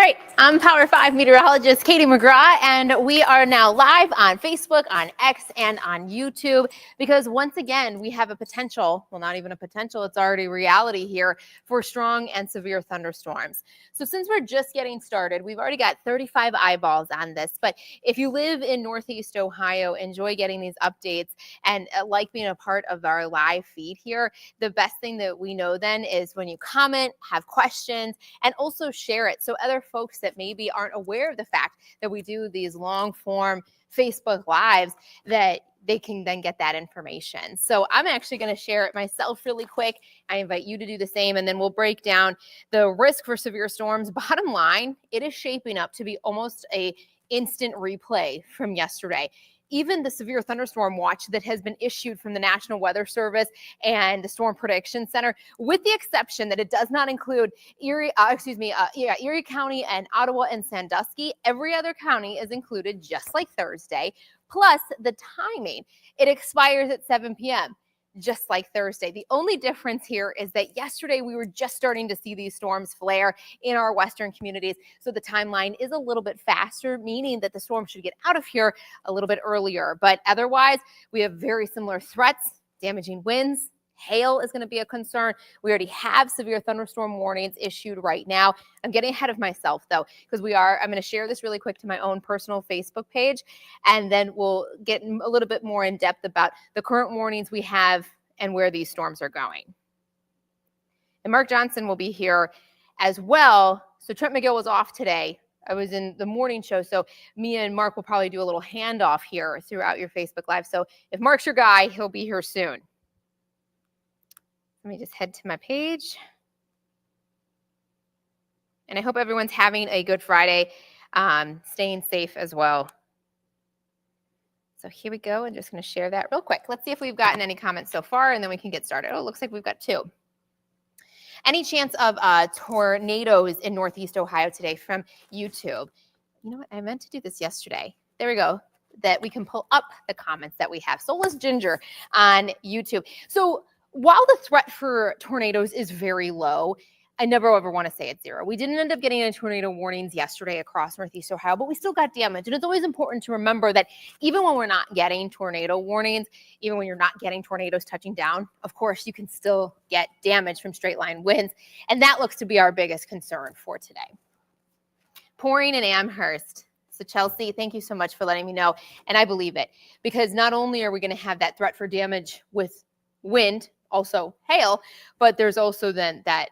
right, I'm Power 5 meteorologist Katie McGraw, and we are now live on Facebook, on X, and on YouTube, because once again, we have a potential, well, not even a potential, it's already reality here, for strong and severe thunderstorms. So since we're just getting started, we've already got 35 eyeballs on this, but if you live in Northeast Ohio, enjoy getting these updates and like being a part of our live feed here, the best thing that we know then is when you comment, have questions, and also share it so other folks that maybe aren't aware of the fact that we do these long form Facebook lives, that they can then get that information. So I'm actually going to share it myself really quick. I invite you to do the same, and then we'll break down the risk for severe storms. Bottom line, it is shaping up to be almost a instant replay from yesterday. Even the severe thunderstorm watch that has been issued from the National Weather Service and the Storm Prediction Center, with the exception that it does not include Erie County and Ottawa and Sandusky. Every other county is included, just like Thursday. Plus the timing, it expires at 7 p.m. just like Thursday. The only difference here is that yesterday we were just starting to see these storms flare in our western communities. So the timeline is a little bit faster, meaning that the storm should get out of here a little bit earlier. But otherwise, we have very similar threats, damaging winds. Hail is going to be a concern. We already have severe thunderstorm warnings issued right now. I'm getting ahead of myself though, because I'm going to share this really quick to my own personal Facebook page, and then we'll get a little bit more in depth about the current warnings we have and where these storms are going. And Mark Johnson will be here as well. So Trent McGill was off today. I was in the morning show, so me and Mark will probably do a little handoff here throughout your Facebook Live. So if Mark's your guy, he'll be here soon. Let me just head to my page. And I hope everyone's having a good Friday, staying safe as well. So here we go. I'm just going to share that real quick. Let's see if we've gotten any comments so far, and then we can get started. Oh, it looks like we've got 2. Any chance of tornadoes in Northeast Ohio today from YouTube? You know what? I meant to do this yesterday. There we go. That we can pull up the comments that we have. Soulless Ginger on YouTube. So while the threat for tornadoes is very low, I never ever want to say it's 0. We didn't end up getting any tornado warnings yesterday across Northeast Ohio, but we still got damage. And it's always important to remember that even when we're not getting tornado warnings, even when you're not getting tornadoes touching down, of course, you can still get damage from straight line winds. And that looks to be our biggest concern for today. Pouring in Amherst. So Chelsea, thank you so much for letting me know. And I believe it, because not only are we going to have that threat for damage with wind, also hail, but there's also then that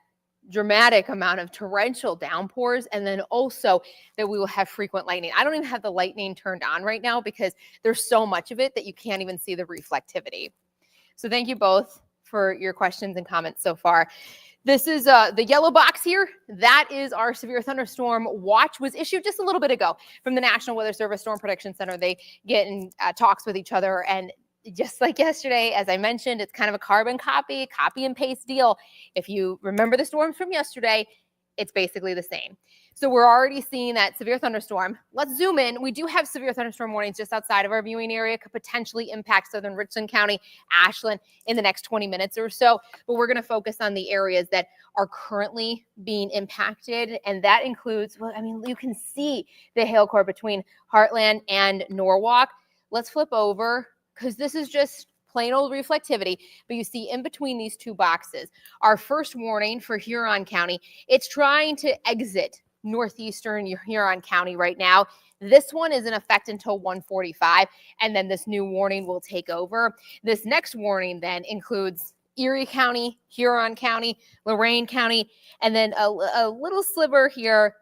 dramatic amount of torrential downpours, and then also that we will have frequent lightning. I don't even have the lightning turned on right now because there's so much of it that you can't even see the reflectivity. So thank you both for your questions and comments so far. This is the yellow box here. That is our severe thunderstorm watch, was issued just a little bit ago from the National Weather Service Storm Prediction Center. They get in talks with each other, and just like yesterday, as I mentioned, it's kind of a carbon copy and paste deal. If you remember the storms from yesterday, it's basically the same. So we're already seeing that severe thunderstorm. Let's zoom in. We do have severe thunderstorm warnings just outside of our viewing area, could potentially impact southern Richland County, Ashland in the next 20 minutes or so. But we're going to focus on the areas that are currently being impacted. And that includes, well, I mean, you can see the hail core between Heartland and Norwalk. Let's flip over, because this is just plain old reflectivity, but you see in between these 2 boxes, our first warning for Huron County, it's trying to exit northeastern Huron County right now. This one is in effect until 1:45, and then this new warning will take over. This next warning then includes Erie County, Huron County, Lorain County, and then a little sliver here,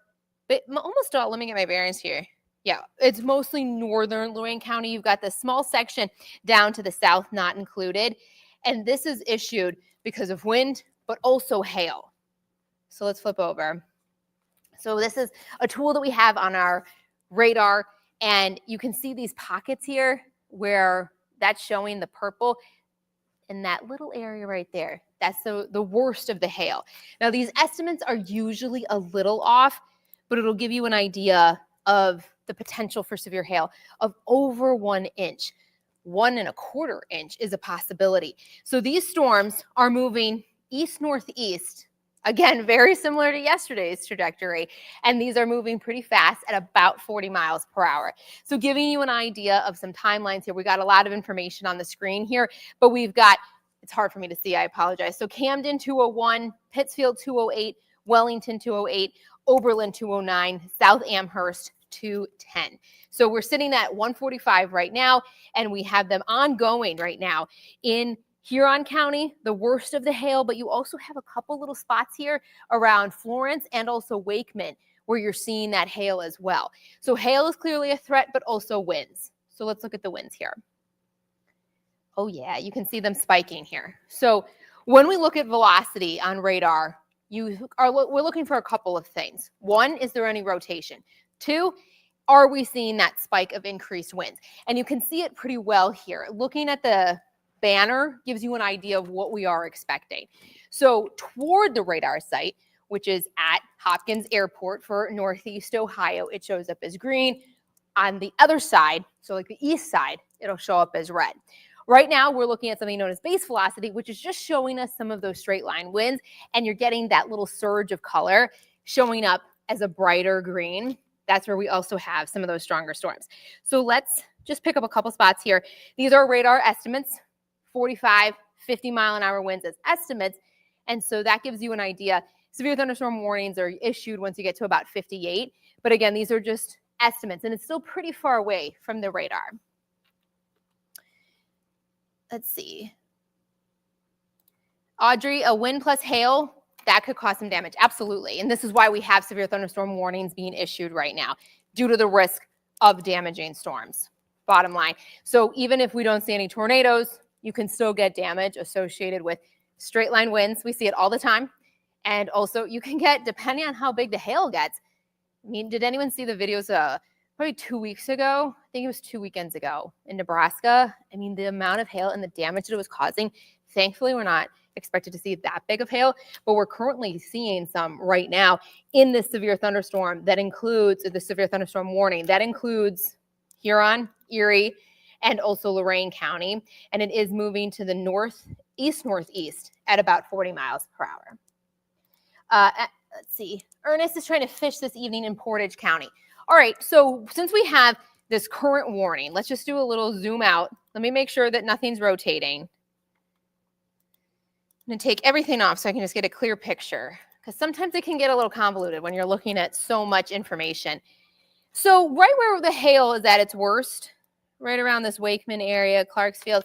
but almost all, let me get my bearings here. Yeah, it's mostly northern Lorain County. You've got this small section down to the south not included. And this is issued because of wind, but also hail. So let's flip over. So this is a tool that we have on our radar. And you can see these pockets here where that's showing the purple in that little area right there. That's the worst of the hail. Now, these estimates are usually a little off, but it'll give you an idea of the potential for severe hail of over 1 inch. 1¼ inch is a possibility. So these storms are moving east-northeast Again, very similar to yesterday's trajectory. And these are moving pretty fast at about 40 miles per hour. So giving you an idea of some timelines here. We got a lot of information on the screen here, but we've got, it's hard for me to see, I apologize. So Camden 201, Pittsfield 208, Wellington 208, Oberlin 209, South Amherst 210. So we're sitting at 145 right now, and we have them ongoing right now in Huron County, the worst of the hail, but you also have a couple little spots here around Florence and also Wakeman where you're seeing that hail as well. So hail is clearly a threat, but also winds. So let's look at the winds here. Oh yeah, you can see them spiking here. So when we look at velocity on radar, we're looking for a couple of things. One, is there any rotation? Two, are we seeing that spike of increased winds? And you can see it pretty well here. Looking at the banner gives you an idea of what we are expecting. So toward the radar site, which is at Hopkins Airport for Northeast Ohio, it shows up as green. On the other side, so like the east side, it'll show up as red. Right now, we're looking at something known as base velocity, which is just showing us some of those straight line winds, and you're getting that little surge of color showing up as a brighter green. That's where we also have some of those stronger storms. So let's just pick up a couple spots here. These are radar estimates. 45, 50 mile an hour winds as estimates. And so that gives you an idea. Severe thunderstorm warnings are issued once you get to about 58. But again, these are just estimates, and it's still pretty far away from the radar. Let's see. Audrey, a wind plus hail, that could cause some damage. Absolutely. And this is why we have severe thunderstorm warnings being issued right now, due to the risk of damaging storms. Bottom line. So even if we don't see any tornadoes, you can still get damage associated with straight line winds. We see it all the time. And also you can get, depending on how big the hail gets. I mean, did anyone see the videos probably 2 weeks ago? I think it was 2 weekends ago in Nebraska. I mean, the amount of hail and the damage that it was causing. Thankfully, we're not expected to see that big of hail, but we're currently seeing some right now in this severe thunderstorm that includes the severe thunderstorm warning. That includes Huron, Erie, and also Lorain County, and it is moving to the northeast at about 40 miles per hour. Let's see. Ernest is trying to fish this evening in Portage County. All right, so since we have this current warning, let's just do a little zoom out. Let me make sure that nothing's rotating. I'm going to take everything off so I can just get a clear picture, because sometimes it can get a little convoluted when you're looking at so much information. So right where the hail is at its worst, right around this Wakeman area, Clarksfield,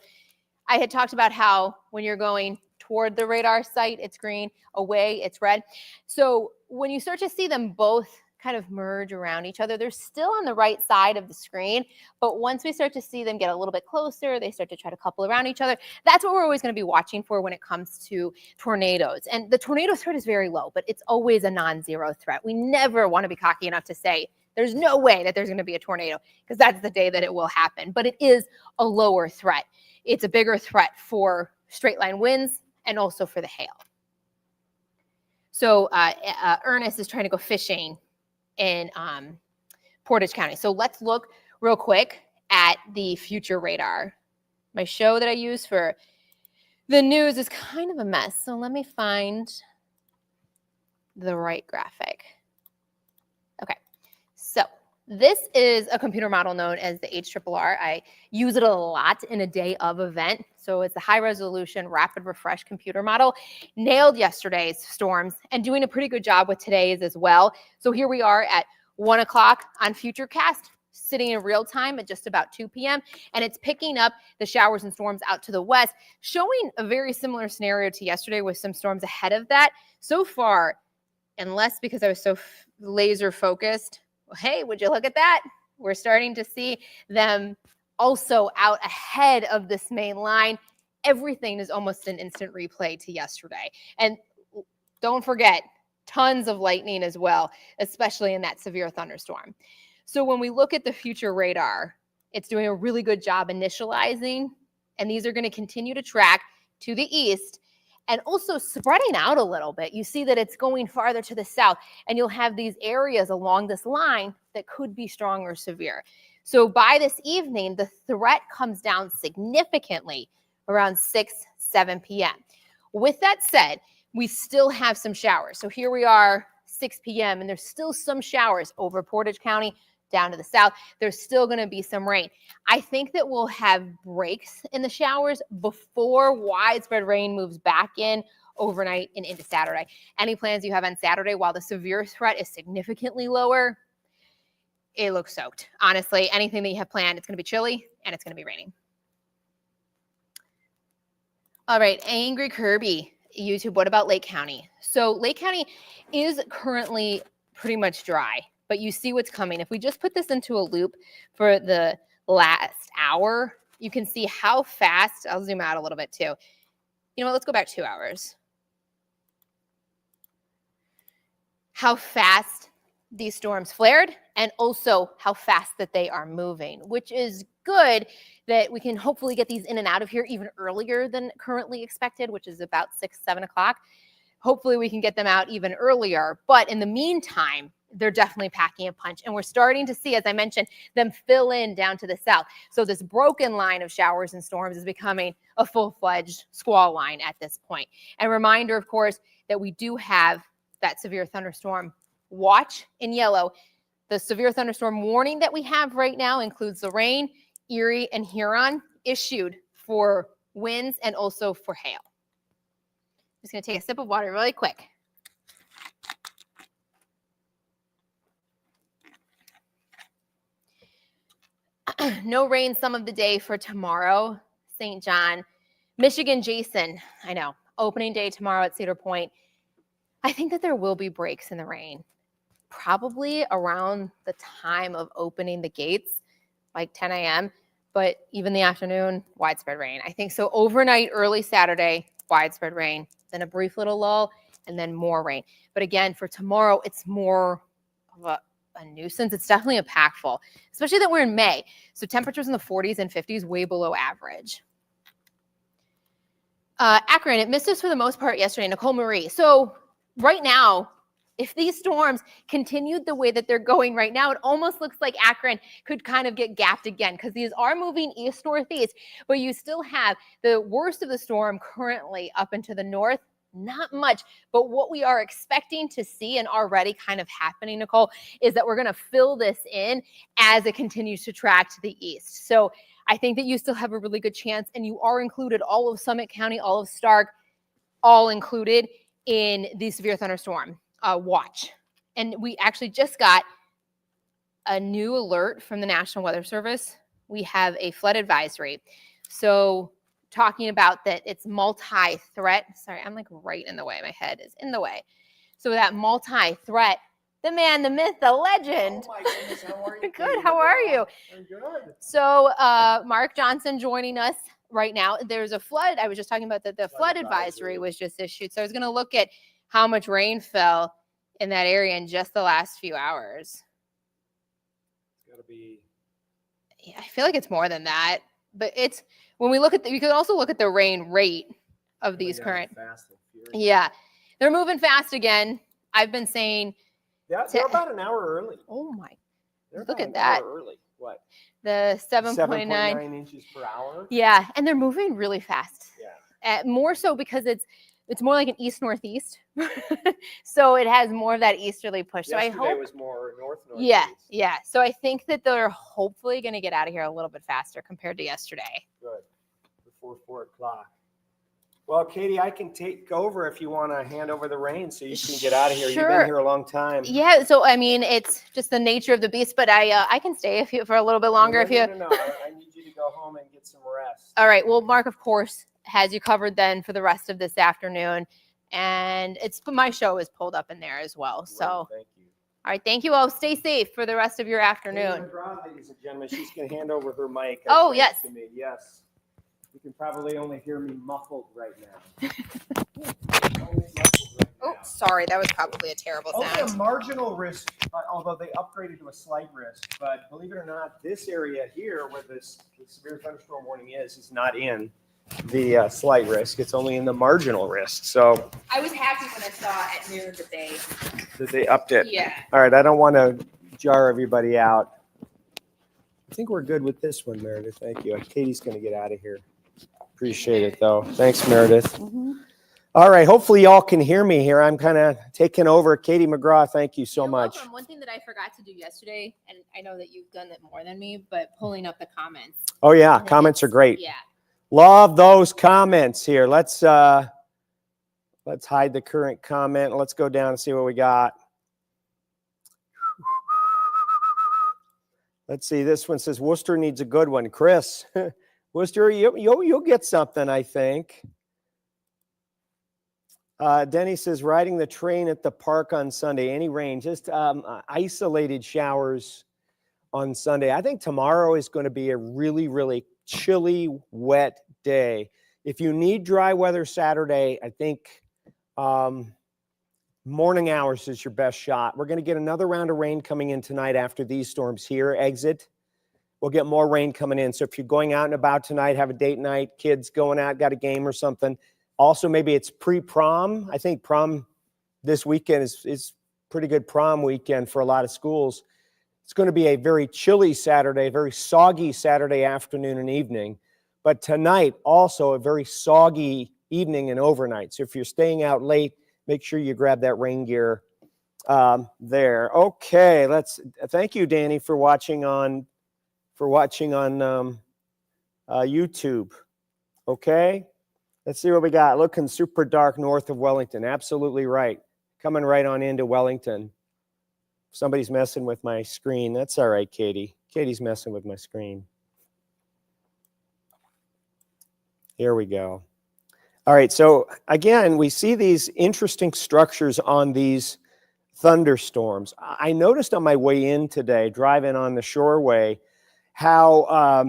I had talked about how when you're going toward the radar site, it's green, away, it's red. So when you start to see them both kind of merge around each other, they're still on the right side of the screen, but once we start to see them get a little bit closer, they start to try to couple around each other. That's what we're always going to be watching for when it comes to tornadoes. And the tornado threat is very low, but it's always a non-zero threat. We never want to be cocky enough to say, there's no way that there's going to be a tornado, because that's the day that it will happen. But it is a lower threat. It's a bigger threat for straight line winds and also for the hail. So Ernest is trying to go fishing in Portage County. So let's look real quick at the future radar. My show that I use for the news is kind of a mess. So let me find the right graphic. Okay. So this is a computer model known as the HRRR. I use it a lot in a day of event. So it's a high resolution, rapid refresh computer model. Nailed yesterday's storms and doing a pretty good job with today's as well. So here we are at 1 o'clock on Futurecast, sitting in real time at just about 2 p.m. And it's picking up the showers and storms out to the west, showing a very similar scenario to yesterday with some storms ahead of that. So far, unless because I was so laser focused, well, hey, would you look at that? We're starting to see them also out ahead of this main line. Everything is almost an instant replay to yesterday. And don't forget, tons of lightning as well, especially in that severe thunderstorm. So when we look at the future radar, it's doing a really good job initializing, and these are going to continue to track to the east and also spreading out a little bit. You see that it's going farther to the south, and you'll have these areas along this line that could be strong or severe. So by this evening, the threat comes down significantly around 6, 7 p.m. With that said, we still have some showers. So here we are, 6 p.m., and there's still some showers over Portage County, down to the south. There's still going to be some rain. I think that we'll have breaks in the showers before widespread rain moves back in overnight and into Saturday. Any plans you have on Saturday, while the severe threat is significantly lower, it looks soaked. Honestly, anything that you have planned, it's going to be chilly and it's going to be raining. All right, Angry Kirby, YouTube, what about Lake County? So Lake County is currently pretty much dry, but you see what's coming. If we just put this into a loop for the last hour, you can see how fast, I'll zoom out a little bit too. You know what, let's go back 2 hours. How fast these storms flared and also how fast that they are moving, which is good that we can hopefully get these in and out of here even earlier than currently expected, which is about 6, 7 o'clock. Hopefully we can get them out even earlier. But in the meantime, they're definitely packing a punch. And we're starting to see, as I mentioned, them fill in down to the south. So this broken line of showers and storms is becoming a full-fledged squall line at this point. And reminder, of course, that we do have that severe thunderstorm watch in yellow. The severe thunderstorm warning that we have right now includes the rain, Erie, and Huron issued for winds and also for hail. Just going to take a sip of water really quick. No rain some of the day for tomorrow, St. John. Michigan, Jason, I know, opening day tomorrow at Cedar Point. I think that there will be breaks in the rain, probably around the time of opening the gates, like 10 a.m., but even the afternoon, widespread rain. I think so overnight, early Saturday, widespread rain, then a brief little lull, and then more rain. But again, for tomorrow, it's more of a nuisance. It's definitely impactful, especially that we're in May. So temperatures in the 40s and 50s, way below average. Akron, it missed us for the most part yesterday, Nicole Marie. So right now, if these storms continued the way that they're going right now, it almost looks like Akron could kind of get gapped again because these are moving east-northeast, but you still have the worst of the storm currently up into the north. Not much, but what we are expecting to see and already kind of happening, Nicole, is that we're going to fill this in as it continues to track to the east. So I think that you still have a really good chance, and you are included, all of Summit County, all of Stark, all included in the severe thunderstorm watch. And we actually just got a new alert from the National Weather Service. We have a flood advisory. So talking about that it's multi-threat. Sorry, I'm like right in the way. My head is in the way. So that multi-threat, the man, the myth, the legend. Oh my goodness, how are you? Good, how are you? I'm good. So Mark Johnson joining us right now. There's a flood. I was just talking about that the flood advisory was just issued. So I was going to look at how much rain fell in that area in just the last few hours. It's got to be. Yeah, I feel like it's more than that, but it's when we look at we could also look at the rain rate of these current. Yeah, they're moving fast again. I've been saying. Yeah, they're about an hour early. Oh my! They're look at that. Early. What? The 7.9 inches per hour. Yeah, and they're moving really fast. Yeah. More so because it's more like an east-northeast, so it has more of that easterly push. Yesterday so I hope was more north-northeast. Yeah. So I think that they're hopefully going to get out of here a little bit faster compared to yesterday. Good. Before 4 o'clock. Well, Katie, I can take over if you want to hand over the reins so you can get out of here. Sure. You've been here a long time. Yeah. So I mean, it's just the nature of the beast, but I can stay for a little bit longer if you. No. I need you to go home and get some rest. All right. Well, Mark, of course, has you covered then for the rest of this afternoon, and my show is pulled up in there as well. So. Thank you. All right, thank you all. Stay safe for the rest of your afternoon. Ladies and gentlemen, she's going to hand over her mic. Oh, yes. To me. Yes. You can probably only hear me muffled right now. Oh, sorry. That was probably a terrible Only sound. a marginal risk, although they upgraded to a slight risk. But believe it or not, this area here where the severe thunderstorm warning is not in the slight risk. It's only in the marginal risk. So I was happy when I saw at noon that they upped it. Yeah. All right. I don't want to jar everybody out. I think we're good with this one, Meredith. Thank you. Katie's going to get out of here. Appreciate it, though. Thanks, Meredith. Mm-hmm. All right. Hopefully y'all can hear me here. I'm kind of taking over. Katie McGraw, thank you so You're much. welcome. One thing that I forgot to do yesterday, and I know that you've done it more than me, but pulling up the comments. Oh yeah, comments are great. Yeah. Love those comments here. Let's hide the current comment. Let's go down and see what we got. Let's see. This one says Worcester needs a good one. Chris, Worcester, you'll get something, I think. Denny says riding the train at the park on Sunday. Any rain? Just isolated showers on Sunday. I think tomorrow is going to be a really, really chilly, wet day. If you need dry weather Saturday, I think morning hours is your best shot. We're going to get another round of rain coming in tonight after these storms here exit. We'll get more rain coming in. So if you're going out and about tonight, have a date night, kids going out, got a game or something. Also, maybe it's pre-prom. I think prom this weekend is pretty good prom weekend for a lot of schools. It's going to be a very chilly Saturday, very soggy Saturday afternoon and evening. But tonight, also a very soggy evening and overnight. So if you're staying out late, make sure you grab that rain gear there. Okay, thank you, Danny, for watching on YouTube. Okay, let's see what we got. Looking super dark north of Wellington. Absolutely right. Coming right on into Wellington. Somebody's messing with my screen. That's all right, Katie. Katie's messing with my screen. Here we go. All right, so again, we see these interesting structures on these thunderstorms. I noticed on my way in today, driving on the shoreway, how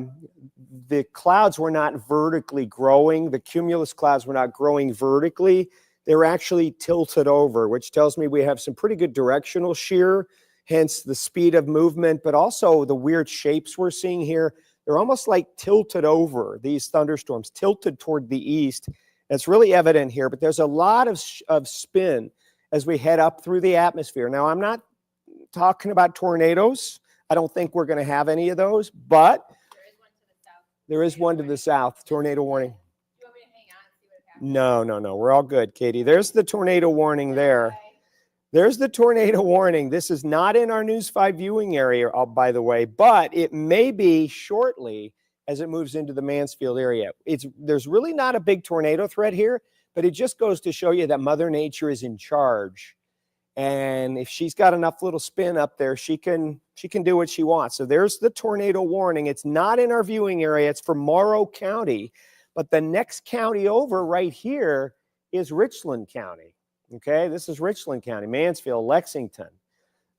the clouds were not vertically growing. The cumulus clouds were not growing vertically. They were actually tilted over, which tells me we have some pretty good directional shear, hence the speed of movement, but also the weird shapes we're seeing here. They're almost like tilted over, these thunderstorms, tilted toward the east. It's really evident here, but there's a lot of spin as we head up through the atmosphere. Now, I'm not talking about tornadoes. I don't think we're going to have any of those, but there is one to the south, tornado warning. No. We're all good, Katie. There's the tornado warning there. There's the tornado warning. This is not in our News 5 viewing area, by the way, but it may be shortly as it moves into the Mansfield area. There's really not a big tornado threat here, but it just goes to show you that Mother Nature is in charge. And if she's got enough little spin up there, she can do what she wants. So there's the tornado warning. It's not in our viewing area. It's for Morrow County. But the next county over right here is Richland County. Okay, this is Richland County, Mansfield, Lexington.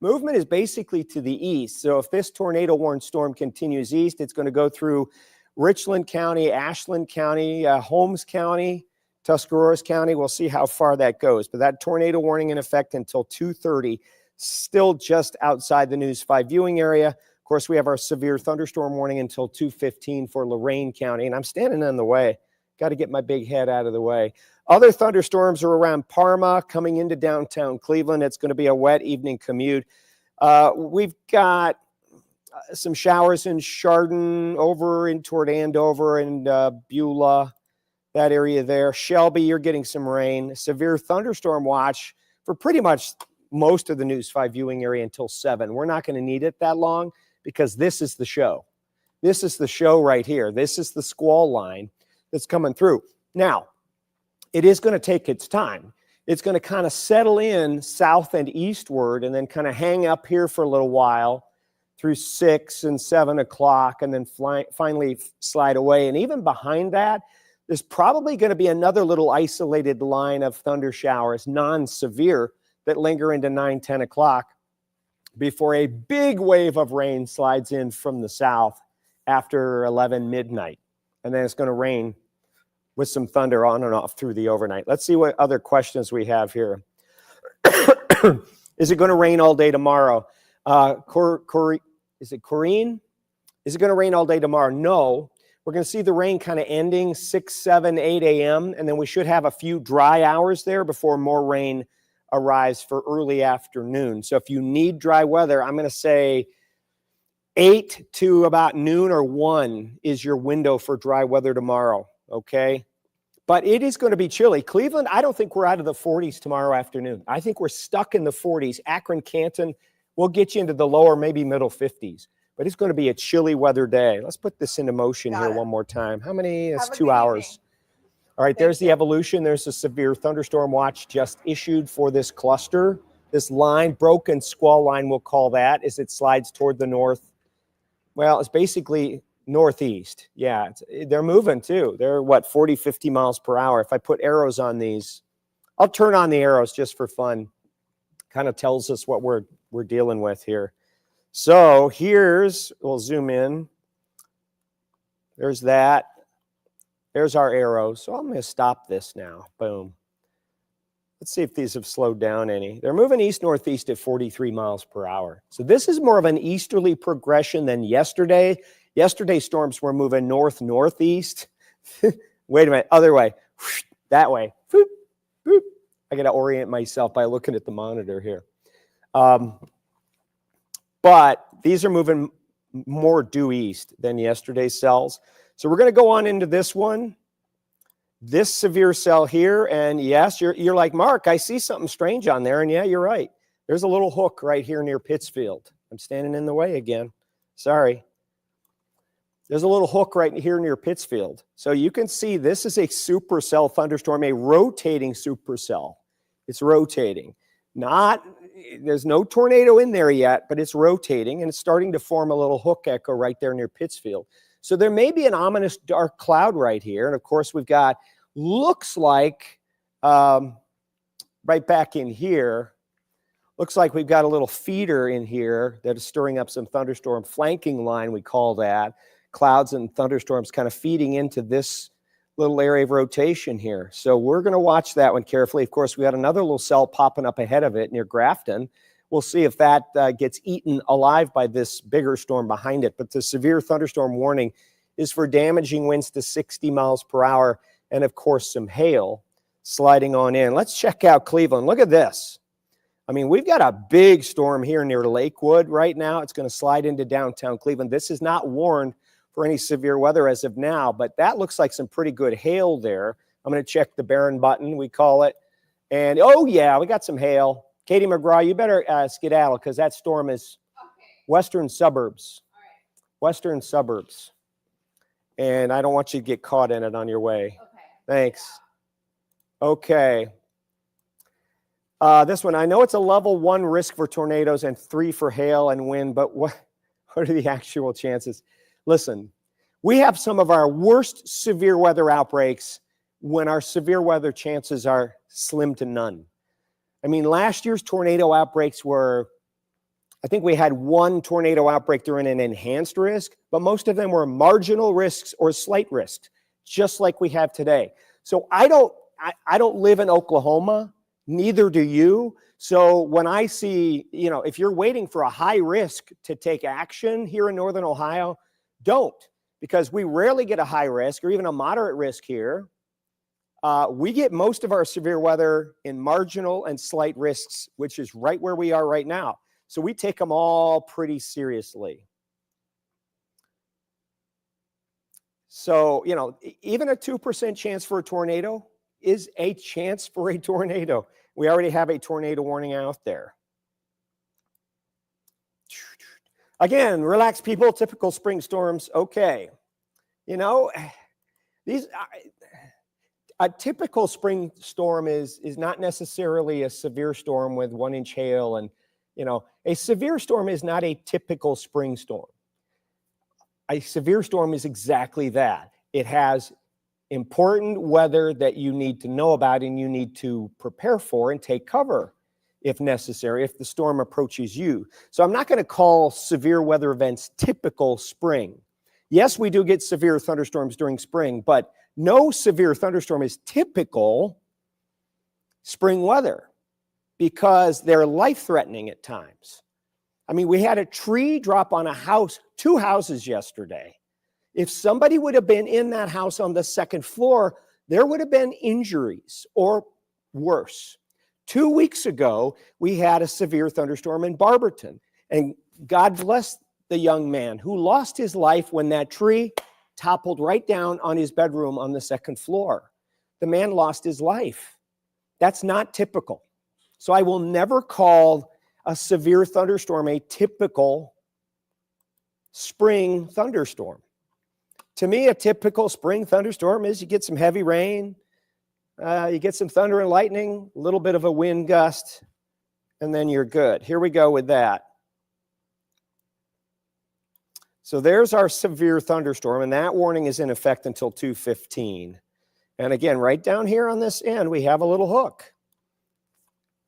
Movement is basically to the east. So if this tornado warned storm continues east, it's going to go through Richland County, Ashland County, Holmes County, Tuscarawas County. We'll see how far that goes. But that tornado warning in effect until 2:30, still just outside the News 5 viewing area. Of course, we have our severe thunderstorm warning until 2:15 for Lorain County. And I'm standing in the way. Got to get my big head out of the way. Other thunderstorms are around Parma, coming into downtown Cleveland. It's going to be a wet evening commute. We've got some showers in Chardon, over in toward Andover and Beulah, that area there. Shelby, you're getting some rain. Severe thunderstorm watch for pretty much most of the News 5 viewing area until 7. We're not going to need it that long because this is the show. This is the show right here. This is the squall line that's coming through. Now, it is going to take its time. It's going to kind of settle in south and eastward and then kind of hang up here for a little while through 6 and 7 o'clock and then finally slide away. And even behind that, there's probably going to be another little isolated line of thunder showers, non-severe, that linger into 9, 10 o'clock before a big wave of rain slides in from the south after 11 midnight. And then it's going to rain with some thunder on and off through the overnight. Let's see what other questions we have here. Is it going to rain all day tomorrow? Is it Corrine? Is it going to rain all day tomorrow? No. We're going to see the rain kind of ending 6, 7, 8 a.m. And then we should have a few dry hours there before more rain arrives for early afternoon. So if you need dry weather, I'm going to say 8 to about noon or 1 is your window for dry weather tomorrow. Okay. But it is going to be chilly. Cleveland, I don't think we're out of the 40s tomorrow afternoon. I think we're stuck in the 40s. Akron, Canton, we'll get you into the lower, maybe middle 50s. But it's going to be a chilly weather day. Let's put this into motion here one more time. How many? It's 2 hours. All right, there's the evolution. There's a severe thunderstorm watch just issued for this cluster. This line, broken squall line, we'll call that, as it slides toward the north. Well, it's basically northeast. Yeah, they're moving too. They're, 40, 50 miles per hour. If I put arrows on these, I'll turn on the arrows just for fun. Kind of tells us what we're dealing with here. So we'll zoom in. There's that. There's our arrows. So I'm going to stop this now. Boom. Let's see if these have slowed down any. They're moving east-northeast at 43 miles per hour. So this is more of an easterly progression than yesterday. Yesterday's storms were moving north-northeast. Wait a minute. Other way. That way. Boop, boop. I got to orient myself by looking at the monitor here. But these are moving more due east than yesterday's cells. So we're going to go on into this one, this severe cell here. And yes, you're like, Mark, I see something strange on there. And yeah, you're right. There's a little hook right here near Pittsfield. I'm standing in the way again. Sorry. There's a little hook right here near Pittsfield. So you can see this is a supercell thunderstorm, a rotating supercell. It's rotating. There's no tornado in there yet, but it's rotating and it's starting to form a little hook echo right there near Pittsfield. So there may be an ominous dark cloud right here. And of course, we've got, looks like, right back in here, looks like we've got a little feeder in here that is stirring up some thunderstorm flanking line, we call that. Clouds and thunderstorms kind of feeding into this little area of rotation here. So we're going to watch that one carefully. Of course, we got another little cell popping up ahead of it near Grafton. We'll see if that gets eaten alive by this bigger storm behind it. But the severe thunderstorm warning is for damaging winds to 60 miles per hour and, of course, some hail sliding on in. Let's check out Cleveland. Look at this. I mean, we've got a big storm here near Lakewood right now. It's going to slide into downtown Cleveland. This is not warned for any severe weather as of now, but that looks like some pretty good hail there. I'm going to check the Barron button, we call it. And, oh, yeah, we got some hail. Katie McGraw, you better skedaddle because that storm is western suburbs. All right. Western suburbs. And I don't want you to get caught in it on your way. Okay. Thanks. Okay. This one, I know it's a level 1 risk for tornadoes and 3 for hail and wind, but what are the actual chances? Listen, we have some of our worst severe weather outbreaks when our severe weather chances are slim to none. I mean, last year's tornado outbreaks were, I think we had 1 tornado outbreak during an enhanced risk, but most of them were marginal risks or slight risks, just like we have today. So I don't live in Oklahoma, neither do you. So when I see, if you're waiting for a high risk to take action here in Northern Ohio, don't, because we rarely get a high risk or even a moderate risk here. We get most of our severe weather in marginal and slight risks, which is right where we are right now. So we take them all pretty seriously. So, even a 2% chance for a tornado is a chance for a tornado. We already have a tornado warning out there. Again, relax, people. Typical spring storms. Okay. A typical spring storm is not necessarily a severe storm with 1-inch hail. And, a severe storm is not a typical spring storm. A severe storm is exactly that. It has important weather that you need to know about and you need to prepare for and take cover if necessary, if the storm approaches you. So I'm not going to call severe weather events typical spring. Yes, we do get severe thunderstorms during spring, but no severe thunderstorm is typical spring weather because they're life-threatening at times. I mean, we had a tree drop on a house, 2 houses yesterday. If somebody would have been in that house on the 2nd floor, there would have been injuries or worse. 2 weeks ago, we had a severe thunderstorm in Barberton, and God bless the young man who lost his life when that tree toppled right down on his bedroom on the 2nd floor. the man lost his life. That's not typical. So I will never call a severe thunderstorm a typical spring thunderstorm. To me, a typical spring thunderstorm is you get some heavy rain, you get some thunder and lightning, a little bit of a wind gust, and then you're good. Here we go with that. So there's our severe thunderstorm, and that warning is in effect until 2:15. And again, right down here on this end, we have a little hook.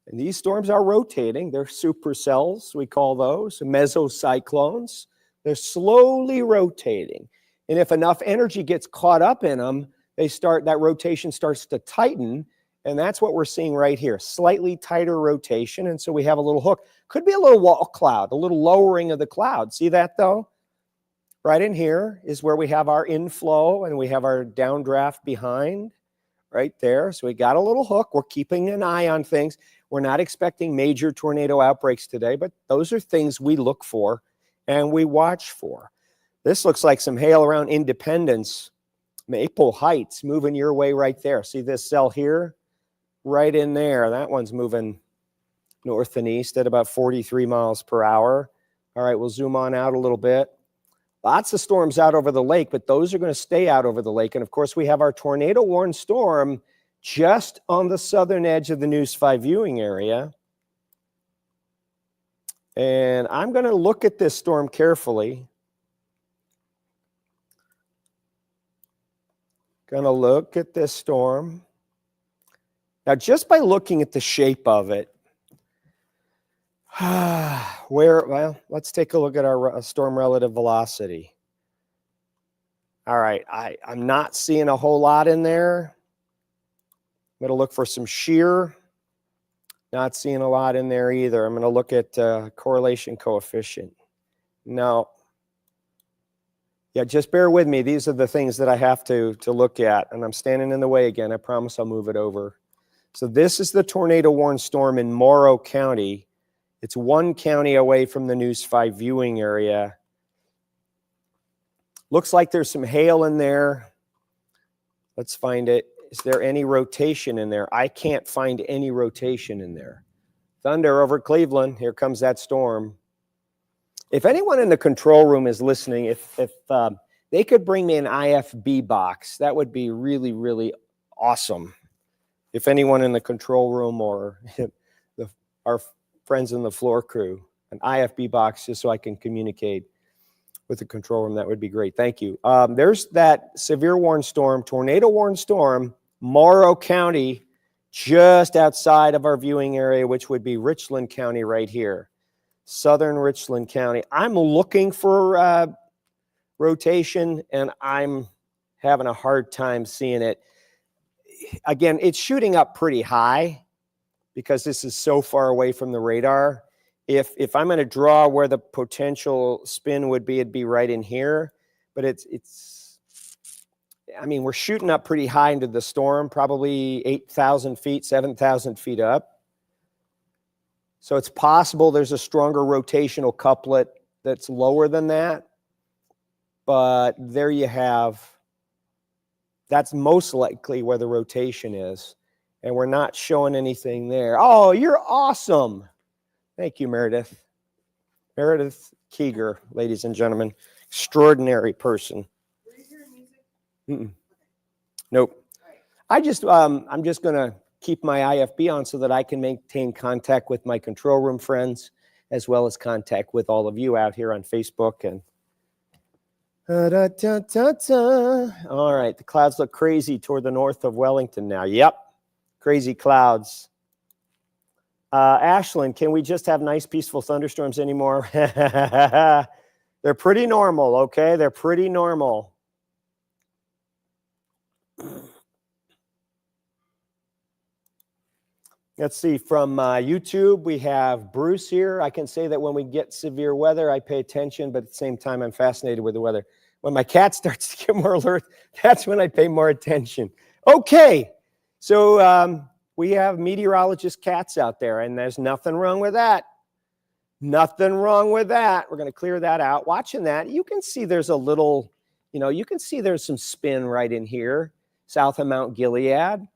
And these storms are rotating. They're supercells, we call those, mesocyclones. They're slowly rotating. And if enough energy gets caught up in them, that rotation starts to tighten. And that's what we're seeing right here, slightly tighter rotation. And so we have a little hook. Could be a little wall cloud, a little lowering of the cloud. See that though? Right in here is where we have our inflow and we have our downdraft behind right there. So we got a little hook. We're keeping an eye on things. We're not expecting major tornado outbreaks today, but those are things we look for and we watch for. This looks like some hail around Independence, Maple Heights, moving your way right there. See this cell here? Right in there. That one's moving north and east at about 43 miles per hour. All right, we'll zoom on out a little bit. Lots of storms out over the lake, but those are going to stay out over the lake. And of course, we have our tornado warned storm just on the southern edge of the News 5 viewing area. And I'm going to look at this storm carefully. Going to look at this storm. Now, just by looking at the shape of it, well, let's take a look at our storm relative velocity. All right, I'm not seeing a whole lot in there. I'm going to look for some shear. Not seeing a lot in there either. I'm going to look at correlation coefficient. No. Yeah, just bear with me. These are the things that I have to look at. And I'm standing in the way again. I promise I'll move it over. So this is the tornado warned storm in Morrow County. It's one county away from the News 5 viewing area. Looks like there's some hail in there. Let's find it. Is there any rotation in there? I can't find any rotation in there. Thunder over Cleveland. Here comes that storm. If anyone in the control room is listening, if they could bring me an IFB box, that would be really, really awesome. If anyone in the control room or our friends in the floor crew, an IFB box just so I can communicate with the control room, that would be great. Thank you. There's that severe warned storm, tornado warned storm, Morrow County, just outside of our viewing area, which would be Richland County right here. Southern Richland County. I'm looking for rotation, and I'm having a hard time seeing it. Again, it's shooting up pretty high because this is so far away from the radar. If I'm going to draw where the potential spin would be, it'd be right in here. But I mean, we're shooting up pretty high into the storm, probably 8,000 feet, 7,000 feet up. So it's possible there's a stronger rotational couplet that's lower than that. But there you have, that's most likely where the rotation is. And we're not showing anything there. Oh, you're awesome. Thank you, Meredith. Meredith Keeger, ladies and gentlemen. Extraordinary person. Were you hearing music? Nope. Right. I'm just going to keep my IFB on so that I can maintain contact with my control room friends, as well as contact with all of you out here on Facebook. And all right, the clouds look crazy toward the north of Wellington now. Yep, crazy clouds. Ashland, can we just have nice, peaceful thunderstorms anymore? They're pretty normal, okay? They're pretty normal. Let's see, from YouTube, we have Bruce here. I can say that when we get severe weather, I pay attention, but at the same time, I'm fascinated with the weather. When my cat starts to get more alert, that's when I pay more attention. Okay, so we have meteorologist cats out there, and there's nothing wrong with that. Nothing wrong with that. We're going to clear that out. Watching that, you can see there's a little, you can see there's some spin right in here. south of Mount Gilead.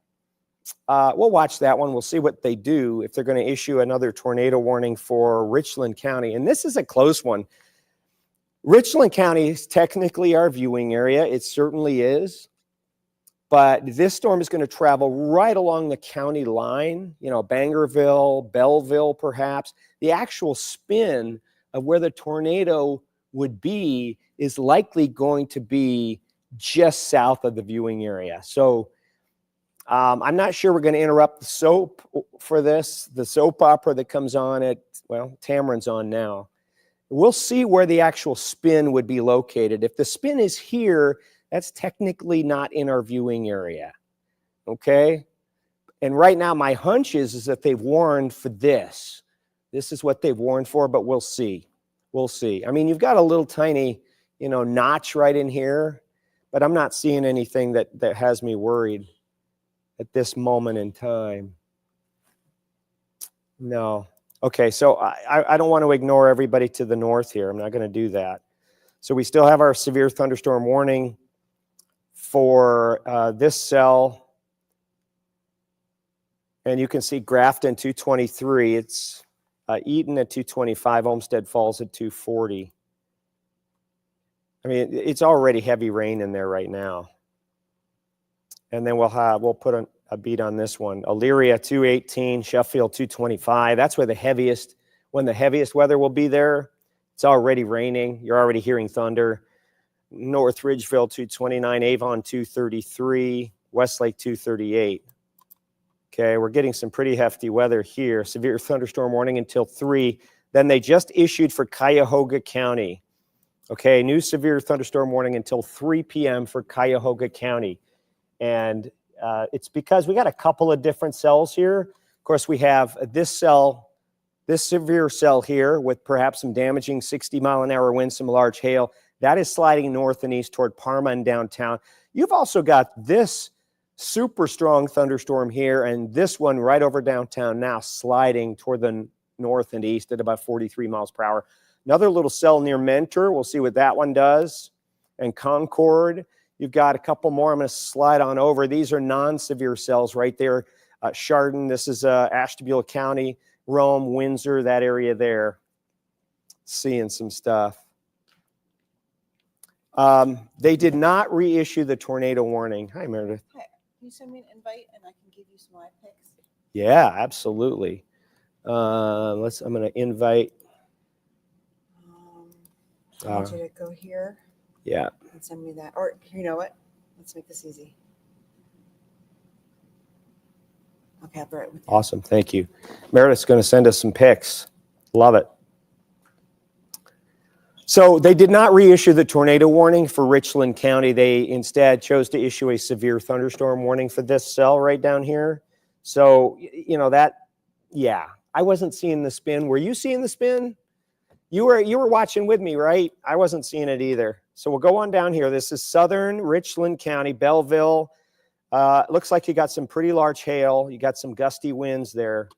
We'll watch that one. We'll see what they do if they're going to issue another tornado warning for Richland County. And this is a close one. Richland County is technically our viewing area. It certainly is. But this storm is going to travel right along the county line, you know, Bangerville, Belleville, perhaps. The actual spin of where the tornado would be is likely going to be just south of the viewing area. So I'm not sure we're going to interrupt the soap for this, the soap opera that comes on at, well, Tamarin's on now. We'll see where the actual spin would be located. If the spin is here, that's technically not in our viewing area, okay? And right now, my hunch is that they've warned for this. This is what they've warned for, but we'll see. We'll see. I mean, you've got a little tiny, you know, notch right in here, but I'm not seeing anything that has me worried at this moment in time. No. Okay, so I don't want to ignore everybody to the north here. I'm not going to do that. So we still have our severe thunderstorm warning for this cell. And you can see Grafton 223. It's Eaton at 225. Olmsted Falls at 240. I mean, it's already heavy rain in there right now. And then we'll put a beat on this one. Elyria 218, Sheffield 225. That's where the heaviest weather will be there. It's already raining. You're already hearing thunder. North Ridgeville 229, Avon 233, Westlake 238. Okay, we're getting some pretty hefty weather here. Severe thunderstorm warning until 3. Then they just issued for Cuyahoga County. Okay, new severe thunderstorm warning until 3 p.m. for Cuyahoga County. And it's because we got a couple of different cells here. Of course, we have this cell, this severe cell here with perhaps some damaging 60-mile-an-hour winds, some large hail. That is sliding north and east toward Parma and downtown. You've also got this super strong thunderstorm here and this one right over downtown now sliding toward the north and east at about 43 miles per hour. Another little cell near Mentor. We'll see what that one does. And Concord. You've got a couple more. I'm going to slide on over. These are non-severe cells right there. Chardon, this is Ashtabula County, Rome, Windsor, that area there. Seeing some stuff. They did not reissue the tornado warning. Hi, Meredith. Hi. Can you send me an invite and I can give you some live pics? Yeah, absolutely. I'm going to invite. I want you to go here. Yeah. And send me that. Or you know what? Let's make this easy. Okay, I'll be right with you. Awesome. Thank you. Meredith's going to send us some pics. Love it. So they did not reissue the tornado warning for Richland County. They instead chose to issue a severe thunderstorm warning for this cell right down here. So, you know, yeah, I wasn't seeing the spin. Were you seeing the spin? You were watching with me, right? I wasn't seeing it either. So we'll go on down here. This is southern Richland County, Belleville. Looks like you got some pretty large hail. You got some gusty winds there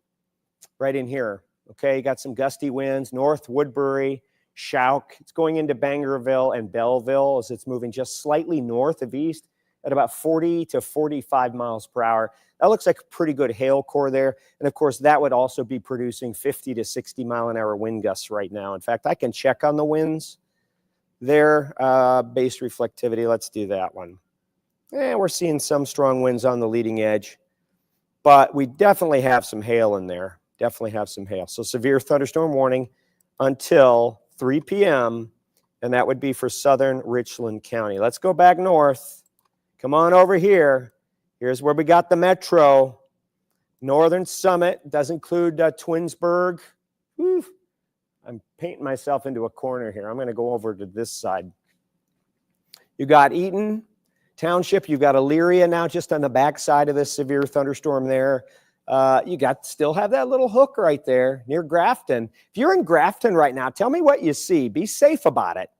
right in here. Okay, you got some gusty winds. North Woodbury, Schauk. It's going into Bangerville and Belleville as it's moving just slightly north of east at about 40 to 45 miles per hour. That looks like a pretty good hail core there. And of course, that would also be producing 50 to 60 mile an hour wind gusts right now. In fact, I can check on the winds there. Base reflectivity, let's do that one. We're seeing some strong winds on the leading edge, but we definitely have some hail in there. Definitely have some hail. So severe thunderstorm warning until 3 p.m., and that would be for southern Richland County. Let's go back north. Come on over here. Here's where we got the metro. Northern Summit does include Twinsburg. Whew. I'm painting myself into a corner here. I'm going to go over to this side. You got Eaton Township. You've got Elyria now just on the back side of this severe thunderstorm there. You still have that little hook right there near Grafton. If you're in Grafton right now, tell me what you see. Be safe about it.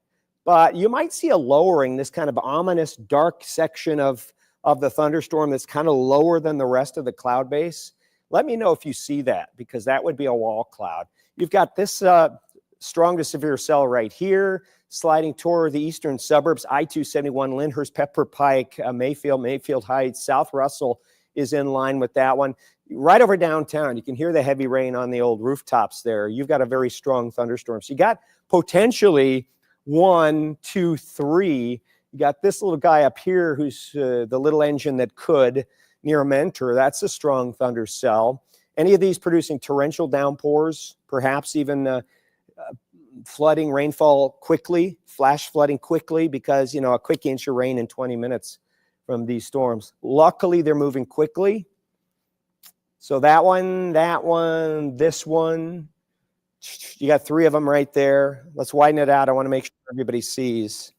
But you might see a lowering, this kind of ominous dark section of the thunderstorm that's kind of lower than the rest of the cloud base. Let me know if you see that, because that would be a wall cloud. You've got this strong to severe cell right here. sliding toward the eastern suburbs, I-271, Lyndhurst, Pepper Pike, Mayfield Heights, South Russell is in line with that one. Right over downtown, you can hear the heavy rain on the old rooftops there. You've got a very strong thunderstorm. So you got potentially 1, 2, 3. You got this little guy up here who's the little engine that could near Mentor. That's a strong thunder cell. Any of these producing torrential downpours, perhaps even flooding, rainfall quickly, flash flooding quickly, because, a quick inch of rain in 20 minutes from these storms. Luckily, they're moving quickly. So that one, this one, you got 3 of them right there. Let's widen it out. I want to make sure everybody sees.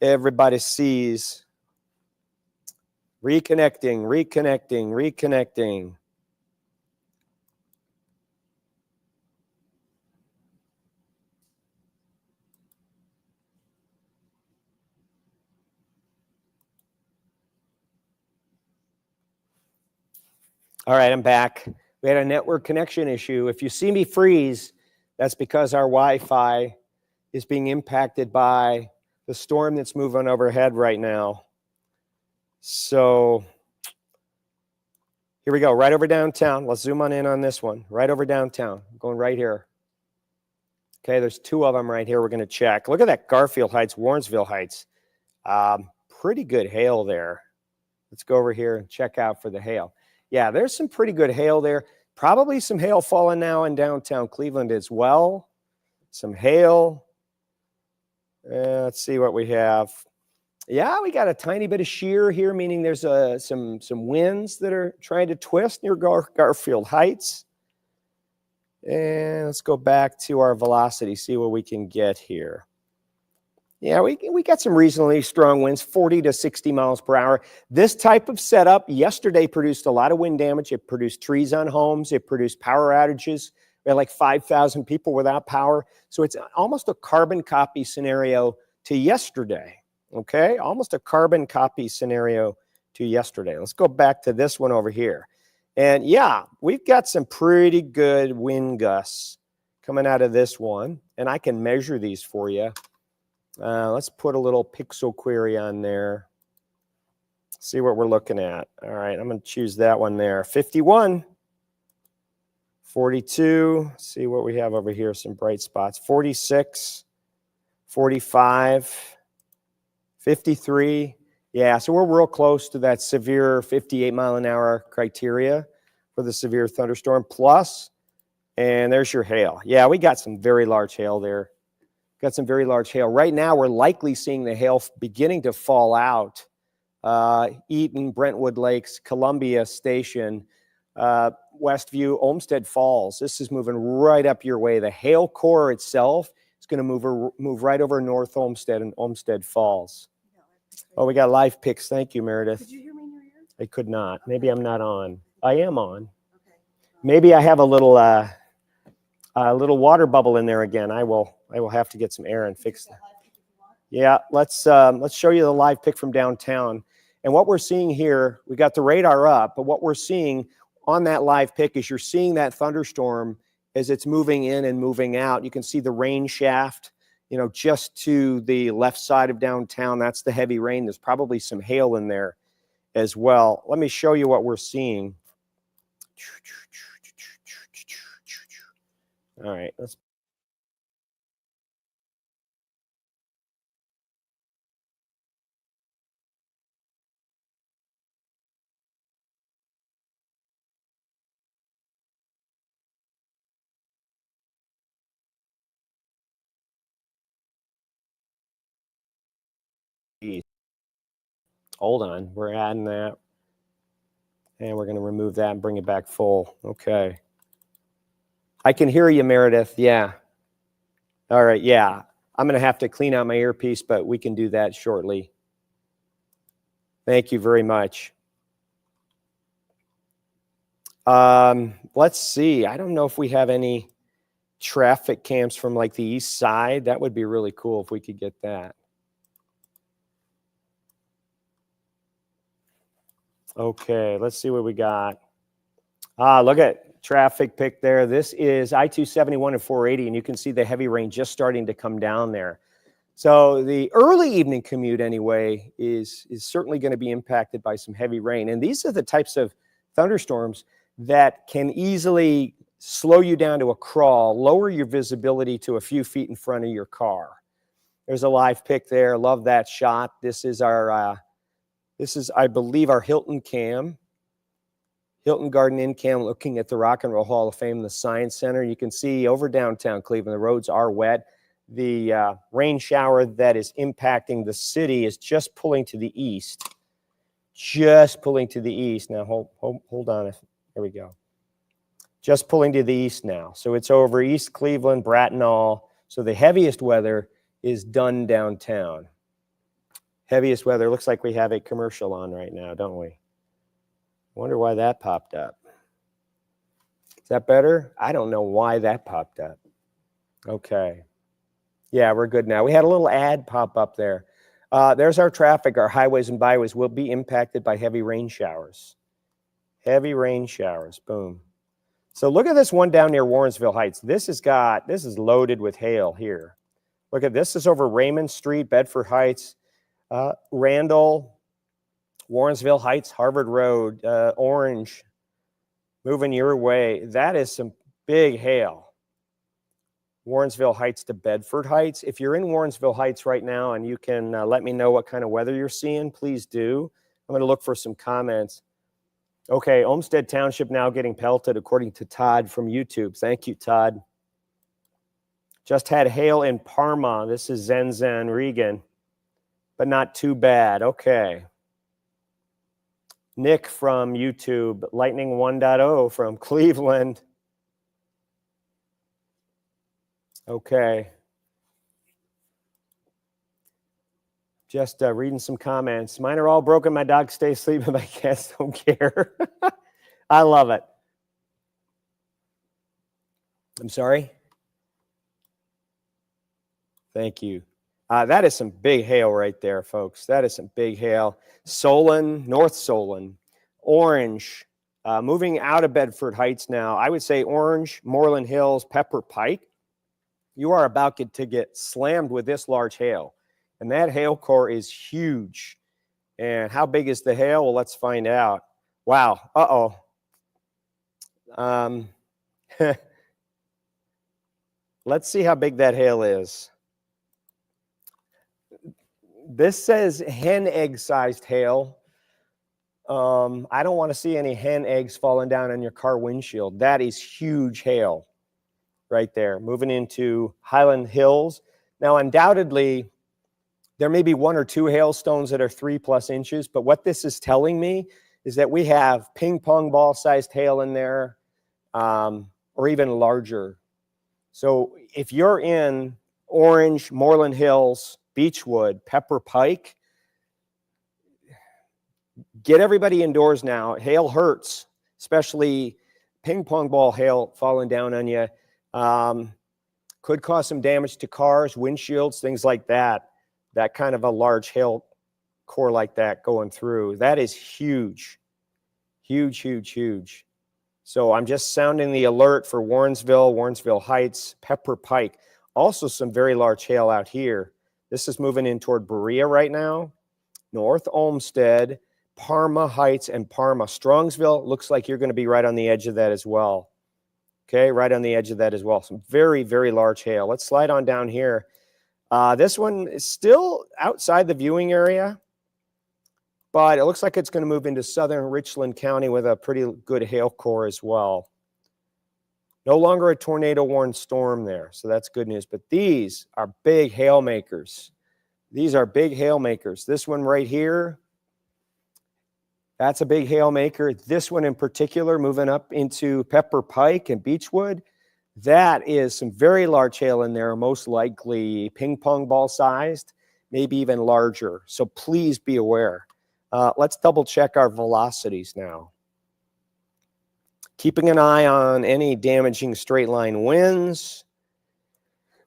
Everybody sees. Reconnecting. All right, I'm back. We had a network connection issue. If you see me freeze, that's because our Wi-Fi is being impacted by the storm that's moving overhead right now. So here we go, right over downtown. Let's zoom on in on this one. Right over downtown. I'm going right here. Okay, there's 2 of them right here we're going to check. Look at that, Garfield Heights, Warrensville Heights. Pretty good hail there. Let's go over here and check out for the hail. Yeah, there's some pretty good hail there. Probably some hail falling now in downtown Cleveland as well. Some hail. Let's see what we have. Yeah, we got a tiny bit of shear here, meaning there's some winds that are trying to twist near Garfield Heights. And let's go back to our velocity, see what we can get here. Yeah, we got some reasonably strong winds, 40 to 60 miles per hour. This type of setup yesterday produced a lot of wind damage. It produced trees on homes. It produced power outages. We had like 5,000 people without power. So it's almost a carbon copy scenario to yesterday, okay? Almost a carbon copy scenario to yesterday. Let's go back to this one over here. And yeah, we've got some pretty good wind gusts coming out of this one. And I can measure these for you. Let's put a little pixel query on there. See what we're looking at. All right, I'm going to choose that one there. 51, 42. See what we have over here, some bright spots. 46, 45, 53. Yeah, so we're real close to that severe 58 mile an hour criteria for the severe thunderstorm plus. And there's your hail. Yeah, we got some very large hail there. Got some very large hail. Right now, we're likely seeing the hail beginning to fall out. Eaton, Brentwood Lakes, Columbia Station, Westview, Olmsted Falls. This is moving right up your way. The hail core itself is going to move right over North Olmsted and Olmsted Falls. Oh, we got live pics. Thank you, Meredith. Could you hear me in your ear? I could not. Maybe I'm not on. I am on. Okay. Maybe I have a little water bubble in there again. I will have to get some air and fix that. Yeah, let's show you the live pic from downtown. And what we're seeing here, we got the radar up, but what we're seeing on that live pic is you're seeing that thunderstorm as it's moving in and moving out. You can see the rain shaft, just to the left side of downtown. That's the heavy rain. There's probably some hail in there as well. Let me show you what we're seeing. All right, let's. Hold on, we're adding that. And we're going to remove that and bring it back full. Okay. I can hear you, Meredith. Yeah. All right, yeah. I'm going to have to clean out my earpiece, but we can do that shortly. Thank you very much. Let's see. I don't know if we have any traffic cams from like the east side. That would be really cool if we could get that. Okay, let's see what we got. Look at traffic pic there. This is I-271 and 480, and you can see the heavy rain just starting to come down there. So the early evening commute anyway is certainly going to be impacted by some heavy rain. And these are the types of thunderstorms that can easily slow you down to a crawl, lower your visibility to a few feet in front of your car. There's a live pic there. Love that shot. This is our, I believe, our Hilton Garden Inn cam, looking at the Rock and Roll Hall of Fame, the Science Center. You can see over downtown Cleveland, the roads are wet. The rain shower that is impacting the city is just pulling to the east. Just pulling to the east. Now, hold on. There we go. Just pulling to the east now. So it's over East Cleveland, Brattonall. So the heaviest weather is done downtown. Heaviest weather. Looks like we have a commercial on right now, don't we? Wonder why that popped up. Is that better? I don't know why that popped up. Okay. Yeah, we're good now. We had a little ad pop up there. There's our traffic. Our highways and byways will be impacted by heavy rain showers. Heavy rain showers. Boom. So look at this one down near Warrensville Heights. This is loaded with hail here. Look at this. Is over Raymond Street, Bedford Heights, Randall, Warrensville Heights, Harvard Road, Orange, moving your way. That is some big hail. Warrensville Heights to Bedford Heights. If you're in Warrensville Heights right now and you can let me know what kind of weather you're seeing, please do. I'm going to look for some comments. Okay, Olmsted Township now getting pelted, according to Todd from YouTube. Thank you, Todd. Just had hail in Parma. This is Zen Regan, but not too bad. Okay. Nick from YouTube, Lightning 1.0 from Cleveland. Okay. Just reading some comments. Mine are all broken. My dog stays asleep and my cats don't care. I love it. I'm sorry? Thank you. That is some big hail right there, folks. That is some big hail. Solon, North Solon, Orange, moving out of Bedford Heights now. I would say Orange, Moreland Hills, Pepper Pike. You are about to get slammed with this large hail. And that hail core is huge. And how big is the hail? Well, let's find out. Wow. Uh-oh. Let's see how big that hail is. This says hen egg sized hail. I don't want to see any hen eggs falling down on your car windshield. That is huge hail right there. Moving into Highland Hills. Now, undoubtedly, there may be one or two hailstones that are 3+ inches, but what this is telling me is that we have ping pong ball sized hail in there, or even larger. So if you're in Orange, Moreland Hills, Beechwood, Pepper Pike, get everybody indoors now. Hail hurts, especially ping pong ball hail falling down on you. Could cause some damage to cars, windshields, things like that. That kind of a large hail core like that going through. That is huge. Huge, huge, huge. So I'm just sounding the alert for Warrensville Heights, Pepper Pike. Also some very large hail out here. This is moving in toward Berea right now. North Olmsted, Parma Heights, and Parma. Strongsville looks like you're going to be right on the edge of that as well. Okay, right on the edge of that as well. Some very, very large hail. Let's slide on down here. This one is still outside the viewing area, but it looks like it's going to move into southern Richland County with a pretty good hail core as well. No longer a tornado-warned storm there, so that's good news. But these are big hail makers. These are big hail makers. This one right here, that's a big hail maker. This one in particular, moving up into Pepper Pike and Beechwood, that is some very large hail in there, most likely ping pong ball sized, maybe even larger. So please be aware. Let's double check our velocities now. Keeping an eye on any damaging straight line winds.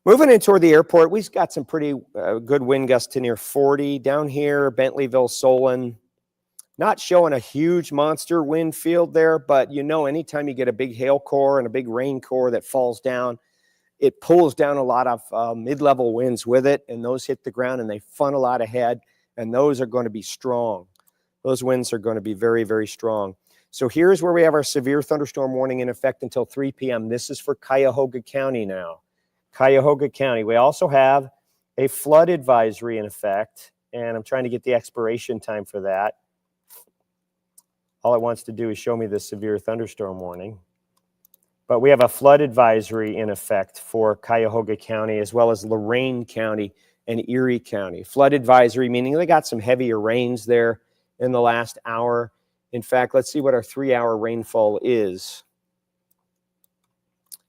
Moving in toward the airport, we've got some pretty good wind gusts to near 40. Down here, Bentleyville, Solon. Not showing a huge monster wind field there, but you know, anytime you get a big hail core and a big rain core that falls down, it pulls down a lot of mid-level winds with it, and those hit the ground and they funnel out ahead, and those are going to be strong. Those winds are going to be very, very strong. So here's where we have our severe thunderstorm warning in effect until 3 p.m. This is for Cuyahoga County now. Cuyahoga County. We also have a flood advisory in effect, and I'm trying to get the expiration time for that. All it wants to do is show me the severe thunderstorm warning. But we have a flood advisory in effect for Cuyahoga County, as well as Lorain County and Erie County. Flood advisory, meaning they got some heavier rains there in the last hour. In fact, let's see what our 3-hour rainfall is.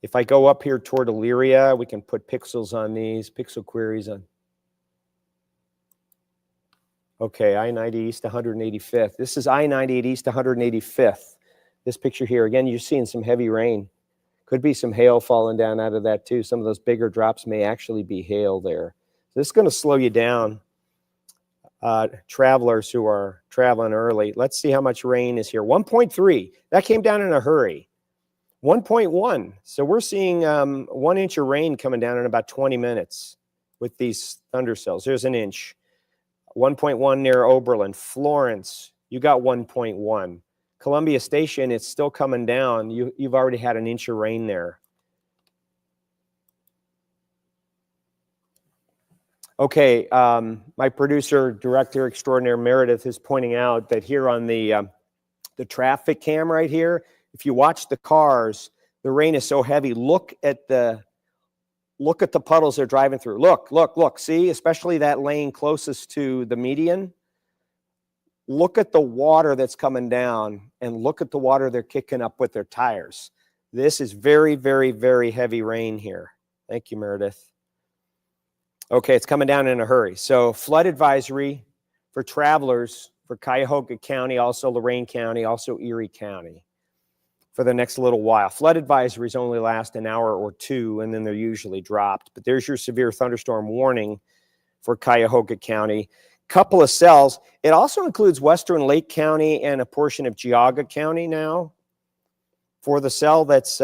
If I go up here toward Elyria, we can put pixels on these, pixel queries on. Okay, I-90 East 185th. This is I-98 East 185th. This picture here, again, you're seeing some heavy rain. Could be some hail falling down out of that too. Some of those bigger drops may actually be hail there. This is going to slow you down, travelers who are traveling early. Let's see how much rain is here. 1.3. That came down in a hurry. 1.1. So we're seeing 1 inch of rain coming down in about 20 minutes with these thunder cells. There's an inch. 1.1 near Oberlin. Florence, you got 1.1. Columbia Station, it's still coming down. You've already had an inch of rain there. Okay, my producer, director extraordinaire Meredith is pointing out that here on the traffic cam right here, if you watch the cars, the rain is so heavy. Look at the puddles they're driving through. Look. See, especially that lane closest to the median. Look at the water that's coming down, and look at the water they're kicking up with their tires. This is very, very, very heavy rain here. Thank you, Meredith. Okay, it's coming down in a hurry. So flood advisory for travelers for Cuyahoga County, also Lorain County, also Erie County for the next little while. Flood advisories only last an hour or two, and then they're usually dropped. But there's your severe thunderstorm warning for Cuyahoga County. Couple of cells. It also includes Western Lake County and a portion of Cuyahoga County now. For the cell that's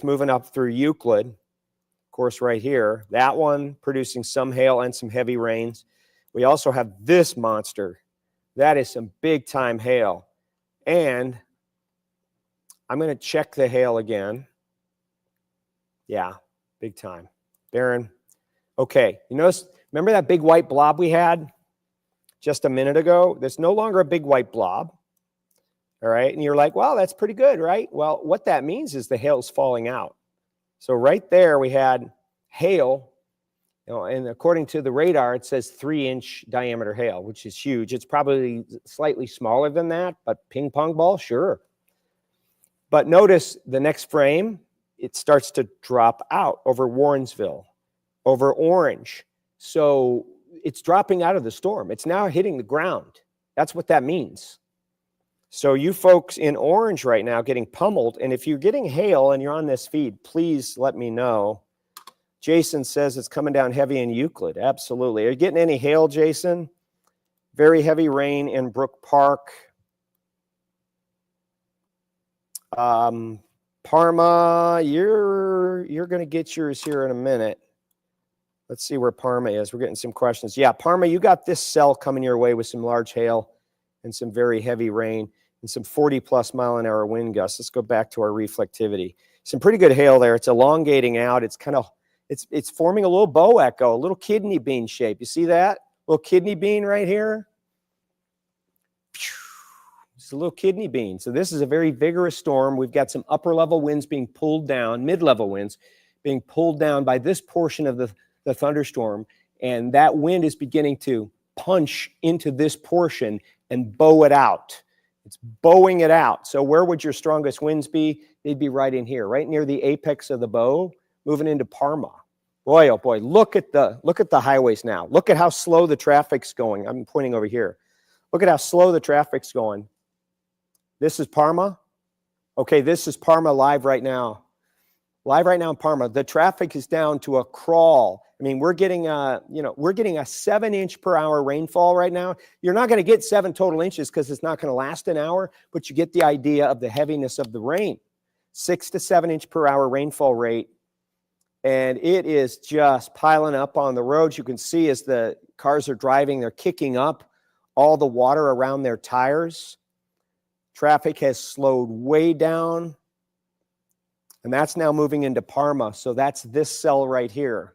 moving up through Euclid, of course, right here, that one producing some hail and some heavy rains. We also have this monster. That is some big time hail. And I'm going to check the hail again. Yeah, big time. Barron. Okay, you notice, remember that big white blob we had just a minute ago? There's no longer a big white blob. All right, and you're like, well, that's pretty good, right? Well, what that means is the hail's falling out. So right there we had hail, and according to the radar, it says 3-inch diameter hail, which is huge. It's probably slightly smaller than that, but ping pong ball, sure. But notice the next frame, it starts to drop out over Warrensville, over Orange. So it's dropping out of the storm. It's now hitting the ground. That's what that means. So you folks in Orange right now getting pummeled, and if you're getting hail and you're on this feed, please let me know. Jason says it's coming down heavy in Euclid. Absolutely. Are you getting any hail, Jason? Very heavy rain in Brook Park. Parma, you're going to get yours here in a minute. Let's see where Parma is. We're getting some questions. Yeah, Parma, you got this cell coming your way with some large hail and some very heavy rain and some 40-plus mile-an-hour wind gusts. Let's go back to our reflectivity. Some pretty good hail there. It's elongating out. It's kind of, it's forming a little bow echo, a little kidney bean shape. You see that? Little kidney bean right here. It's a little kidney bean. So this is a very vigorous storm. We've got some upper-level winds being pulled down, mid-level winds being pulled down by this portion of the thunderstorm, and that wind is beginning to punch into this portion and bow it out. It's bowing it out. So where would your strongest winds be? They'd be right in here, right near the apex of the bow, moving into Parma. Boy, oh boy, look at the highways now. Look at how slow the traffic's going. I'm pointing over here. Look at how slow the traffic's going. This is Parma. Okay, this is Parma live right now. Live right now in Parma. The traffic is down to a crawl. I mean, we're getting a 7-inch per hour rainfall right now. You're not going to get 7 total inches because it's not going to last an hour, but you get the idea of the heaviness of the rain. 6 to 7 inch per hour rainfall rate and it is just piling up on the roads. You can see as the cars are driving, they're kicking up all the water around their tires. Traffic has slowed way down, and that's now moving into Parma. So that's this cell right here.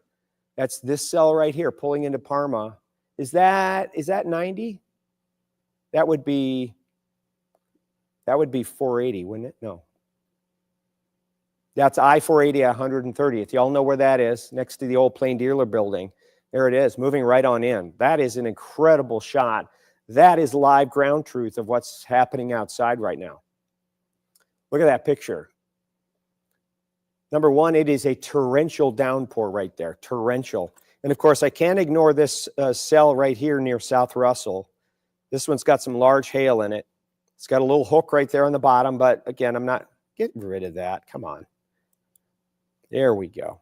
That's this cell right here pulling into Parma. Is that 90? That would be 480, wouldn't it? No. That's I-480 at 130th. Y'all know where that is, next to the old Plain Dealer building. There it is, moving right on in. That is an incredible shot. That is live ground truth of what's happening outside right now. Look at that picture. Number one, it is a torrential downpour right there, torrential. And of course, I can't ignore this cell right here near South Russell. This one's got some large hail in it. It's got a little hook right there on the bottom, but again, I'm not getting rid of that. Come on. There we go.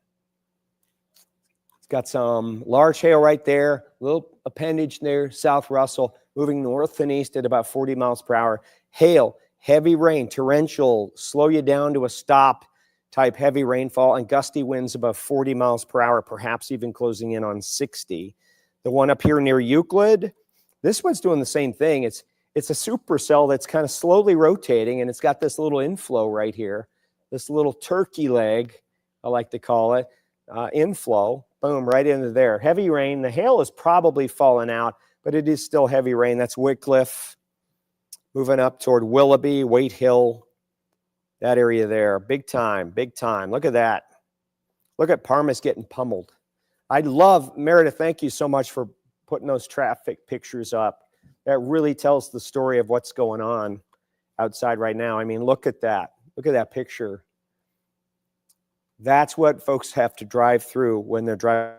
It's got some large hail right there, little appendage there, South Russell, moving north and east at about 40 miles per hour. Hail, heavy rain, torrential, slow you down to a stop type heavy rainfall, and gusty winds above 40 miles per hour, perhaps even closing in on 60. The one up here near Euclid, this one's doing the same thing. It's a supercell that's kind of slowly rotating, and it's got this little inflow right here, this little turkey leg, I like to call it, inflow, boom, right into there. Heavy rain. The hail is probably fallen out, but it is still heavy rain. That's Wycliffe, moving up toward Willoughby, Waite Hill, that area there. Big time, big time. Look at that. Look at Parma's getting pummeled. I love, Meredith, thank you so much for putting those traffic pictures up. That really tells the story of what's going on outside right now. I mean, look at that. Look at that picture. That's what folks have to drive through when they're driving.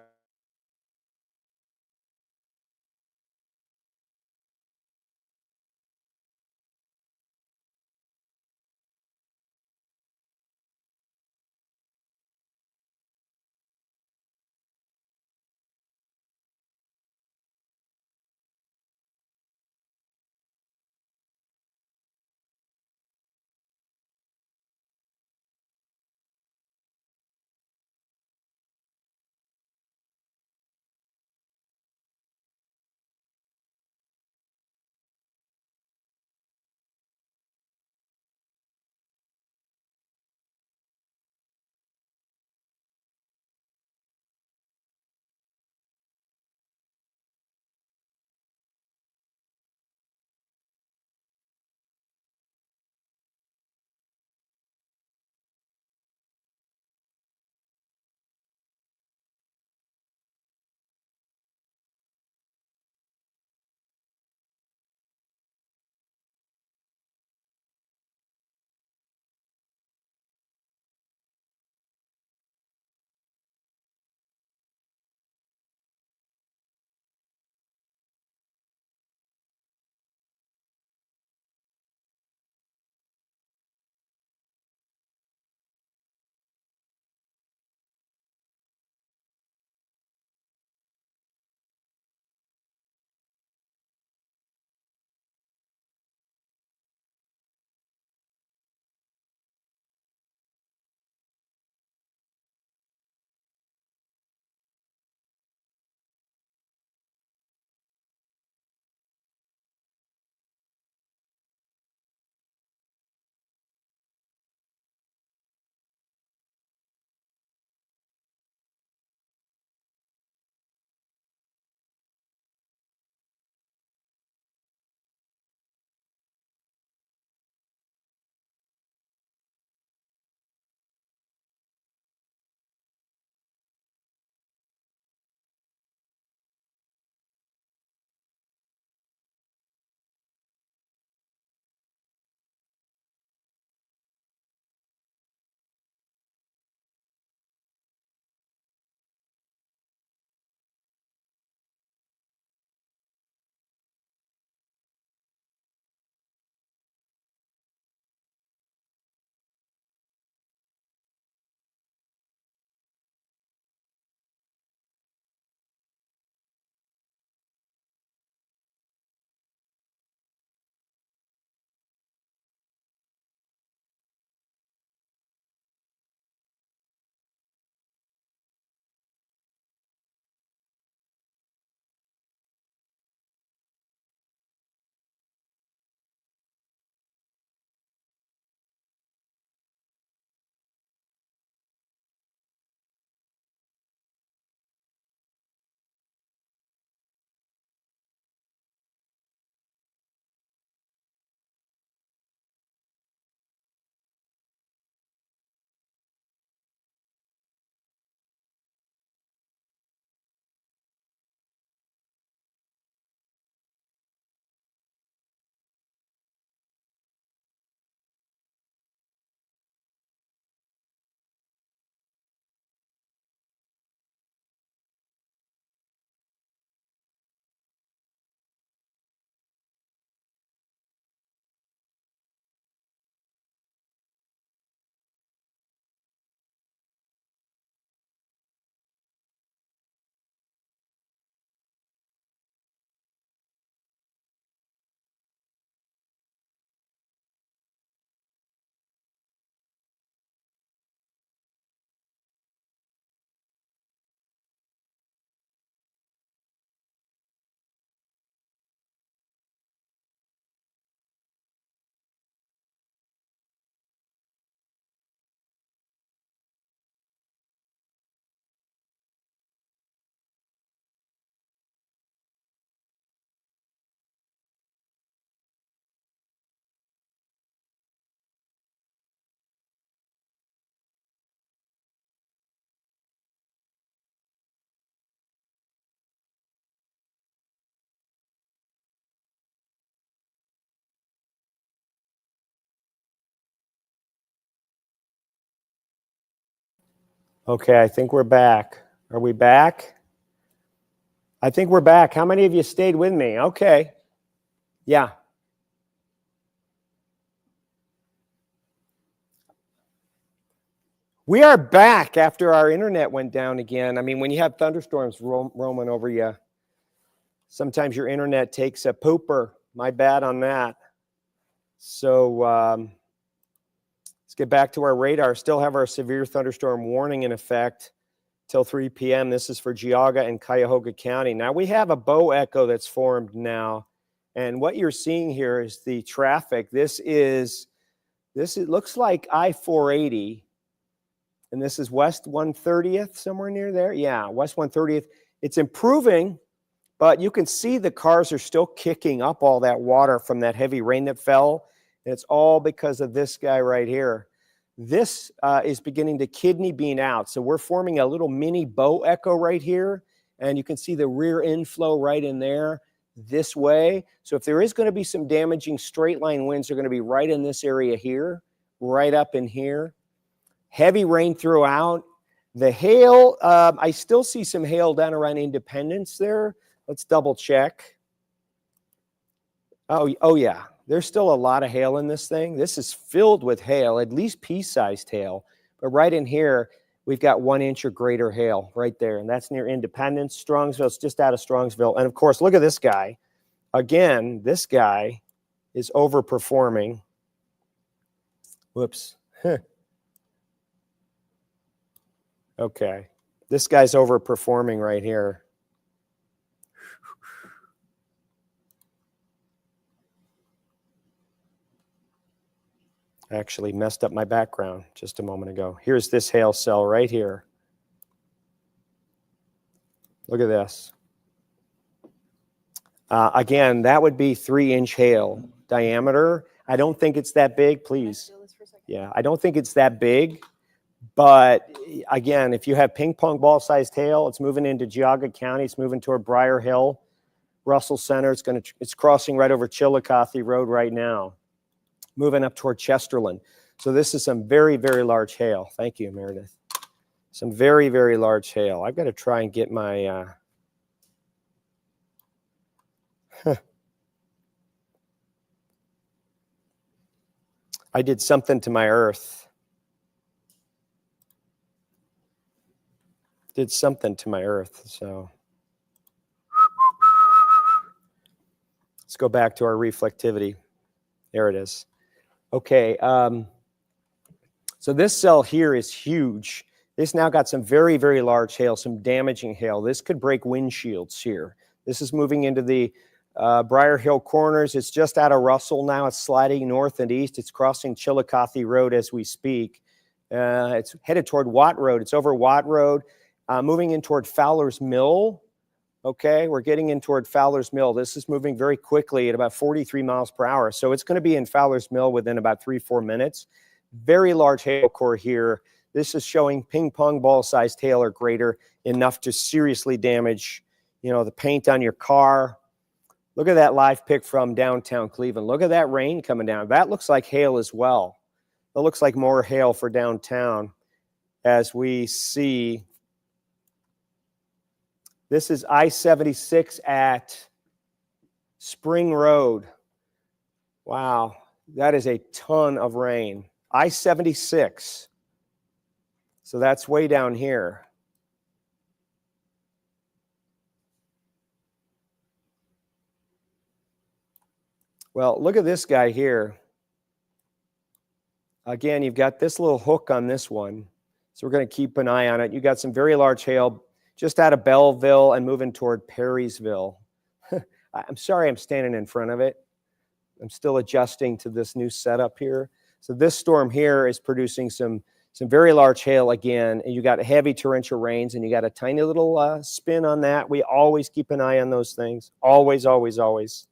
Okay, I think we're back. Are we back? I think we're back. How many of you stayed with me? Okay. Yeah. We are back after our internet went down again. I mean, when you have thunderstorms roaming over you, sometimes your internet takes a pooper. My bad on that. So let's get back to our radar. Still have our severe thunderstorm warning in effect till 3 p.m. This is for Cuyahoga and Cuyahoga County. Now we have a bow echo that's formed now. And what you're seeing here is the traffic. It looks like I-480. And this is West 130th, somewhere near there. Yeah, West 130th. It's improving, but you can see the cars are still kicking up all that water from that heavy rain that fell. And it's all because of this guy right here. This is beginning to kidney bean out. So we're forming a little mini bow echo right here. And you can see the rear inflow right in there this way. So if there is going to be some damaging straight line winds, they're going to be right in this area here, right up in here. Heavy rain throughout. The hail, I still see some hail down around Independence there. Let's double check. Oh yeah, there's still a lot of hail in this thing. This is filled with hail, at least pea-sized hail. But right in here, we've got 1 inch or greater hail right there. And that's near Independence. Strongsville, it's just out of Strongsville. And of course, look at this guy. Again, this guy is overperforming. Whoops. Okay, this guy's overperforming right here. Actually messed up my background just a moment ago. Here's this hail cell right here. Look at this. Again, that would be 3-inch hail diameter. I don't think it's that big, please. Yeah, I don't think it's that big. But again, if you have ping pong ball sized hail, it's moving into Cuyahoga County. It's moving toward Briar Hill, Russell Center. It's crossing right over Chillicothe Road right now, moving up toward Chesterland. So this is some very, very large hail. Thank you, Meredith. Some very, very large hail. I've got to try and get my I did something to my earth. Did something to my earth. So let's go back to our reflectivity. There it is. Okay. So this cell here is huge. This now got some very, very large hail, some damaging hail. This could break windshields here. This is moving into the Briar Hill corners. It's just out of Russell now. It's sliding north and east. It's crossing Chillicothe Road as we speak. It's headed toward Watt Road. It's over Watt Road. Moving in toward Fowler's Mill. Okay, we're getting in toward Fowler's Mill. This is moving very quickly at about 43 miles per hour. So it's going to be in Fowler's Mill within about 3-4 minutes. Very large hail core here. This is showing ping pong ball sized hail or greater, enough to seriously damage, the paint on your car. Look at that live pic from downtown Cleveland. Look at that rain coming down. That looks like hail as well. That looks like more hail for downtown as we see. This is I-76 at Spring Road. Wow, that is a ton of rain. I-76. So that's way down here. Well, look at this guy here. Again, you've got this little hook on this one. So we're going to keep an eye on it. You got some very large hail just out of Belleville and moving toward Perrysville. I'm sorry I'm standing in front of it. I'm still adjusting to this new setup here. So this storm here is producing some very large hail again, and you got heavy torrential rains, and you got a tiny little spin on that. We always keep an eye on those things. Always, always, always.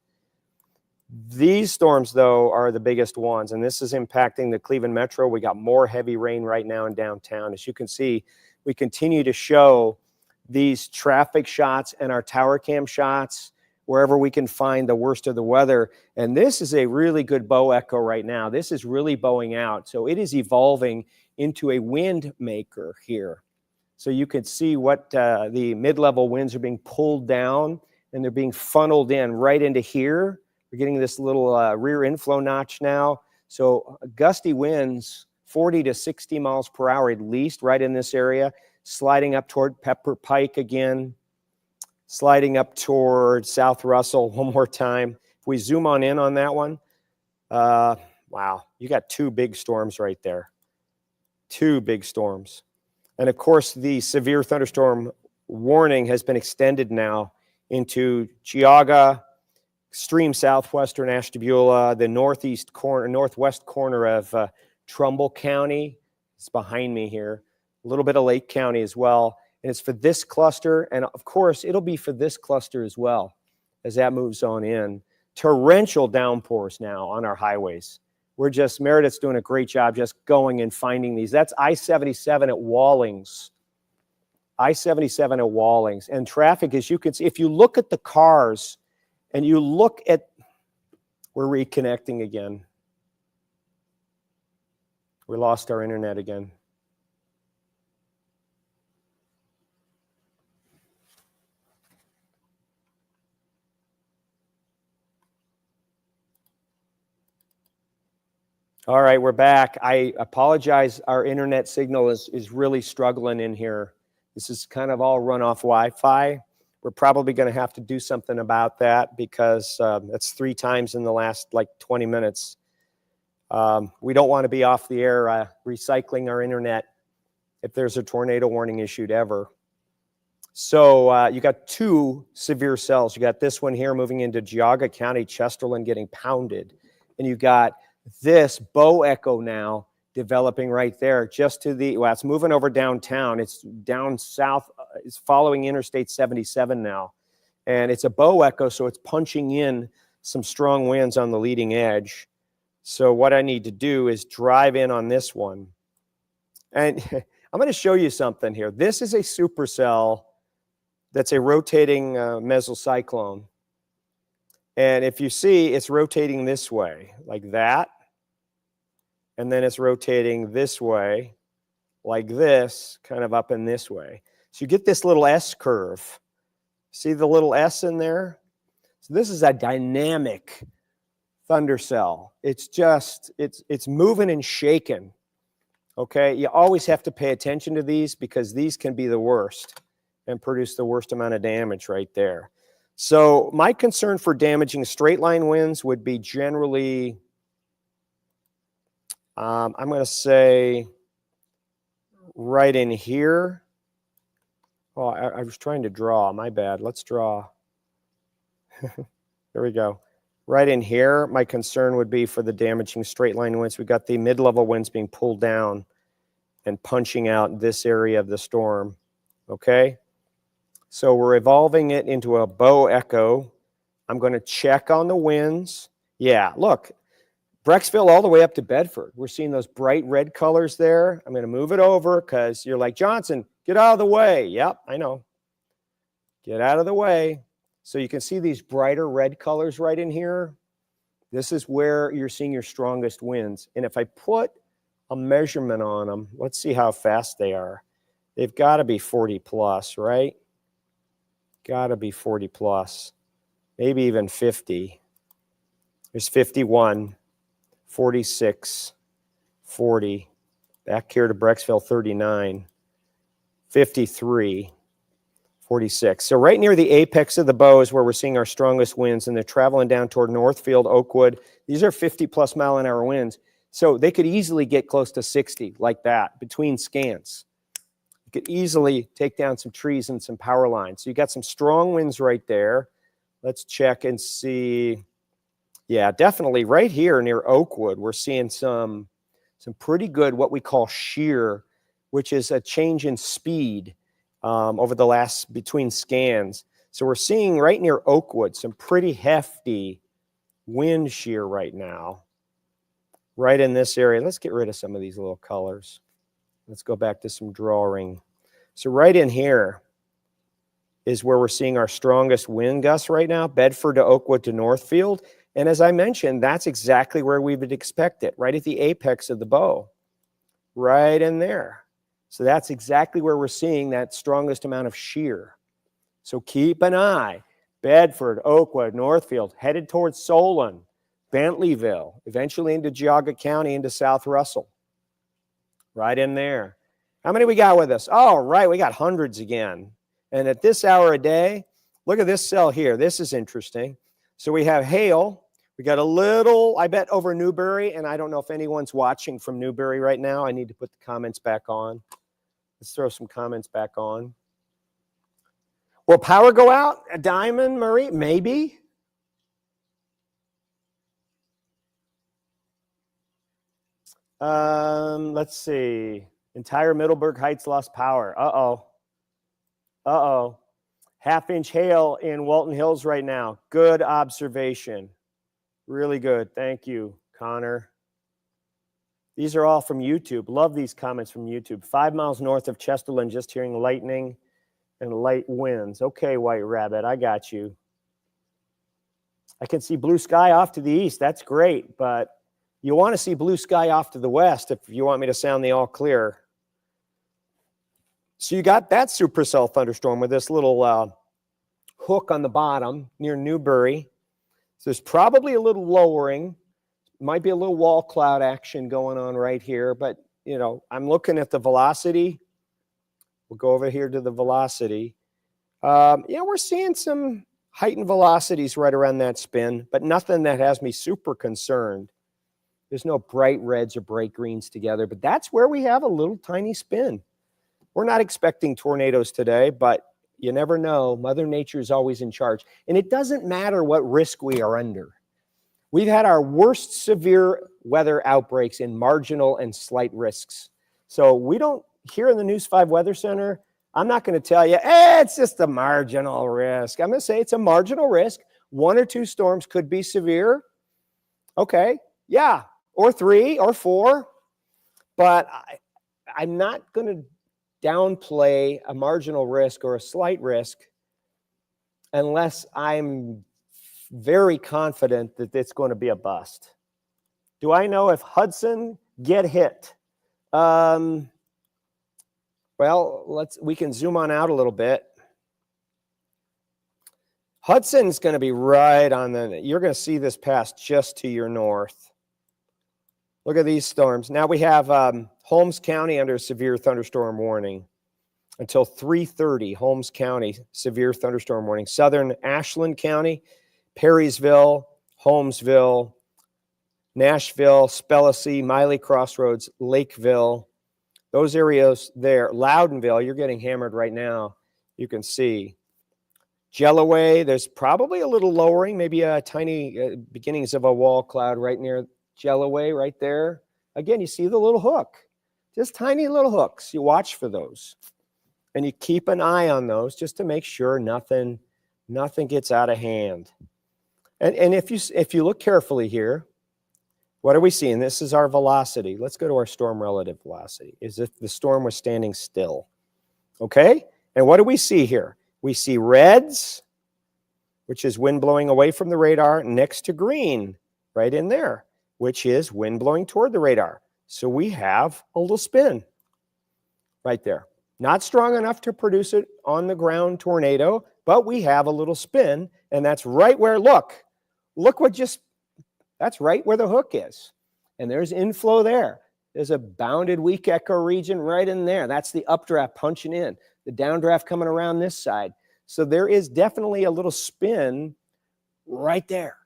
These storms, though, are the biggest ones, and this is impacting the Cleveland Metro. We got more heavy rain right now in downtown. As you can see, we continue to show these traffic shots and our tower cam shots wherever we can find the worst of the weather. And this is a really good bow echo right now. This is really bowing out. So it is evolving into a wind maker here. So you can see what the mid-level winds are being pulled down, and they're being funneled in right into here. We're getting this little rear inflow notch now. So gusty winds, 40 to 60 miles per hour at least, right in this area, sliding up toward Pepper Pike again, sliding up toward South Russell one more time. If we zoom on in on that one, wow, you got two big storms right there. Two big storms. And of course, the severe thunderstorm warning has been extended now into Cuyahoga, extreme southwestern Ashtabula, the northwest corner of Trumbull County. It's behind me here. A little bit of Lake County as well. And it's for this cluster. And of course, it'll be for this cluster as well as that moves on in. Torrential downpours now on our highways. Meredith's doing a great job just going and finding these. That's I-77 at Wallings. I-77 at Wallings. And traffic, as you can see, if you look at the cars and you look at, we're reconnecting again. We lost our internet again. All right, we're back. I apologize. Our internet signal is really struggling in here. This is kind of all run off Wi-Fi. We're probably going to have to do something about that because that's 3 times in the last like 20 minutes. We don't want to be off the air recycling our internet if there's a tornado warning issued ever. So you got 2 severe cells. You got this one here moving into Cuyahoga County, Chesterland getting pounded. And you got this bow echo now developing right there just to the, well, it's moving over downtown. It's down south. It's following Interstate 77 now. And it's a bow echo, so it's punching in some strong winds on the leading edge. So what I need to do is drive in on this one. And I'm going to show you something here. This is a supercell that's a rotating mesocyclone. And if you see, it's rotating this way, like that. And then it's rotating this way, like this, kind of up in this way. So you get this little S curve. See the little S in there? So this is a dynamic thunder cell. It's just, it's moving and shaking. Okay, you always have to pay attention to these because these can be the worst and produce the worst amount of damage right there. So my concern for damaging straight line winds would be generally, I'm going to say right in here. Oh, I was trying to draw. My bad. Let's draw. There we go. Right in here, my concern would be for the damaging straight line winds. We've got the mid-level winds being pulled down and punching out this area of the storm. Okay? So we're evolving it into a bow echo. I'm going to check on the winds. Yeah, look. Brecksville all the way up to Bedford. We're seeing those bright red colors there. I'm going to move it over because you're like, Johnson, get out of the way. Yep, I know. Get out of the way. So you can see these brighter red colors right in here. This is where you're seeing your strongest winds. And if I put a measurement on them, let's see how fast they are. They've got to be 40 plus, right? Got to be 40 plus. Maybe even 50. There's 51. 46, 40, back here to Brecksville, 39, 53, 46. So right near the apex of the bow is where we're seeing our strongest winds, and they're traveling down toward Northfield, Oakwood. These are 50-plus mile-an-hour winds, so they could easily get close to 60 like that between scans. You could easily take down some trees and some power lines. So you got some strong winds right there. Let's check and see. Yeah, definitely right here near Oakwood, we're seeing some pretty good what we call shear, which is a change in speed over the last between scans. So we're seeing right near Oakwood some pretty hefty wind shear right now, right in this area. Let's get rid of some of these little colors. Let's go back to some drawing. So right in here is where we're seeing our strongest wind gusts right now, Bedford to Oakwood to Northfield. And as I mentioned, that's exactly where we would expect it, right at the apex of the bow, right in there. So that's exactly where we're seeing that strongest amount of shear. So keep an eye. Bedford, Oakwood, Northfield, headed towards Solon, Bentleyville, eventually into Cuyahoga County, into South Russell. Right in there. How many we got with us? Oh, right, we got hundreds again. And at this hour a day, look at this cell here. This is interesting. So we have hail. We got a little, I bet, over Newberry, and I don't know if anyone's watching from Newberry right now. I need to put the comments back on. Let's throw some comments back on. Will power go out? A Diamond, Marie? Maybe. Let's see. Entire Middleburg Heights lost power. Uh-oh. Uh-oh. Half-inch hail in Walton Hills right now. Good observation. Really good. Thank you, Connor. These are all from YouTube. Love these comments from YouTube. 5 miles north of Chesterland, just hearing lightning and light winds. Okay, White Rabbit, I got you. I can see blue sky off to the east. That's great, but you want to see blue sky off to the west if you want me to sound the all clear. So you got that supercell thunderstorm with this little hook on the bottom near Newberry. So there's probably a little lowering. Might be a little wall cloud action going on right here, but you know, I'm looking at the velocity. We'll go over here to the velocity. Yeah, we're seeing some heightened velocities right around that spin, but nothing that has me super concerned. There's no bright reds or bright greens together, but that's where we have a little tiny spin. We're not expecting tornadoes today, but you never know. Mother Nature is always in charge. And it doesn't matter what risk we are under. We've had our worst severe weather outbreaks in marginal and slight risks. So we don't, here in the News 5 Weather Center, I'm not going to tell you, it's just a marginal risk. I'm going to say it's a marginal risk. 1 or 2 storms could be severe. Okay, yeah, or 3 or 4. But I'm not going to downplay a marginal risk or a slight risk unless I'm very confident that it's going to be a bust. Do I know if Hudson get hit? Well, we can zoom on out a little bit. Hudson's going to be right on you're going to see this pass just to your north. Look at these storms. Now we have Holmes County under severe thunderstorm warning until 3:30. Holmes County, severe thunderstorm warning. Southern Ashland County, Perrysville, Holmesville, Nashville, Spellacy, Miley Crossroads, Lakeville. Those areas there. Loudonville, you're getting hammered right now. You can see. Jellaway, there's probably a little lowering, maybe a tiny beginnings of a wall cloud right near Jellaway right there. Again, you see the little hook. Just tiny little hooks. You watch for those. And you keep an eye on those just to make sure nothing gets out of hand. And if you look carefully here, what are we seeing? This is our velocity. Let's go to our storm relative velocity, as if the storm was standing still. Okay? And what do we see here? We see reds, which is wind blowing away from the radar, next to green, right in there, which is wind blowing toward the radar. So we have a little spin right there. Not strong enough to produce it on the ground tornado, but we have a little spin, and that's right where, look that's right where the hook is. And there's inflow there. There's a bounded weak echo region right in there. That's the updraft punching in. The downdraft coming around this side. So there is definitely a little spin right there.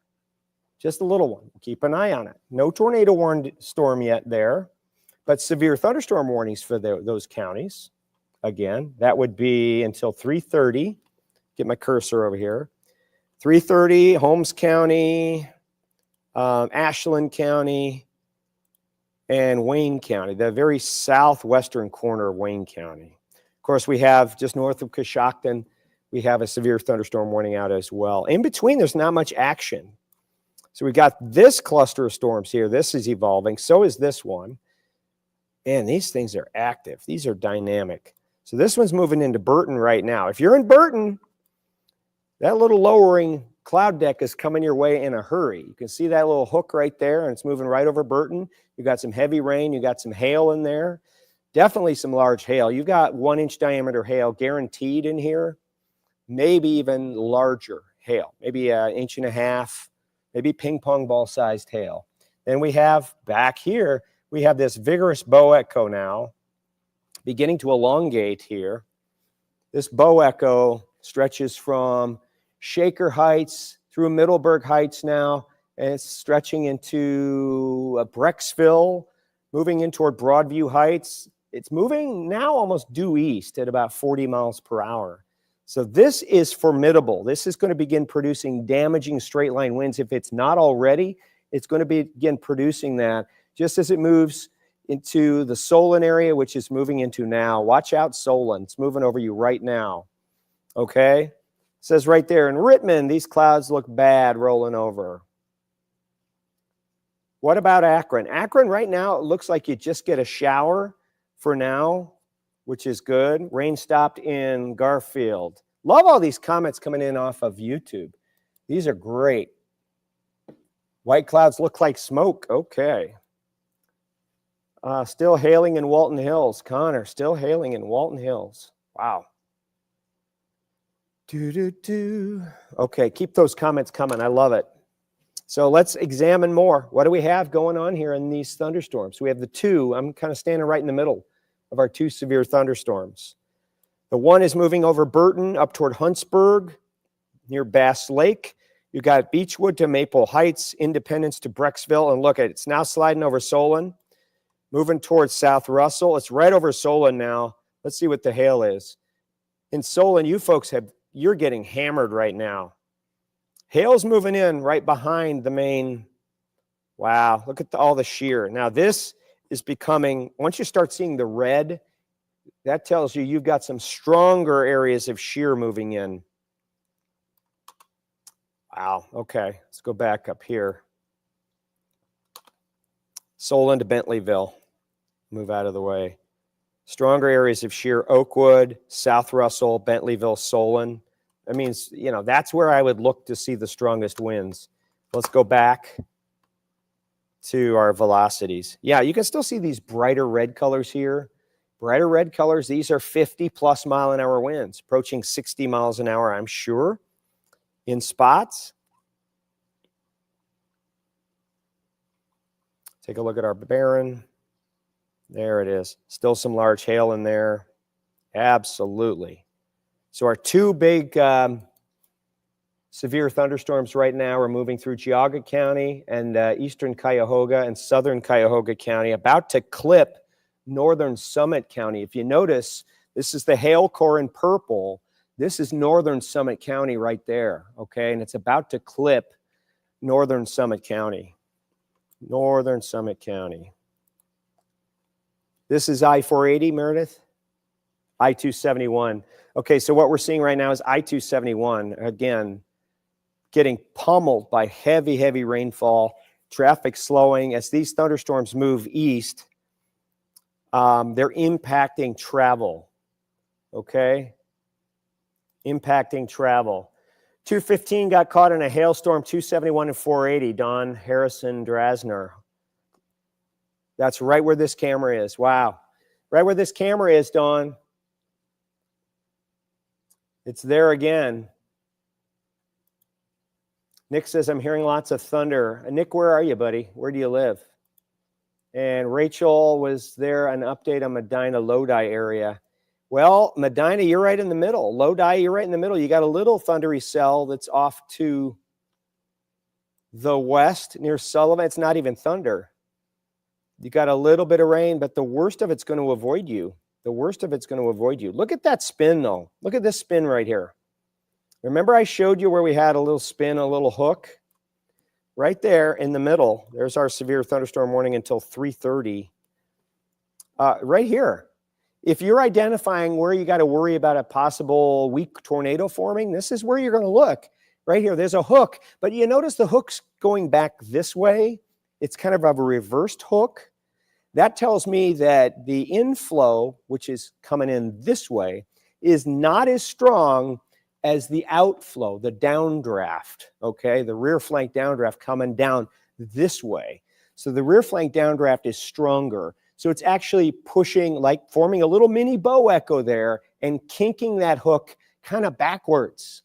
Just a little one. Keep an eye on it. No tornado warned storm yet there, but severe thunderstorm warnings for those counties. Again, that would be until 3:30. Get my cursor over here. 3:30, Holmes County, Ashland County, and Wayne County, the very southwestern corner of Wayne County. Of course, we have just north of Coshocton, we have a severe thunderstorm warning out as well. In between, there's not much action. So we've got this cluster of storms here. This is evolving. So is this one. And these things are active. These are dynamic. So this one's moving into Burton right now. If you're in Burton, that little lowering cloud deck is coming your way in a hurry. You can see that little hook right there, and it's moving right over Burton. You got some heavy rain. You got some hail in there. Definitely some large hail. You've got 1-inch diameter hail guaranteed in here, maybe even larger hail, maybe an 1.5 inches, maybe ping pong ball sized hail. Then we have back here, we have this vigorous bow echo now, beginning to elongate here. This bow echo stretches from Shaker Heights through Middleburg Heights now, and it's stretching into Brecksville, moving in toward Broadview Heights. It's moving now almost due east at about 40 miles per hour. So this is formidable. This is going to begin producing damaging straight line winds. If it's not already, it's going to begin producing that just as it moves into the Solon area, which is moving into now. Watch out, Solon. It's moving over you right now. Okay? It says right there, in Rittman, these clouds look bad rolling over. What about Akron? Akron right now, it looks like you just get a shower for now, which is good. Rain stopped in Garfield. Love all these comments coming in off of YouTube. These are great. White clouds look like smoke. Okay. Still hailing in Walton Hills. Connor, still hailing in Walton Hills. Wow. Okay, keep those comments coming. I love it. So let's examine more. What do we have going on here in these thunderstorms? We have the two. I'm kind of standing right in the middle of our two severe thunderstorms. The one is moving over Burton up toward Huntsburg near Bass Lake. You got Beechwood to Maple Heights, Independence to Brecksville, and look at it. It's now sliding over Solon, moving towards South Russell. It's right over Solon now. Let's see what the hail is. In Solon, you folks you're getting hammered right now. Hail's moving in right behind the main. Wow, look at all the shear. Now this is becoming, once you start seeing the red, that tells you you've got some stronger areas of shear moving in. Wow, okay, let's go back up here. Solon to Bentleyville. Move out of the way. Stronger areas of shear, Oakwood, South Russell, Bentleyville, Solon. That means, you know, that's where I would look to see the strongest winds. Let's go back to our velocities. Yeah, you can still see these brighter red colors here. Brighter red colors, these are 50+ mile an hour winds, approaching 60 miles an hour, I'm sure, in spots. Take a look at our Barron. There it is. Still some large hail in there. Absolutely. So our two big severe thunderstorms right now are moving through Cuyahoga County and eastern Cuyahoga and southern Cuyahoga County, about to clip northern Summit County. If you notice, this is the hail core in purple. This is northern Summit County right there, okay? And it's about to clip northern Summit County. Northern Summit County. This is I-480, Meredith. I-271. Okay, so what we're seeing right now is I-271, again, getting pummeled by heavy, heavy rainfall, traffic slowing. As these thunderstorms move east, they're impacting travel, okay? Impacting travel. 215 got caught in a hailstorm, 271 and 480, Don Harrison Drasner. That's right where this camera is. Wow. Right where this camera is, Don. It's there again. Nick says, I'm hearing lots of thunder. Nick, where are you, buddy? Where do you live? And Rachel was there, an update on Medina, Lodi area. Well, Medina, you're right in the middle. Lodi, you're right in the middle. You got a little thundery cell that's off to the west near Sullivan. It's not even thunder. You got a little bit of rain, but the worst of it's going to avoid you. The worst of it's going to avoid you. Look at that spin, though. Look at this spin right here. Remember I showed you where we had a little spin, a little hook? Right there in the middle. There's our severe thunderstorm warning until 3:30. Right here. If you're identifying where you got to worry about a possible weak tornado forming, this is where you're going to look. Right here, there's a hook. But you notice the hook's going back this way. It's kind of a reversed hook. That tells me that the inflow, which is coming in this way, is not as strong as the outflow, the downdraft, okay? The rear flank downdraft coming down this way. So the rear flank downdraft is stronger. So it's actually pushing, like forming a little mini bow echo there and kinking that hook kind of backwards.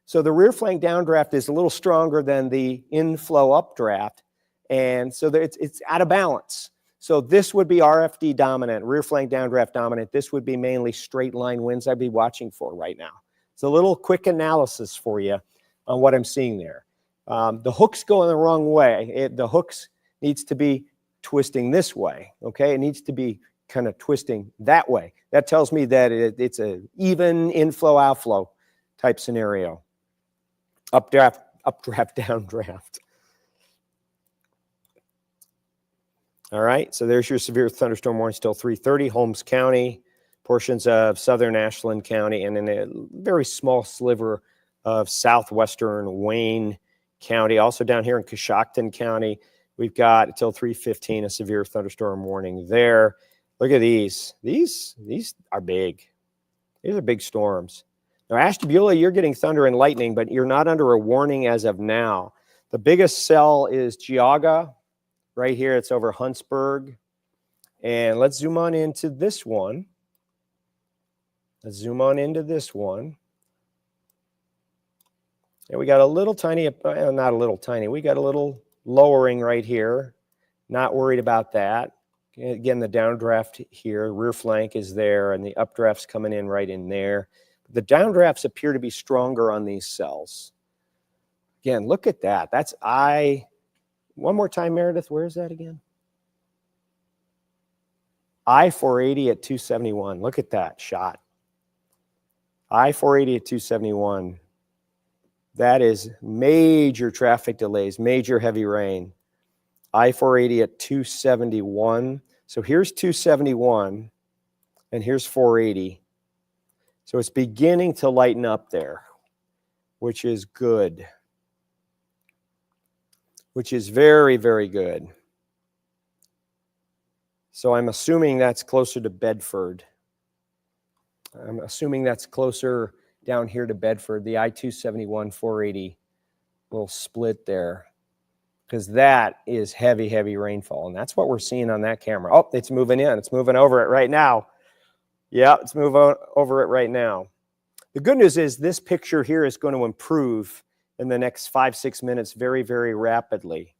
So the rear flank downdraft is a little stronger than the inflow updraft. And so it's out of balance. So this would be RFD dominant, rear flank downdraft dominant. This would be mainly straight line winds I'd be watching for right now. It's a little quick analysis for you on what I'm seeing there. The hook's going the wrong way. The hooks needs to be twisting this way, okay? It needs to be kind of twisting that way. That tells me that it's an even inflow, outflow type scenario. Updraft, downdraft. All right, so there's your severe thunderstorm warning, still 3:30, Holmes County, portions of southern Ashland County, and then a very small sliver of southwestern Wayne County. Also down here in Coshocton County, we've got until 3:15 a severe thunderstorm warning there. Look at these. These are big. These are big storms. Now, Ashtabula, you're getting thunder and lightning, but you're not under a warning as of now. The biggest cell is Cuyahoga. Right here, it's over Huntsburg. And let's zoom on into this one. Let's zoom on into this one. And we got a little tiny, not a little tiny, we got a little lowering right here. Not worried about that. Again, the downdraft here, rear flank is there, and the updraft's coming in right in there. The downdrafts appear to be stronger on these cells. Again, look at that. That's one more time, Meredith, where is that again? I-480 at 271. Look at that shot. I-480 at 271. That is major traffic delays, major heavy rain. I-480 at 271. So here's 271, and here's 480. So it's beginning to lighten up there, which is good. Which is very, very good. So I'm assuming that's closer to Bedford. I'm assuming that's closer down here to Bedford. The I-271 480 will split there because that is heavy, heavy rainfall. And that's what we're seeing on that camera. Oh, it's moving in. It's moving over it right now. Yeah, it's moving over it right now. The good news is this picture here is going to improve in the next 5-6 minutes very, very rapidly.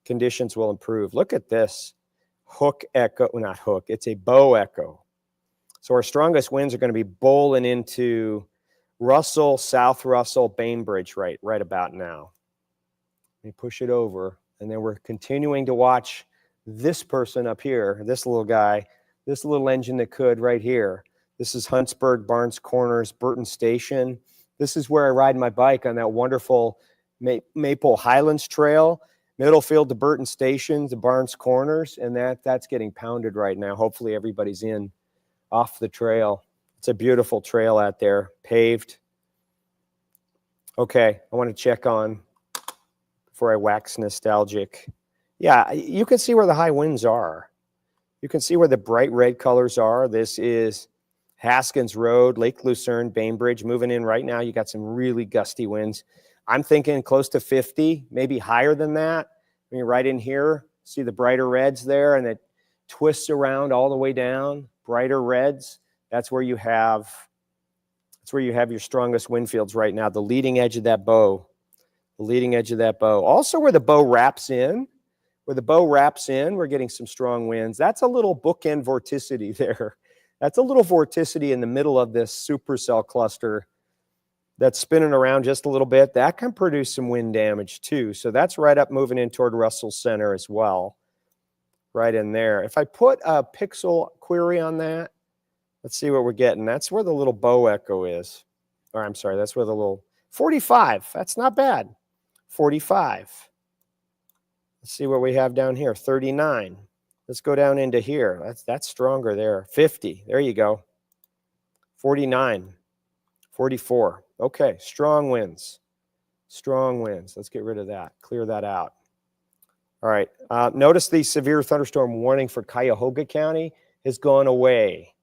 Conditions will improve. Look at this. Hook echo, not hook, it's a bow echo. So our strongest winds are going to be bowling into Russell, South Russell, Bainbridge right about now. Let me push it over. And then we're continuing to watch this person up here, this little guy, this little engine that could right here. This is Huntsburg, Barnes Corners, Burton Station. This is where I ride my bike on that wonderful Maple Highlands Trail, Middlefield to Burton Station to Barnes Corners, and that's getting pounded right now. Hopefully everybody's in off the trail. It's a beautiful trail out there, paved. Okay, I want to check on, before I wax nostalgic. Yeah, you can see where the high winds are. You can see where the bright red colors are. This is Haskins Road, Lake Lucerne, Bainbridge, moving in right now. You got some really gusty winds. I'm thinking close to 50, maybe higher than that. I mean, right in here, see the brighter reds there, and it twists around all the way down. Brighter reds. That's where you have your strongest wind fields right now. The leading edge of that bow. The leading edge of that bow. Also, where the bow wraps in. Where the bow wraps in, we're getting some strong winds. That's a little bookend vorticity there. That's a little vorticity in the middle of this supercell cluster that's spinning around just a little bit. That can produce some wind damage too. So that's right up moving in toward Russell Center as well. Right in there. If I put a pixel query on that, let's see what we're getting. That's where the little bow echo is. Or I'm sorry, that's where the little 45. That's not bad. 45. Let's see what we have down here. 39. Let's go down into here. That's stronger there. 50. There you go. 49. 44. Okay, strong winds. Strong winds. Let's get rid of that. Clear that out. All right. Notice the severe thunderstorm warning for Cuyahoga County has gone away.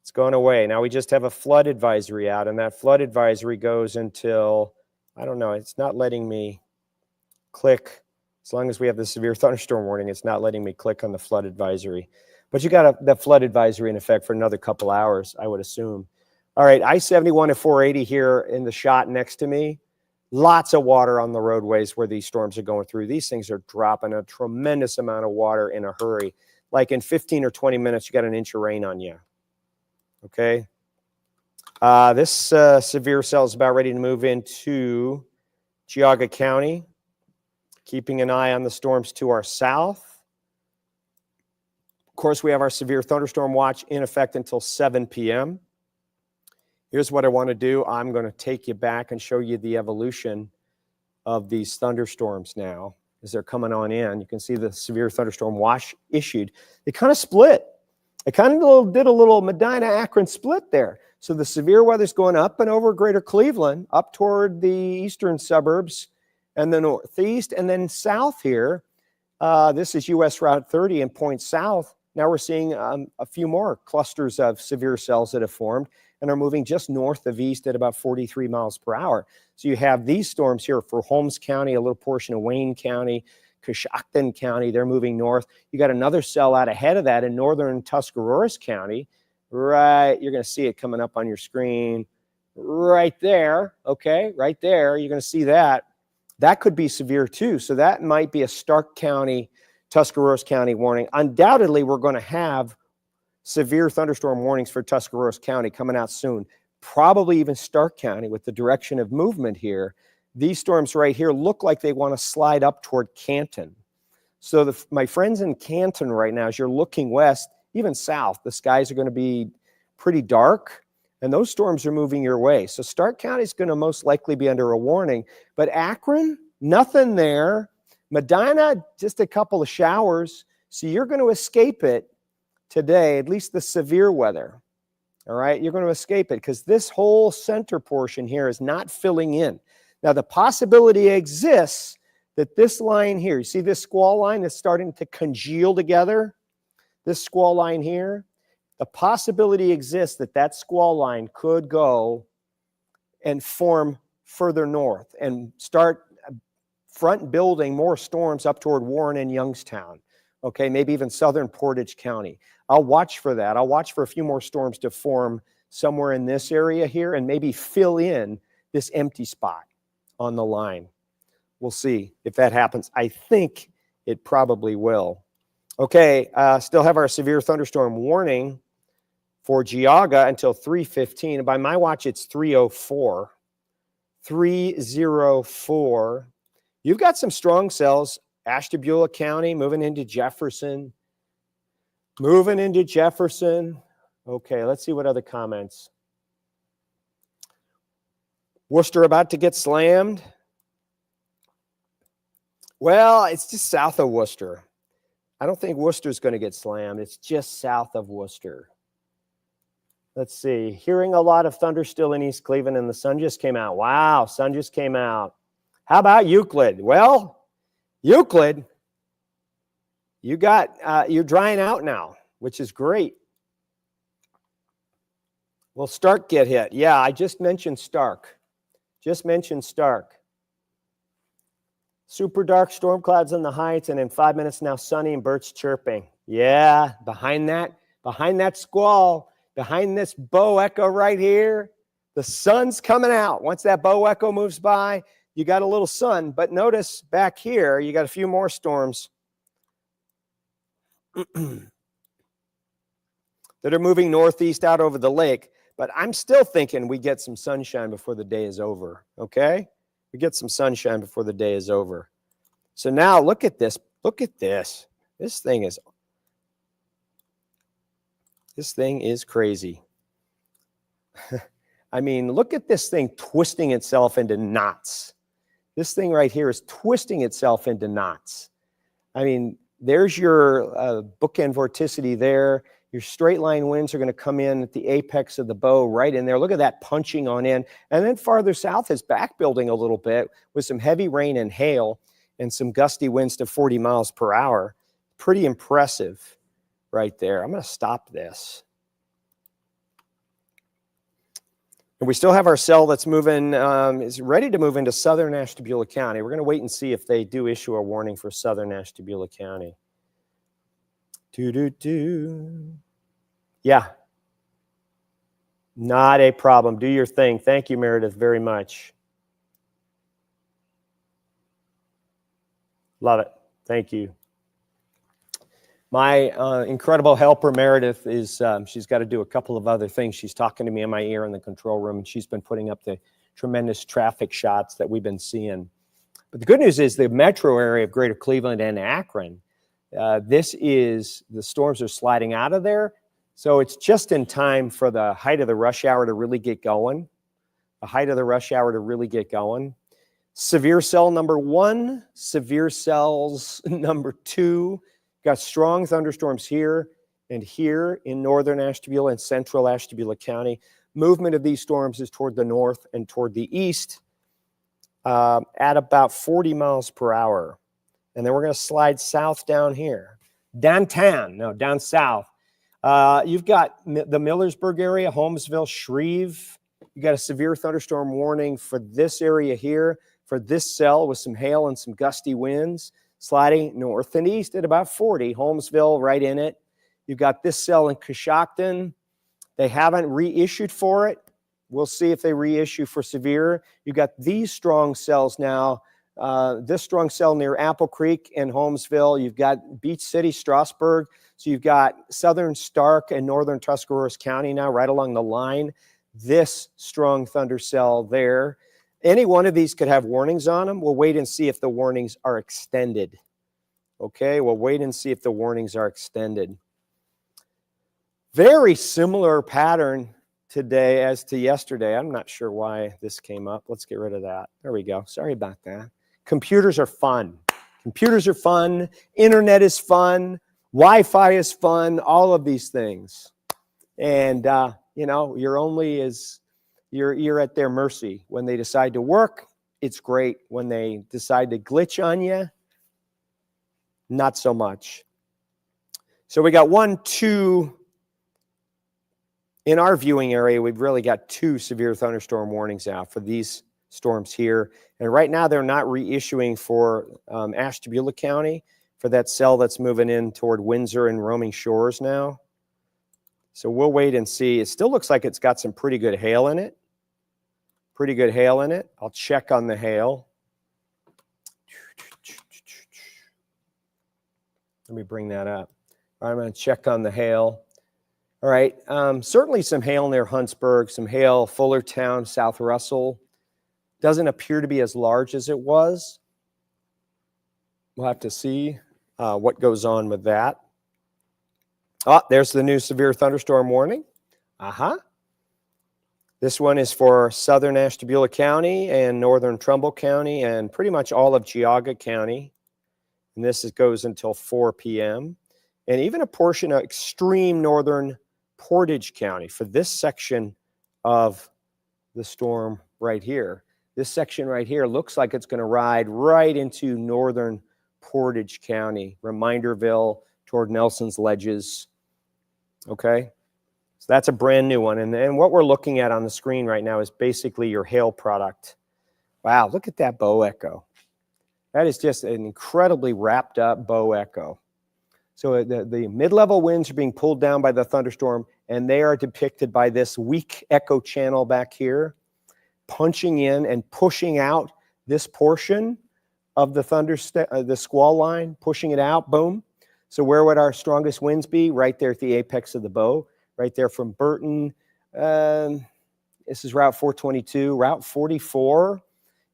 It's gone away. Now we just have a flood advisory out, and that flood advisory goes until, I don't know, it's not letting me click As long as we have the severe thunderstorm warning, it's not letting me click on the flood advisory. But you got the flood advisory in effect for another couple hours, I would assume. All right, I-71 at 480 here in the shot next to me. Lots of water on the roadways where these storms are going through. These things are dropping a tremendous amount of water in a hurry. Like in 15 or 20 minutes, you got an inch of rain on you. Okay. This severe cell is about ready to move into Cuyahoga County, keeping an eye on the storms to our south. Of course, we have our severe thunderstorm watch in effect until 7 p.m. Here's what I want to do. I'm going to take you back and show you the evolution of these thunderstorms now as they're coming on in. You can see the severe thunderstorm watch issued. They kind of split. It kind of did a little Medina-Akron split there. So the severe weather's going up and over greater Cleveland, up toward the eastern suburbs and the northeast, and then south here. This is US Route 30 and points south. Now we're seeing a few more clusters of severe cells that have formed and are moving just north of east at about 43 miles per hour. So you have these storms here for Holmes County, a little portion of Wayne County, Coshocton County, they're moving north. You got another cell out ahead of that in northern Tuscarawas County. Right, you're going to see it coming up on your screen right there. Okay, right there, you're going to see that. That could be severe too. So that might be a Stark County, Tuscarawas County warning. Undoubtedly, we're going to have severe thunderstorm warnings for Tuscarawas County coming out soon. Probably even Stark County with the direction of movement here. These storms right here look like they want to slide up toward Canton. So my friends in Canton right now, as you're looking west, even south, the skies are going to be pretty dark, and those storms are moving your way. So Stark County is going to most likely be under a warning, but Akron, nothing there. Medina, just a couple of showers. So you're going to escape it today, at least the severe weather. All right, you're going to escape it because this whole center portion here is not filling in. Now, the possibility exists that this line here, you see this squall line that's starting to congeal together? This squall line here, the possibility exists that that squall line could go and form further north and start front building more storms up toward Warren and Youngstown. Okay, maybe even southern Portage County. I'll watch for that. I'll watch for a few more storms to form somewhere in this area here and maybe fill in this empty spot on the line. We'll see if that happens. I think it probably will. Okay, still have our severe thunderstorm warning for Cuyahoga until 3:15. By my watch, it's 3:04. 3:04. You've got some strong cells. Ashtabula County moving into Jefferson. Moving into Jefferson. Okay, let's see what other comments. Worcester about to get slammed. Well, it's just south of Worcester. I don't think Worcester's going to get slammed. It's just south of Worcester. Let's see. Hearing a lot of thunder still in East Cleveland, and the sun just came out. Wow, sun just came out. How about Euclid? Well, Euclid, you're drying out now, which is great. Will Stark get hit? Yeah, I just mentioned Stark. Super dark storm clouds in the heights, and in 5 minutes now sunny and birds chirping. Yeah, behind that squall, behind this bow echo right here, the sun's coming out. Once that bow echo moves by, you got a little sun. But notice back here, you got a few more storms that are moving northeast out over the lake. But I'm still thinking we get some sunshine before the day is over, okay? We get some sunshine before the day is over. So now look at this. Look at this. This thing is crazy. I mean, look at this thing twisting itself into knots. This thing right here is twisting itself into knots. I mean, there's your bookend vorticity there. Your straight line winds are going to come in at the apex of the bow right in there. Look at that punching on in. And then farther south is back building a little bit with some heavy rain and hail and some gusty winds to 40 miles per hour. Pretty impressive right there. I'm going to stop this. And we still have our cell that's moving, is ready to move into southern Ashtabula County. We're going to wait and see if they do issue a warning for southern Ashtabula County. Yeah. Not a problem. Do your thing. Thank you, Meredith, very much. Love it. Thank you. My incredible helper, Meredith, is she's got to do a couple of other things. She's talking to me in my ear in the control room, and she's been putting up the tremendous traffic shots that we've been seeing. But the good news is the metro area of Greater Cleveland and Akron, the storms are sliding out of there. So it's just in time for the height of the rush hour to really get going. The height of the rush hour to really get going. Severe cell number 1, severe cells number 2. Got strong thunderstorms here and here in northern Ashtabula and central Ashtabula County. Movement of these storms is toward the north and toward the east at about 40 miles per hour. And then we're going to slide south down here. Down south. You've got the Millersburg area, Holmesville, Shreve. You got a severe thunderstorm warning for this area here, for this cell with some hail and some gusty winds, sliding north and east at about 40. Holmesville right in it. You've got this cell in Coshocton. They haven't reissued for it. We'll see if they reissue for severe. You've got these strong cells now. This strong cell near Apple Creek and Holmesville. You've got Beach City, Strasburg. So you've got southern Stark and northern Tuscarawas County now right along the line. This strong thunder cell there. Any one of these could have warnings on them. We'll wait and see if the warnings are extended. Okay, we'll wait and see if the warnings are extended. Very similar pattern today as to yesterday. I'm not sure why this came up. Let's get rid of that. There we go. Sorry about that. Computers are fun. Computers are fun. Internet is fun. Wi-Fi is fun. All of these things. And, you're at their mercy. When they decide to work, it's great. When they decide to glitch on you, not so much. So we got 1, 2. In our viewing area, we've really got 2 severe thunderstorm warnings out for these storms here. And right now, they're not reissuing for Ashtabula County for that cell that's moving in toward Windsor and Roaming Shores now. So we'll wait and see. It still looks like it's got some pretty good hail in it. Pretty good hail in it. I'll check on the hail. Let me bring that up. I'm going to check on the hail. All right, certainly some hail near Huntsburg, some hail, Fullertown, South Russell. Doesn't appear to be as large as it was. We'll have to see what goes on with that. Oh, there's the new severe thunderstorm warning. This one is for southern Ashtabula County and northern Trumbull County and pretty much all of Cuyahoga County. And this goes until 4 p.m. And even a portion of extreme northern Portage County for this section of the storm right here. This section right here looks like it's going to ride right into northern Portage County, Reminderville toward Nelson's Ledges. Okay, so that's a brand new one. And what we're looking at on the screen right now is basically your hail product. Wow, look at that bow echo. That is just an incredibly wrapped up bow echo. So the mid-level winds are being pulled down by the thunderstorm, and they are depicted by this weak echo channel back here, punching in and pushing out this portion of the squall line, pushing it out, boom. So where would our strongest winds be? Right there at the apex of the bow, right there from Burton. This is Route 422, Route 44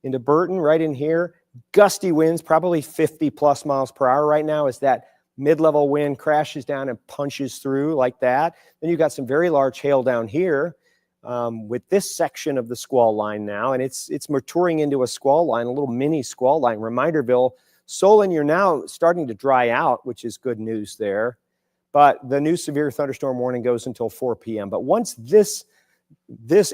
into Burton, right in here. Gusty winds, probably 50 plus miles per hour right now as that mid-level wind crashes down and punches through like that. Then you've got some very large hail down here with this section of the squall line now, and it's maturing into a squall line, a little mini squall line. Reminderville, Solon, you're now starting to dry out, which is good news there. But the new severe thunderstorm warning goes until 4 p.m. But once this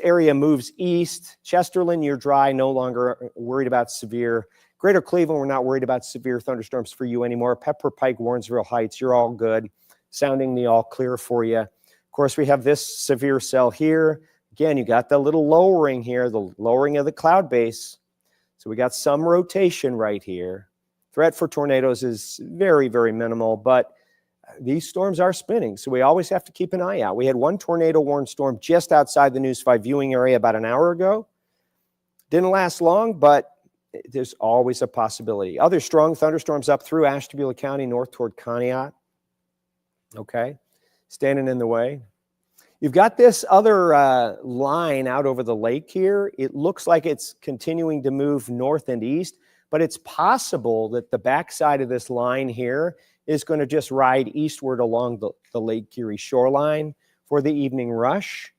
area moves east, Chesterland, you're dry, no longer worried about severe. Greater Cleveland, we're not worried about severe thunderstorms for you anymore. Pepper Pike, Warrensville Heights, you're all good. Sounding the all clear for you. Of course, we have this severe cell here. Again, you got the little lowering here, the lowering of the cloud base. So we got some rotation right here. Threat for tornadoes is very, very minimal, but these storms are spinning, so we always have to keep an eye out. We had one tornado warned storm just outside the News 5 viewing area about an hour ago. Didn't last long, but there's always a possibility. Other strong thunderstorms up through Ashtabula County, north toward Conneaut. Okay, standing in the way. You've got this other line out over the lake here. It looks like it's continuing to move north and east, but it's possible that the backside of this line here is going to just ride eastward along the Lake Erie shoreline for the evening rush.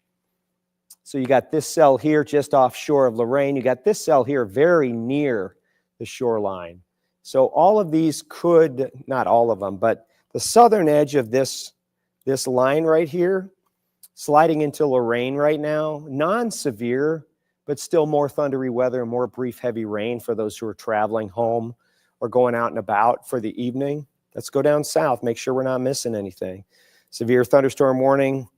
So you got this cell here just offshore of Lorain. You got this cell here very near the shoreline. So all of these could, not all of them, but the southern edge of this line right here, sliding into Lorain right now, non-severe, but still more thundery weather and more brief heavy rain for those who are traveling home or going out and about for the evening. Let's go down south, make sure we're not missing anything. Severe thunderstorm warning,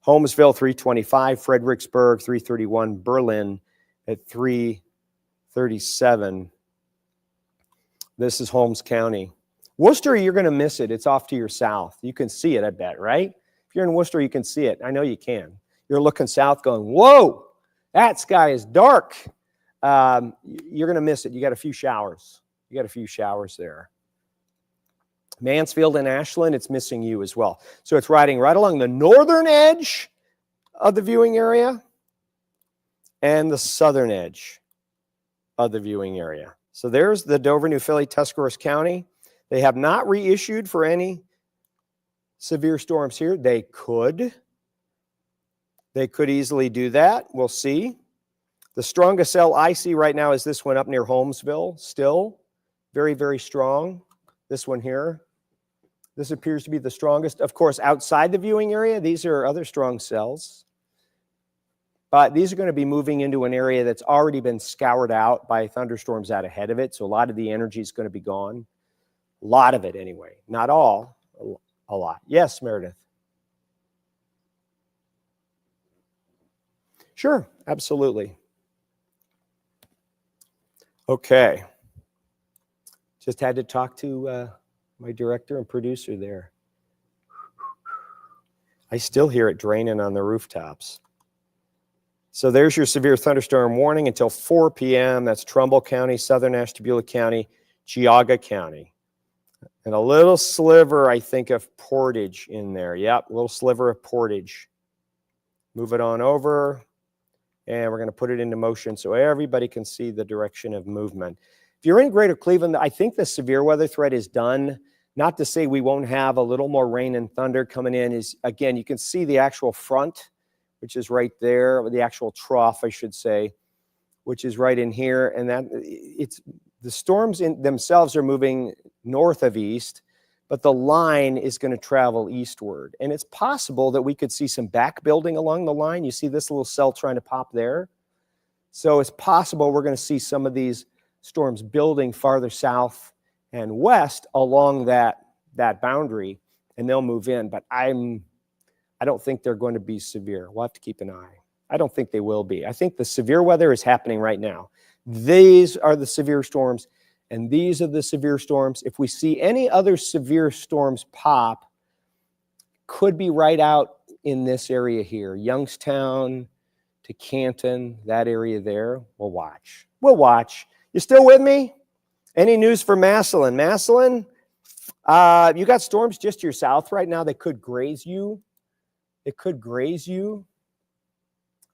Holmesville 325, Fredericksburg 331, Berlin at 337. This is Holmes County. Worcester, you're going to miss it. It's off to your south. You can see it, I bet, right? If you're in Worcester, you can see it. I know you can. You're looking south going, whoa, that sky is dark. You're going to miss it. You got a few showers. You got a few showers there. Mansfield and Ashland, it's missing you as well. So it's riding right along the northern edge of the viewing area and the southern edge of the viewing area. So there's the Dover, New Philly, Tuscarawas County. They have not reissued for any severe storms here. They could easily do that. We'll see. The strongest cell I see right now is this one up near Holmesville, still very, very strong. This one here. This appears to be the strongest. Of course, outside the viewing area, these are other strong cells. But these are going to be moving into an area that's already been scoured out by thunderstorms out ahead of it. So a lot of the energy is going to be gone. A lot of it anyway. Not all, a lot. Yes, Meredith. Sure, absolutely. Okay. Just had to talk to my director and producer there. I still hear it draining on the rooftops. So there's your severe thunderstorm warning until 4 p.m. That's Trumbull County, Southern Ashtabula County, Cuyahoga County. And a little sliver, I think, of Portage in there. Yep, a little sliver of Portage. Move it on over, and we're going to put it into motion so everybody can see the direction of movement. If you're in Greater Cleveland, I think the severe weather threat is done. Not to say we won't have a little more rain and thunder coming in. Is again, you can see the actual front, which is right there, or the actual trough, I should say, which is right in here. And that it's the storms in themselves are moving north of east, but the line is going to travel eastward. And it's possible that we could see some back building along the line. You see this little cell trying to pop there. So it's possible we're going to see some of these storms building farther south and west along that boundary, and they'll move in. But I don't think they're going to be severe. We'll have to keep an eye. I don't think they will be. I think the severe weather is happening right now. These are the severe storms, and these are the severe storms. If we see any other severe storms pop, could be right out in this area here, Youngstown to Canton, that area there. We'll watch. We'll watch. You still with me? Any news for Massillon? Massillon, you got storms just to your south right now that could graze you. It could graze you.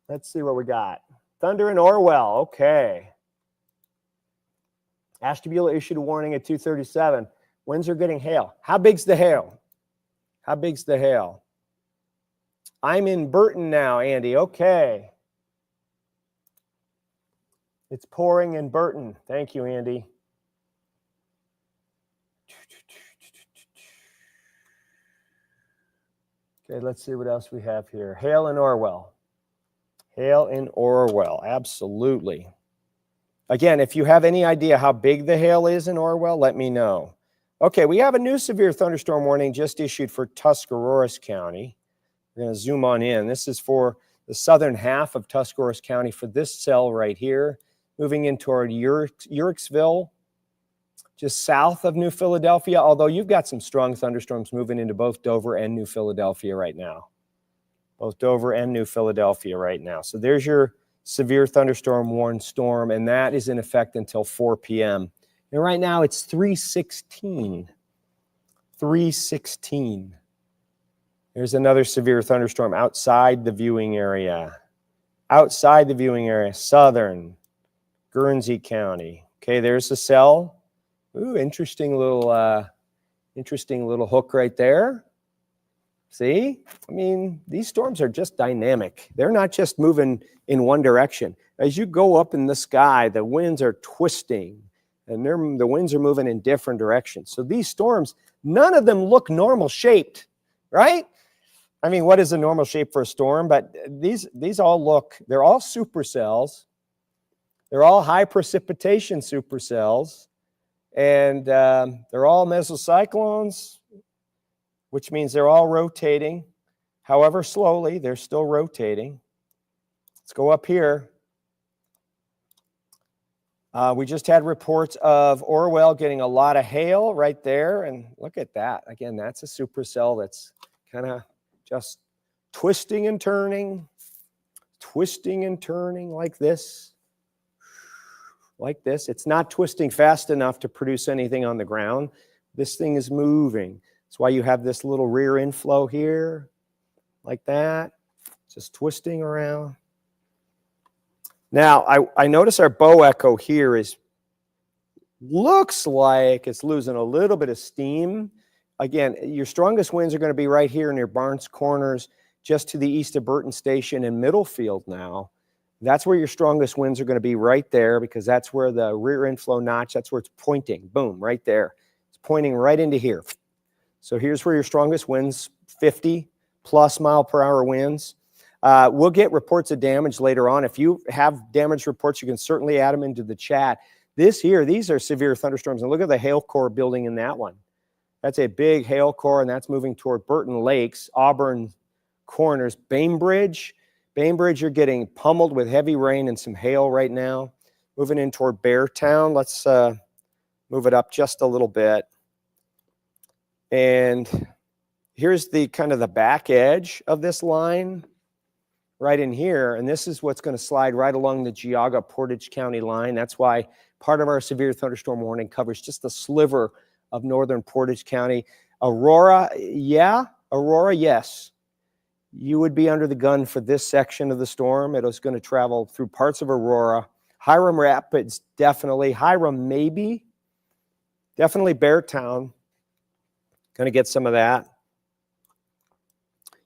Let's see what we got. Thunder in Orwell. Okay. Ashtabula issued a warning at 2:37. Winds are getting hail. How big's the hail? How big's the hail? I'm in Burton now, Andy. Okay. It's pouring in Burton. Thank you, Andy. Okay, let's see what else we have here. Hail in Orwell. Hail in Orwell, absolutely. Again, if you have any idea how big the hail is in Orwell, let me know. Okay, we have a new severe thunderstorm warning just issued for Tuscarawas County. We're going to zoom on in. This is for the southern half of Tuscarawas County for this cell right here, moving in toward Uricksville, just south of New Philadelphia, although you've got some strong thunderstorms moving into both Dover and New Philadelphia right now. Both Dover and New Philadelphia right now. So there's your severe thunderstorm warned storm, and that is in effect until 4 p.m. And right now it's 3:16. 3:16. There's another severe thunderstorm outside the viewing area. Outside the viewing area, southern Guernsey County. Okay, there's the cell. Ooh, interesting little hook right there. See? I mean, these storms are just dynamic. They're not just moving in one direction. As you go up in the sky, the winds are twisting, and the winds are moving in different directions. So these storms, none of them look normal shaped, right? I mean, what is a normal shape for a storm? But these all look, they're all supercells. They're all high precipitation supercells. And they're all mesocyclones, which means they're all rotating. However slowly, they're still rotating. Let's go up here. We just had reports of Orwell getting a lot of hail right there. And look at that. Again, that's a supercell that's kind of just twisting and turning like this. Like this. It's not twisting fast enough to produce anything on the ground. This thing is moving. That's why you have this little rear inflow here, like that, just twisting around. Now, I notice our bow echo here looks like it's losing a little bit of steam. Again, your strongest winds are going to be right here near Barnes Corners, just to the east of Burton Station and Middlefield now. That's where your strongest winds are going to be right there, because that's where the rear inflow notch, that's where it's pointing. Boom, right there. It's pointing right into here. So here's where your strongest winds, 50 plus mile per hour winds. We'll get reports of damage later on. If you have damage reports, you can certainly add them into the chat. These are severe thunderstorms. And look at the hail core building in that one. That's a big hail core, and that's moving toward Burton Lakes, Auburn Corners, Bainbridge. Bainbridge, you're getting pummeled with heavy rain and some hail right now. Moving in toward Beartown. Let's move it up just a little bit. And here's the kind of the back edge of this line right in here. And this is what's going to slide right along the Cuyahoga Portage County line. That's why part of our severe thunderstorm warning covers just a sliver of northern Portage County. Aurora, yes. You would be under the gun for this section of the storm. It was going to travel through parts of Aurora. Hiram Rapids, definitely. Hiram, maybe. Definitely Beartown. Going to get some of that.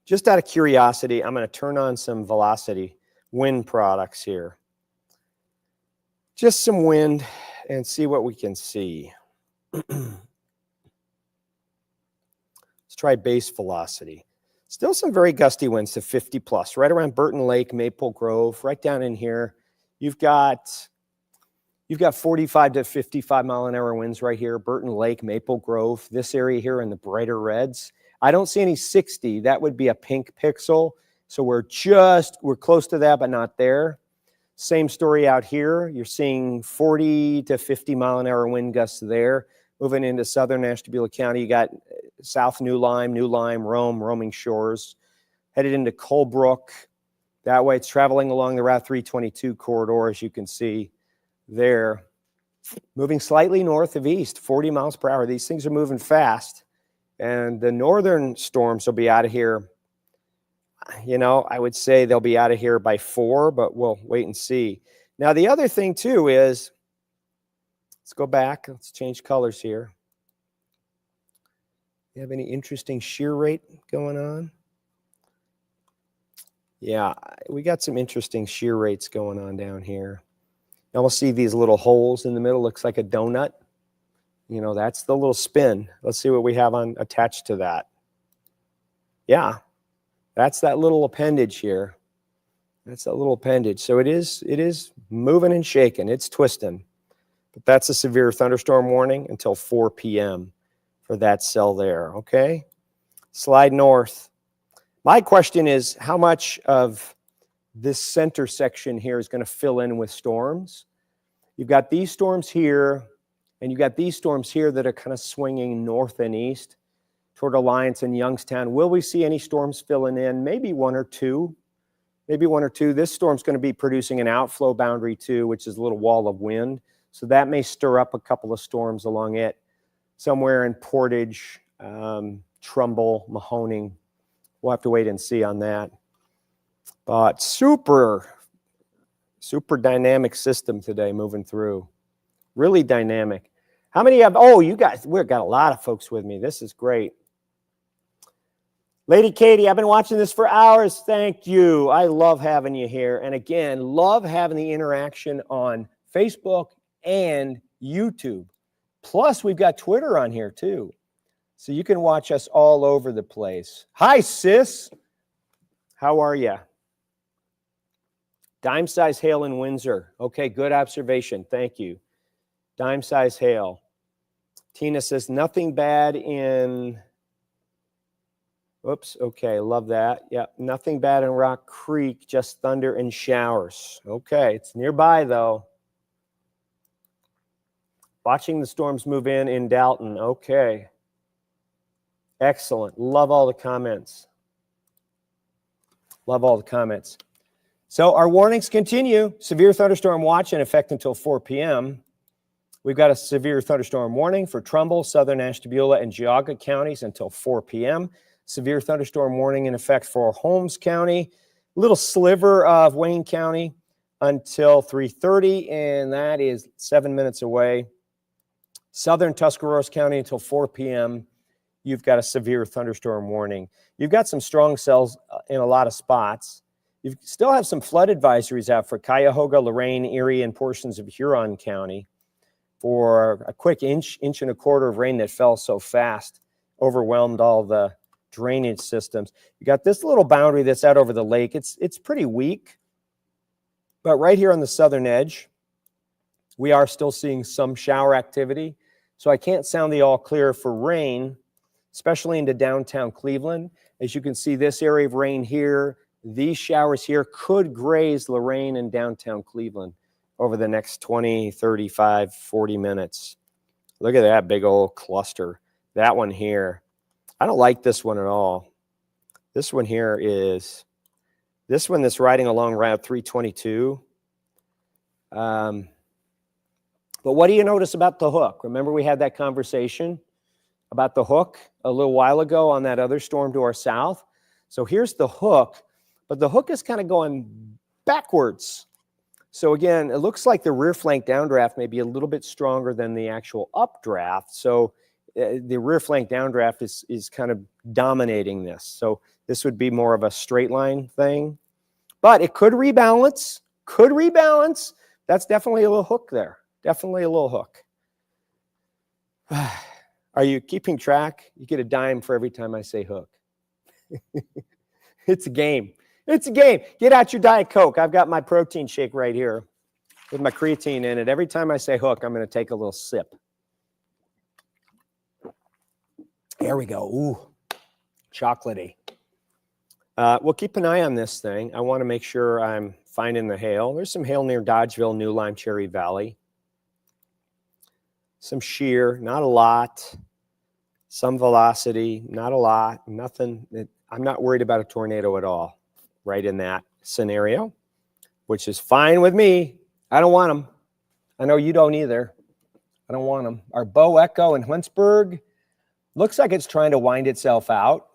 Just out of curiosity, I'm going to turn on some velocity wind products here. Just some wind and see what we can see. Let's try base velocity. Still some very gusty winds to 50 plus, right around Burton Lake, Maple Grove, right down in here. You've got 45 to 55 mile an hour winds right here, Burton Lake, Maple Grove, this area here in the brighter reds. I don't see any 60. That would be a pink pixel. So we're close to that, but not there. Same story out here. You're seeing 40 to 50 mile an hour wind gusts there. Moving into southern Ashtabula County, you got South New Lyme, Rome, Roaming Shores. Headed into Colebrook. That way it's traveling along the Route 322 corridor, as you can see there. Moving slightly north of east, 40 miles per hour. These things are moving fast. And the northern storms will be out of here. You know, I would say they'll be out of here by 4, but we'll wait and see. Now, the other thing, too, is, let's go back. Let's change colors here. You have any interesting shear rate going on? Yeah, we got some interesting shear rates going on down here. Now we'll see these little holes in the middle. Looks like a donut. You know, that's the little spin. Let's see what we have on attached to that. Yeah, that's that little appendage here. That's that little appendage. So it is moving and shaking. It's twisting. But that's a severe thunderstorm warning until 4 p.m. for that cell there, okay? Slide north. My question is, how much of this center section here is going to fill in with storms. You've got these storms here, and you've got these storms here that are kind of swinging north and east toward Alliance and Youngstown. Will we see any storms filling in? Maybe one or two. Maybe one or two. This storm's going to be producing an outflow boundary too, which is a little wall of wind. So that may stir up a couple of storms along it, somewhere in Portage, Trumbull, Mahoning. We'll have to wait and see on that. But super dynamic system today moving through. Really dynamic. How many have, oh, you guys, we've got a lot of folks with me. This is great. Lady Katie, I've been watching this for hours. Thank you. I love having you here. And again, love having the interaction on Facebook and YouTube. Plus, we've got Twitter on here too. So you can watch us all over the place. Hi, sis. How are you? Dime size hail in Windsor. Okay, good observation. Thank you. Dime size hail. Tina says nothing bad in, oops, okay, love that. Yeah, nothing bad in Rock Creek, just thunder and showers. Okay, it's nearby though. Watching the storms move in Dalton. Okay. Excellent. Love all the comments. Love all the comments. So our warnings continue. Severe thunderstorm watch in effect until 4 p.m. We've got a severe thunderstorm warning for Trumbull, southern Ashtabula, and Cuyahoga counties until 4 p.m. Severe thunderstorm warning in effect for Holmes County, a little sliver of Wayne County until 3:30, and that is 7 minutes away. Southern Tuscarawas County until 4 p.m. You've got a severe thunderstorm warning. You've got some strong cells in a lot of spots. You still have some flood advisories out for Cuyahoga, Lorain, Erie, and portions of Huron County for a quick inch and a quarter of rain that fell so fast, overwhelmed all the drainage systems. You got this little boundary that's out over the lake. It's pretty weak, but right here on the southern edge, we are still seeing some shower activity. So I can't sound the all clear for rain, especially into downtown Cleveland. As you can see, this area of rain here, these showers here could graze Lorain and downtown Cleveland over the next 20, 35, 40 minutes. Look at that big old cluster. That one here, I don't like this one at all. This one here is, this one that's riding along Route 322. But what do you notice about the hook? Remember we had that conversation about the hook a little while ago on that other storm to our south? So here's the hook, but the hook is kind of going backwards. So again, it looks like the rear flank downdraft may be a little bit stronger than the actual updraft. So the rear flank downdraft is kind of dominating this. So this would be more of a straight line thing, but it could rebalance, That's definitely a little hook there. Definitely a little hook. Are you keeping track? You get a dime for every time I say hook. It's a game. It's a game. Get out your Diet Coke. I've got my protein shake right here with my creatine in it. Every time I say hook, I'm going to take a little sip. There we go. Ooh, chocolatey. We'll keep an eye on this thing. I want to make sure I'm finding the hail. There's some hail near Dodgeville, New Lime, Cherry Valley. Some shear, not a lot. Some velocity, not a lot. Nothing. I'm not worried about a tornado at all right in that scenario, which is fine with me. I don't want them. I know you don't either. I don't want them. Our Bow Echo in Huntsburg looks like it's trying to wind itself out.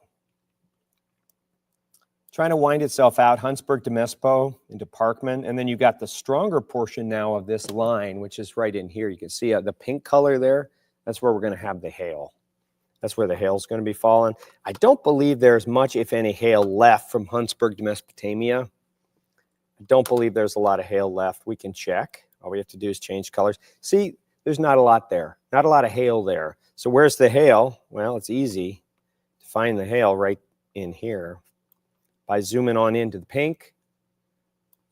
Huntsburg to Mespo into Parkman. And then you got the stronger portion now of this line, which is right in here. You can see the pink color there. That's where we're going to have the hail. That's where the hail's going to be falling. I don't believe there's much, if any, hail left from Huntsburg to Mesopotamia. I don't believe there's a lot of hail left. We can check. All we have to do is change colors. See, there's not a lot there. Not a lot of hail there. So where's the hail? Well, it's easy to find the hail right in here. By zooming on into the pink,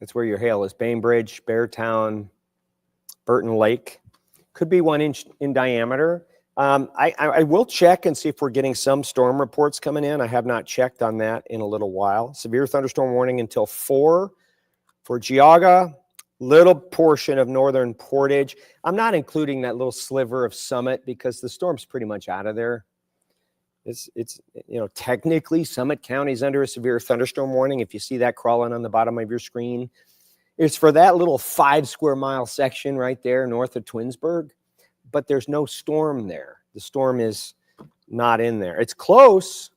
that's where your hail is. Bainbridge, Beartown, Burton Lake. Could be 1 inch in diameter. I will check and see if we're getting some storm reports coming in. I have not checked on that in a little while. Severe thunderstorm warning until 4 For Cuyahoga, little portion of northern Portage. I'm not including that little sliver of Summit because the storm's pretty much out of there. It's technically Summit County is under a severe thunderstorm warning. If you see that crawling on the bottom of your screen, it's for that little 5 square mile section right there north of Twinsburg, but there's no storm there. The storm is not in there. It's close,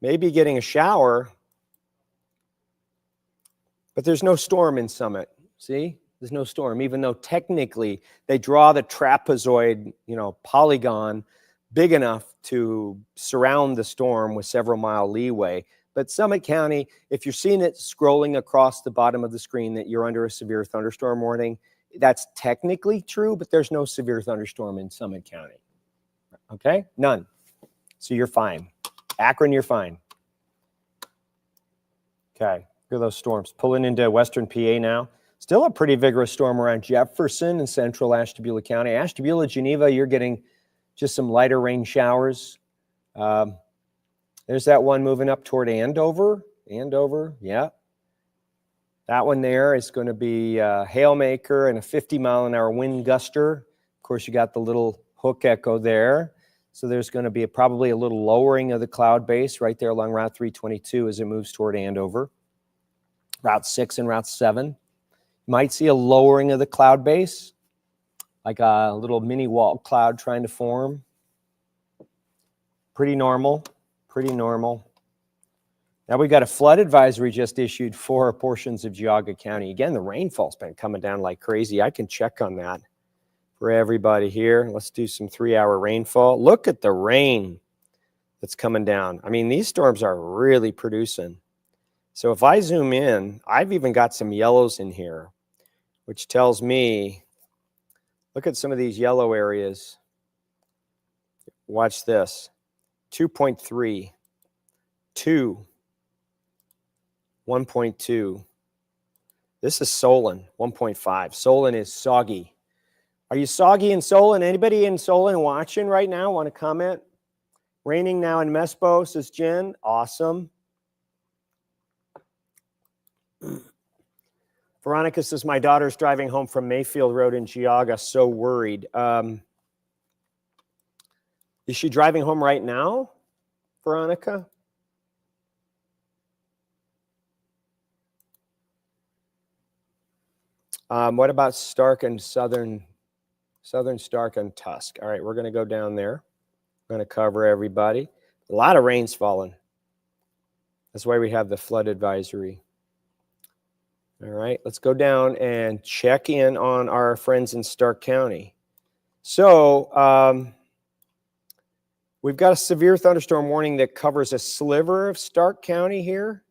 maybe getting a shower, but there's no storm in Summit. See, there's no storm, even though technically they draw the trapezoid, polygon big enough to surround the storm with several mile leeway. But Summit County, if you're seeing it scrolling across the bottom of the screen that you're under a severe thunderstorm warning, that's technically true, but there's no severe thunderstorm in Summit County. Okay? None. So you're fine. Akron, you're fine. Okay. Look at those storms. Pulling into western PA now. Still a pretty vigorous storm around Jefferson and central Ashtabula County. Ashtabula, Geneva, you're getting just some lighter rain showers. There's that one moving up toward Andover. Andover, yeah. That one there is going to be a hailmaker and a 50-mile-an-hour wind guster. Of course, you got the little hook echo there. So there's going to be probably a little lowering of the cloud base right there along Route 322 as it moves toward Andover. Route 6 and Route 7. You might see a lowering of the cloud base, like a little mini wall cloud trying to form. Pretty normal, pretty normal. Now we've got a flood advisory just issued for portions of Cuyahoga County. Again, the rainfall's been coming down like crazy. I can check on that for everybody here. Let's do some 3-hour rainfall. Look at the rain that's coming down. I mean, these storms are really producing. So if I zoom in, I've even got some yellows in here, which tells me, look at some of these yellow areas. Watch this. 2.3, 2, 1.2. This is Solon, 1.5. Solon is soggy. Are you soggy in Solon? Anybody in Solon watching right now want to comment? Raining now in Mespo, says Jen. Awesome. Veronica says, my daughter's driving home from Mayfield Road in Cuyahoga, so worried. Is she driving home right now, Veronica? What about Stark and Southern Stark and Tusk? All right, we're going to go down there. We're going to cover everybody. A lot of rain's falling. That's why we have the flood advisory. All right, let's go down and check in on our friends in Stark County. So we've got a severe thunderstorm warning that covers a sliver of Stark County here.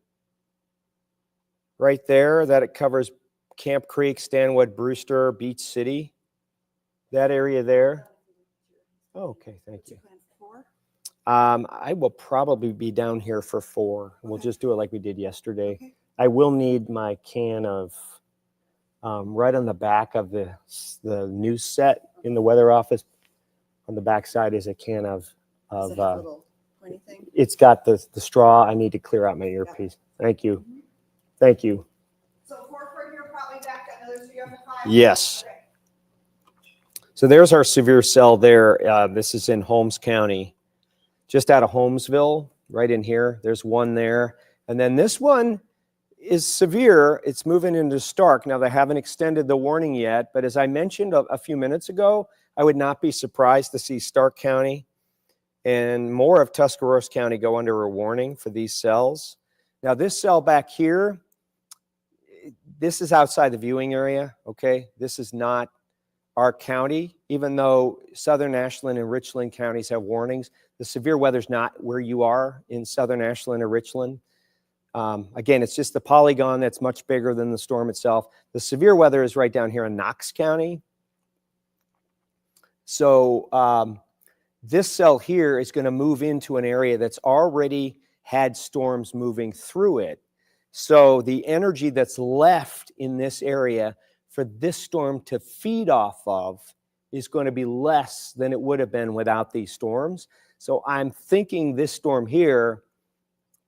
Right there, that it covers Camp Creek, Stanwood, Brewster, Beach City. That area there. Oh, okay, thank you. I will probably be down here for 4. We'll just do it like we did yesterday. Okay. I will need my can of, right on the back of the news set in the weather office. On the back side is a can of Is it a little pointy thing? it's got the straw. I need to clear out my earpiece. Thank you. Thank you. So 4 for here, probably back another 3 on the 5? Yes. Okay. So there's our severe cell there. This is in Holmes County, just out of Holmesville, right in here. There's one there. And then this one is severe. It's moving into Stark. Now, they haven't extended the warning yet, but as I mentioned a few minutes ago, I would not be surprised to see Stark County and more of Tuscarawas County go under a warning for these cells. Now, this cell back here, this is outside the viewing area, okay? This is not our county, even though Southern Ashland and Richland counties have warnings. The severe weather's not where you are in Southern Ashland or Richland. Again, it's just the polygon that's much bigger than the storm itself. The severe weather is right down here in Knox County. So this cell here is going to move into an area that's already had storms moving through it. So the energy that's left in this area for this storm to feed off of is going to be less than it would have been without these storms. So I'm thinking this storm here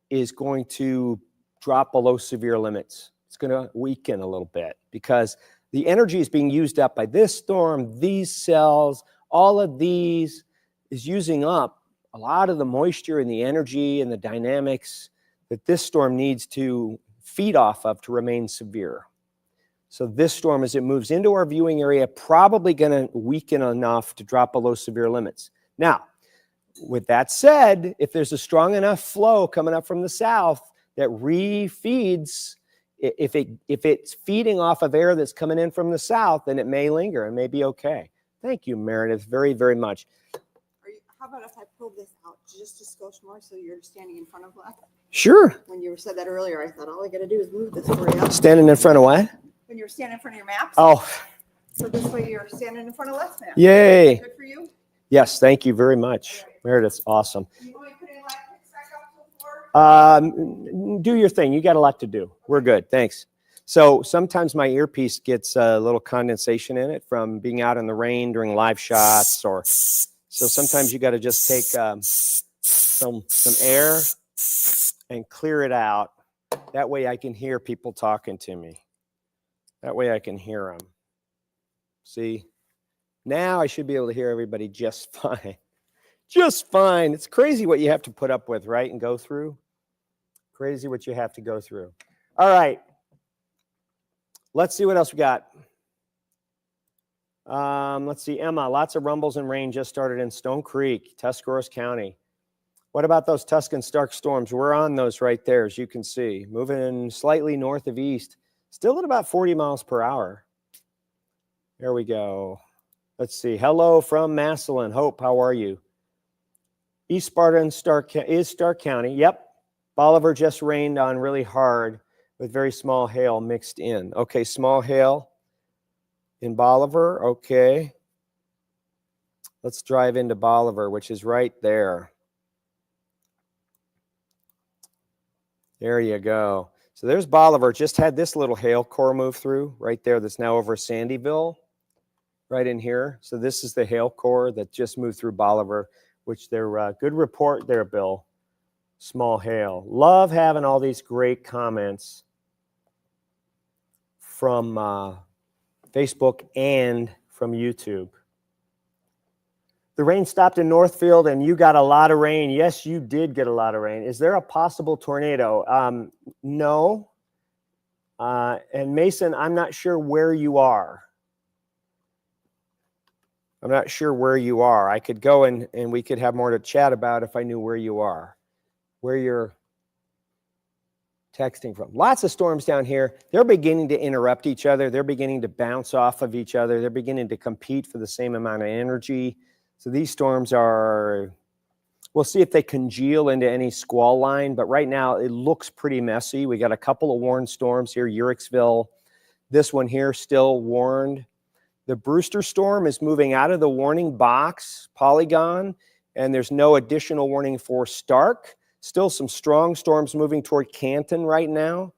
is going to drop below severe limits. It's going to weaken a little bit because the energy is being used up by this storm, these cells, all of these is using up a lot of the moisture and the energy and the dynamics that this storm needs to feed off of to remain severe. So this storm, as it moves into our viewing area, probably going to weaken enough to drop below severe limits. Now, with that said, if there's a strong enough flow coming up from the south that refeeds, if it's feeding off of air that's coming in from the south, then it may linger and may be okay. Thank you, Meredith, very, very much. How about if I pull this out just a skosh more so you're standing in front of us? Sure. When you said that earlier, I thought all I got to do is move this for you. Standing in front of what? When you were standing in front of your maps. Oh. So this way you're standing in front of left map. Yay. Good for you? Yes, thank you very much. Meredith's awesome. You want me to put any light picks back up before? Do your thing. You got a lot to do. We're good. Thanks. So sometimes my earpiece gets a little condensation in it from being out in the rain during live shots, or so sometimes you got to just take some air and clear it out. That way I can hear people talking to me. That way I can hear them. See? Now I should be able to hear everybody just fine. Just fine. It's crazy what you have to put up with, right? And go through. Crazy what you have to go through. All right. Let's see what else we got. Let's see. Emma, lots of rumbles and rain just started in Stone Creek, Tuscarawas County. What about those Tuscan Stark storms? We're on those right there, as you can see. Moving slightly north of east. Still at about 40 miles per hour. There we go. Let's see. Hello from Massillon. Hope, how are you? East Sparta is Stark County. Yep. Bolivar just rained on really hard with very small hail mixed in. Okay, small hail in Bolivar. Okay. Let's drive into Bolivar, which is right there. There you go. So there's Bolivar. Just had this little hail core move through right there that's now over Sandyville, right in here. So this is the hail core that just moved through Bolivar, which they're good report there, Bill. Small hail. Love having all these great comments from Facebook and from YouTube. The rain stopped in Northfield and you got a lot of rain. Yes, you did get a lot of rain. Is there a possible tornado? No. And Mason, I'm not sure where you are. I'm not sure where you are. I could go and we could have more to chat about if I knew where you are, where you're texting from. Lots of storms down here. They're beginning to interrupt each other. They're beginning to bounce off of each other. They're beginning to compete for the same amount of energy. So these storms are, we'll see if they congeal into any squall line, but right now it looks pretty messy. We got a couple of warned storms here, Uricksville. This one here still warned. The Brewster storm is moving out of the warning box, Polygon, and there's no additional warning for Stark. Still some strong storms moving toward Canton right now.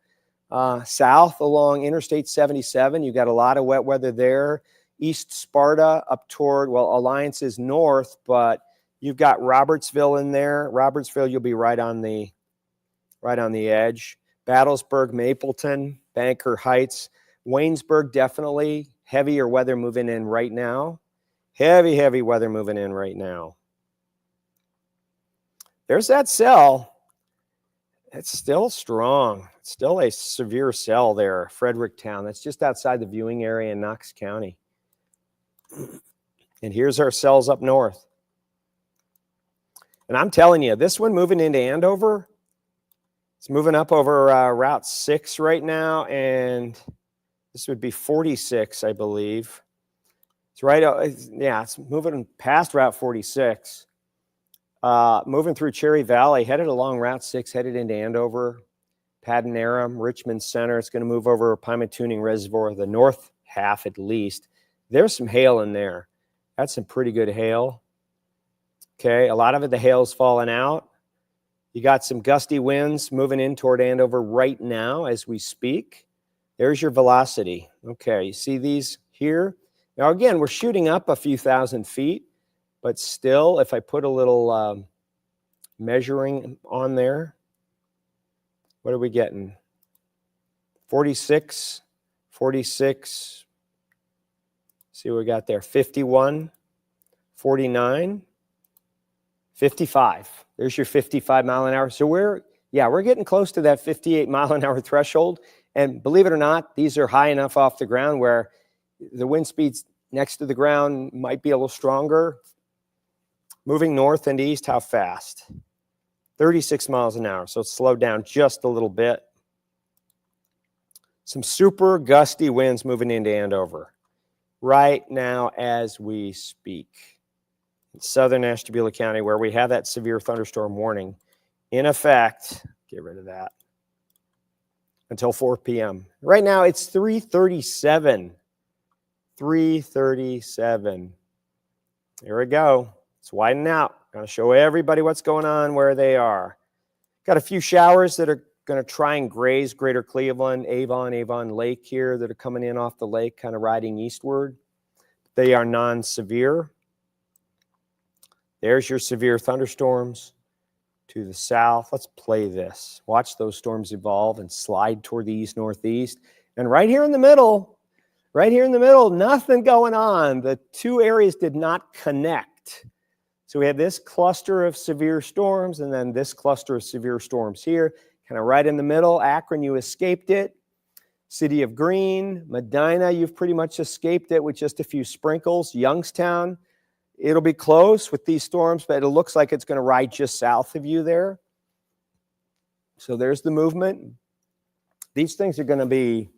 South along Interstate 77, you got a lot of wet weather there. East Sparta up toward, well, Alliance is north, but you've got Robertsville in there. Robertsville, you'll be right on the edge. Battlesburg, Mapleton, Banker Heights, Waynesburg, definitely heavier weather moving in right now. Heavy weather moving in right now. There's that cell. It's still strong. It's still a severe cell there, Fredericktown. That's just outside the viewing area in Knox County. And here's our cells up north. And I'm telling you, this one moving into Andover, it's moving up over Route 6 right now, and this would be 46, I believe. It's right, it's moving past Route 46. Moving through Cherry Valley, headed along Route 6, headed into Andover, Padanaram, Richmond Center. It's going to move over Pymatuning Reservoir, the north half at least. There's some hail in there. That's some pretty good hail. Okay, a lot of it, the hail's falling out. You got some gusty winds moving in toward Andover right now as we speak. There's your velocity. Okay, you see these here? Now, again, we're shooting up a few thousand feet, but still, if I put a little measuring on there, what are we getting? 46, 46. See what we got there. 51, 49, 55. There's your 55 mile an hour. So we're getting close to that 58 mile an hour threshold. And believe it or not, these are high enough off the ground where the wind speeds next to the ground might be a little stronger. Moving north and east, how fast? 36 miles an hour. So it's slowed down just a little bit. Some super gusty winds moving into Andover right now as we speak. In southern Ashtabula County, where we have that severe thunderstorm warning in effect. Get rid of that. Until 4 p.m. Right now, it's 3:37. 3:37. Here we go. It's widening out. Going to show everybody what's going on where they are. Got a few showers that are going to try and graze Greater Cleveland, Avon Lake here that are coming in off the lake, kind of riding eastward. They are non-severe. There's your severe thunderstorms to the south. Let's play this. Watch those storms evolve and slide toward the east-northeast. And right here in the middle, nothing going on. The two areas did not connect. So we have this cluster of severe storms and then this cluster of severe storms here. Kind of right in the middle. Akron, you escaped it. City of Greene, Medina, you've pretty much escaped it with just a few sprinkles. Youngstown, it'll be close with these storms, but it looks like it's going to ride just south of you there. So there's the movement. These things are going to be,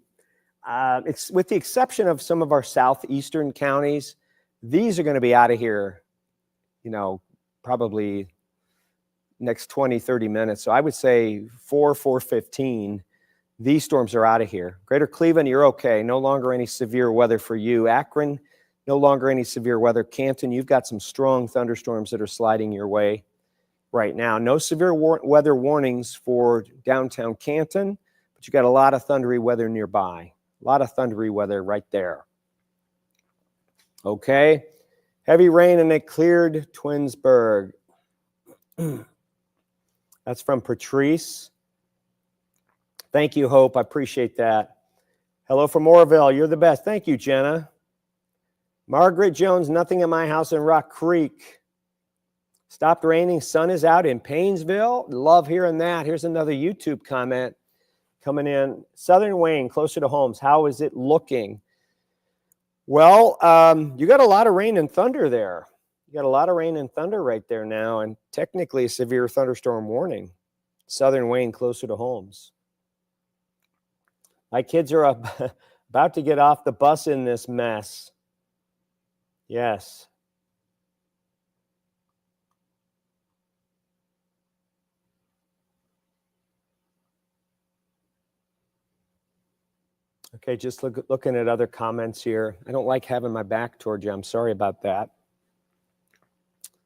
with the exception of some of our southeastern counties, these are going to be out of here, probably next 20, 30 minutes. So I would say 4:15, these storms are out of here. Greater Cleveland, you're okay. No longer any severe weather for you. Akron, no longer any severe weather. Canton, you've got some strong thunderstorms that are sliding your way right now. No severe weather warnings for downtown Canton, but you got a lot of thundery weather nearby. A lot of thundery weather right there. Okay. Heavy rain and it cleared Twinsburg. That's from Patrice. Thank you, Hope. I appreciate that. Hello from Oroville. You're the best. Thank you, Jenna. Margaret Jones, nothing in my house in Rock Creek. Stopped raining. Sun is out in Paynesville. Love hearing that. Here's another YouTube comment coming in. Southern Wayne, closer to Holmes. How is it looking? Well, you got a lot of rain and thunder there. You got a lot of rain and thunder right there now, and technically a severe thunderstorm warning. Southern Wayne, closer to Holmes. My kids are about to get off the bus in this mess. Yes. Okay, just looking at other comments here. I don't like having my back toward you. I'm sorry about that.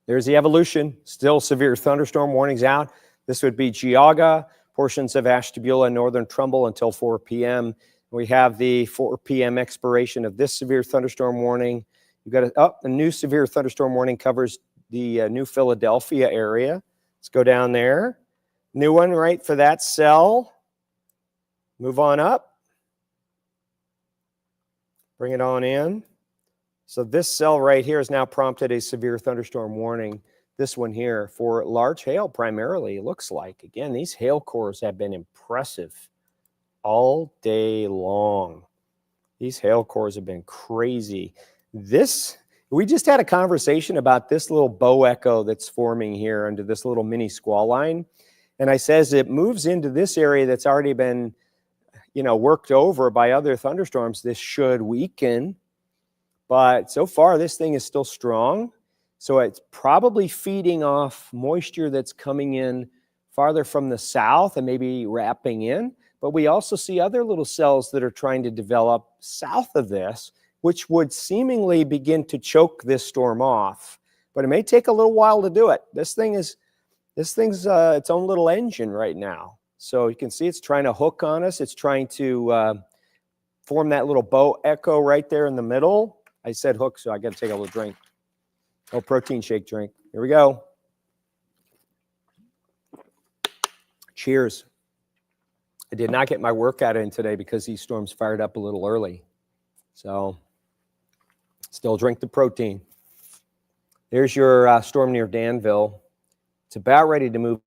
There's the evolution. Still severe thunderstorm warnings out. This would be Cuyahoga, portions of Ashtabula, northern Trumbull until 4 p.m. We have the 4 p.m. expiration of this severe thunderstorm warning. You've got a new severe thunderstorm warning covers the New Philadelphia area. Let's go down there. New one right for that cell. Move on up. Bring it on in. So this cell right here has now prompted a severe thunderstorm warning. This one here for large hail primarily, it looks like. Again, these hail cores have been impressive all day long. These hail cores have been crazy. We just had a conversation about this little bow echo that's forming here under this little mini squall line. And I says it moves into this area that's already been worked over by other thunderstorms. This should weaken, but so far this thing is still strong. So it's probably feeding off moisture that's coming in farther from the south and maybe wrapping in. But we also see other little cells that are trying to develop south of this, which would seemingly begin to choke this storm off. But it may take a little while to do it. This thing's its own little engine right now. So you can see it's trying to hook on us. It's trying to form that little bow echo right there in the middle. I said hook, so I got to take a little drink. Oh, protein shake drink. Here we go. Cheers. I did not get my workout in today because these storms fired up a little early. So still drink the protein. There's your storm near Danville. It's about ready to move.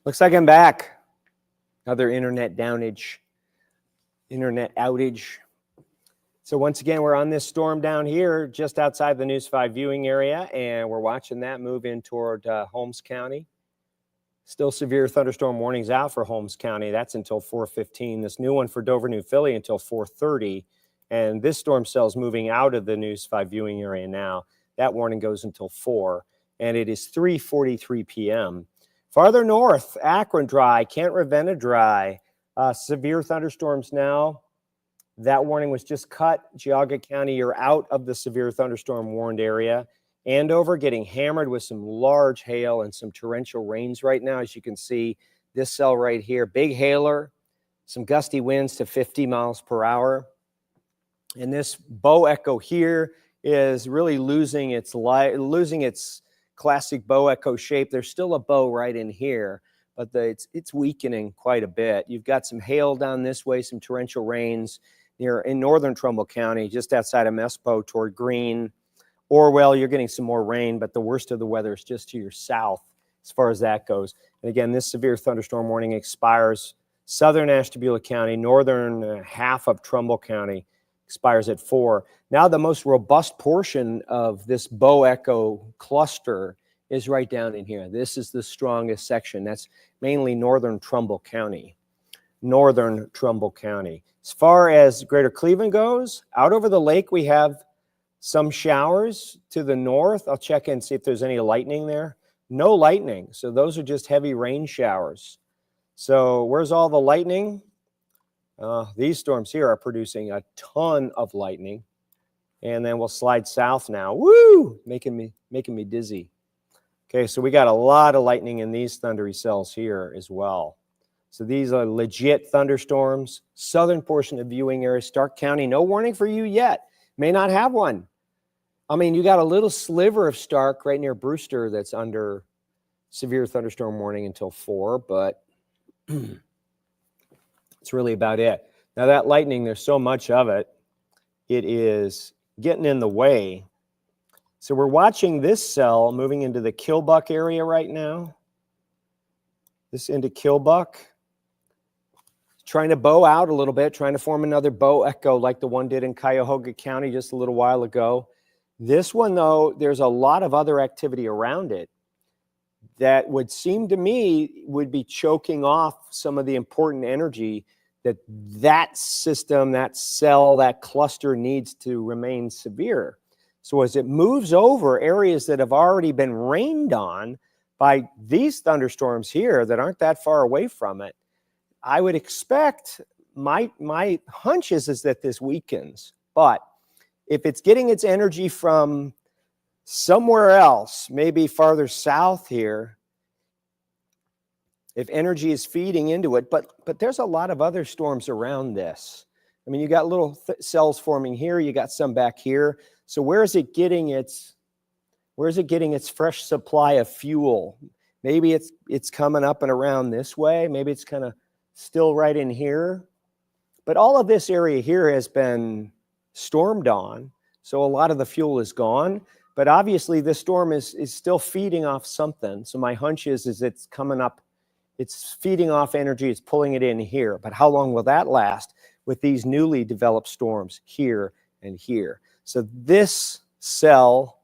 Looks like I'm back. Another internet outage. So once again, we're on this storm down here just outside the News 5 viewing area, and we're watching that move in toward Holmes County. Still severe thunderstorm warnings out for Holmes County. That's until 4:15. This new one for Dover, New Philly until 4:30. And this storm cell is moving out of the News 5 viewing area now. That warning goes until 4. And it is 3:43 p.m. Farther north, Akron dry, Kent, Ravenna dry. Severe thunderstorms now. That warning was just cut. Cuyahoga County, you're out of the severe thunderstorm warned area. Andover getting hammered with some large hail and some torrential rains right now. As you can see, this cell right here, big hailer, some gusty winds to 50 miles per hour. And this bow echo here is really losing its classic bow echo shape. There's still a bow right in here, but it's weakening quite a bit. You've got some hail down this way, some torrential rains in northern Trumbull County, just outside of Mespo toward Greene. Orwell, you're getting some more rain, but the worst of the weather is just to your south as far as that goes. And again, this severe thunderstorm warning expires southern Ashtabula County, northern half of Trumbull County expires at 4. Now the most robust portion of this bow echo cluster is right down in here. This is the strongest section. That's mainly northern Trumbull County. Northern Trumbull County. As far as Greater Cleveland goes, out over the lake we have some showers to the north. I'll check in, see if there's any lightning there. No lightning, so those are just heavy rain showers. So where's all the lightning? These storms here are producing a ton of lightning. And then we'll slide south now. Woo! Making me dizzy. Okay, so we got a lot of lightning in these thundery cells here as well. So these are legit thunderstorms. Southern portion of viewing area, Stark County, no warning for you yet. May not have one. I mean, you got a little sliver of Stark right near Brewster that's under severe thunderstorm warning until 4, but it's really about it. Now that lightning, there's so much of it, it is getting in the way. So we're watching this cell moving into the Kilbuck area right now. This into Kilbuck. Trying to bow out a little bit, trying to form another bow echo like the one did in Cuyahoga County just a little while ago. This one, though, there's a lot of other activity around it that would seem to me would be choking off some of the important energy that system, that cell, that cluster needs to remain severe. So as it moves over areas that have already been rained on by these thunderstorms here that aren't that far away from it, I would expect, my hunch is that this weakens. But if it's getting its energy from somewhere else, maybe farther south here, if energy is feeding into it, but there's a lot of other storms around this. I mean, you got little cells forming here, you got some back here. So where is it getting its fresh supply of fuel? Maybe it's coming up and around this way. Maybe it's kind of still right in here. But all of this area here has been stormed on, so a lot of the fuel is gone. But obviously, this storm is still feeding off something. So my hunch is it's coming up, it's feeding off energy, it's pulling it in here. But how long will that last with these newly developed storms here and here? So this cell,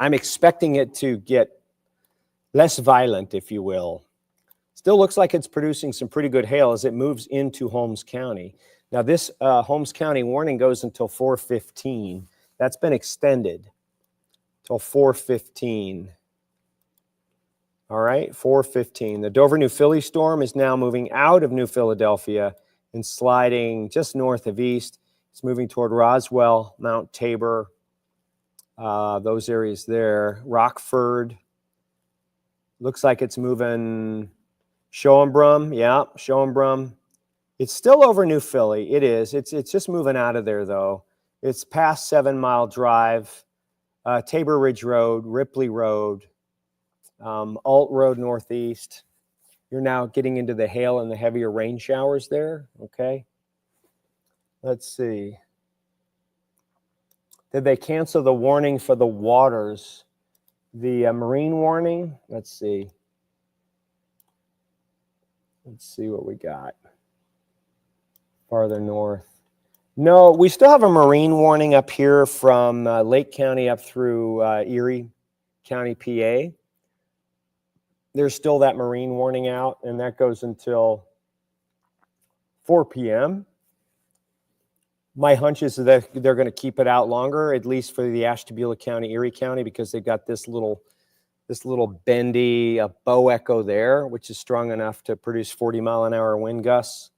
I'm expecting it to get less violent, if you will. Still looks like it's producing some pretty good hail as it moves into Holmes County. Now this Holmes County warning goes until 4:15. That's been extended till 4:15. All right, 4:15. The Dover New Philly storm is now moving out of New Philadelphia and sliding just north of east. It's moving toward Roswell, Mount Tabor, those areas there. Rockford. Looks like it's moving Schoenbrum, yeah, Schoenbrum. It's still over New Philly. It is. It's just moving out of there, though. It's past 7 Mile Drive, Tabor Ridge Road, Ripley Road, Alt Road Northeast. You're now getting into the hail and the heavier rain showers there, okay? Let's see. Did they cancel the warning for the waters? The marine warning? Let's see. Let's see what we got. Farther north. No, we still have a marine warning up here from Lake County up through Erie County, PA. There's still that marine warning out, and that goes until 4 p.m. My hunch is that they're going to keep it out longer, at least for the Ashtabula County, Erie County, because they've got this little bendy bow echo there, which is strong enough to produce 40-mile-an-hour wind gusts.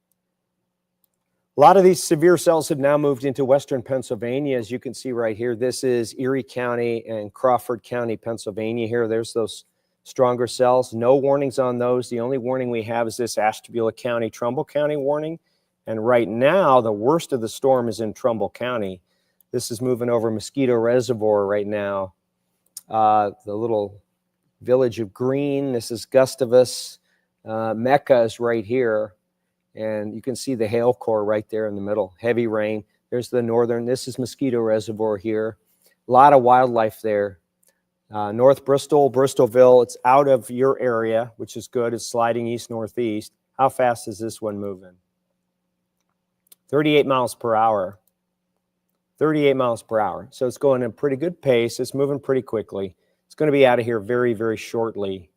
A lot of these severe cells have now moved into western Pennsylvania. As you can see right here, this is Erie County and Crawford County, Pennsylvania here. There's those stronger cells. No warnings on those. The only warning we have is this Ashtabula County, Trumbull County warning. And right now, the worst of the storm is in Trumbull County. This is moving over Mosquito Reservoir right now. The little village of Green. This is Gustavus. Mecca is right here. And you can see the hail core right there in the middle. Heavy rain. There's the northern. This is Mosquito Reservoir here. A lot of wildlife there. North Bristol, Bristolville. It's out of your area, which is good. It's sliding east-northeast. How fast is this one moving? 38 miles per hour. 38 miles per hour. So it's going at a pretty good pace. It's moving pretty quickly. It's going to be out of here very, very shortly.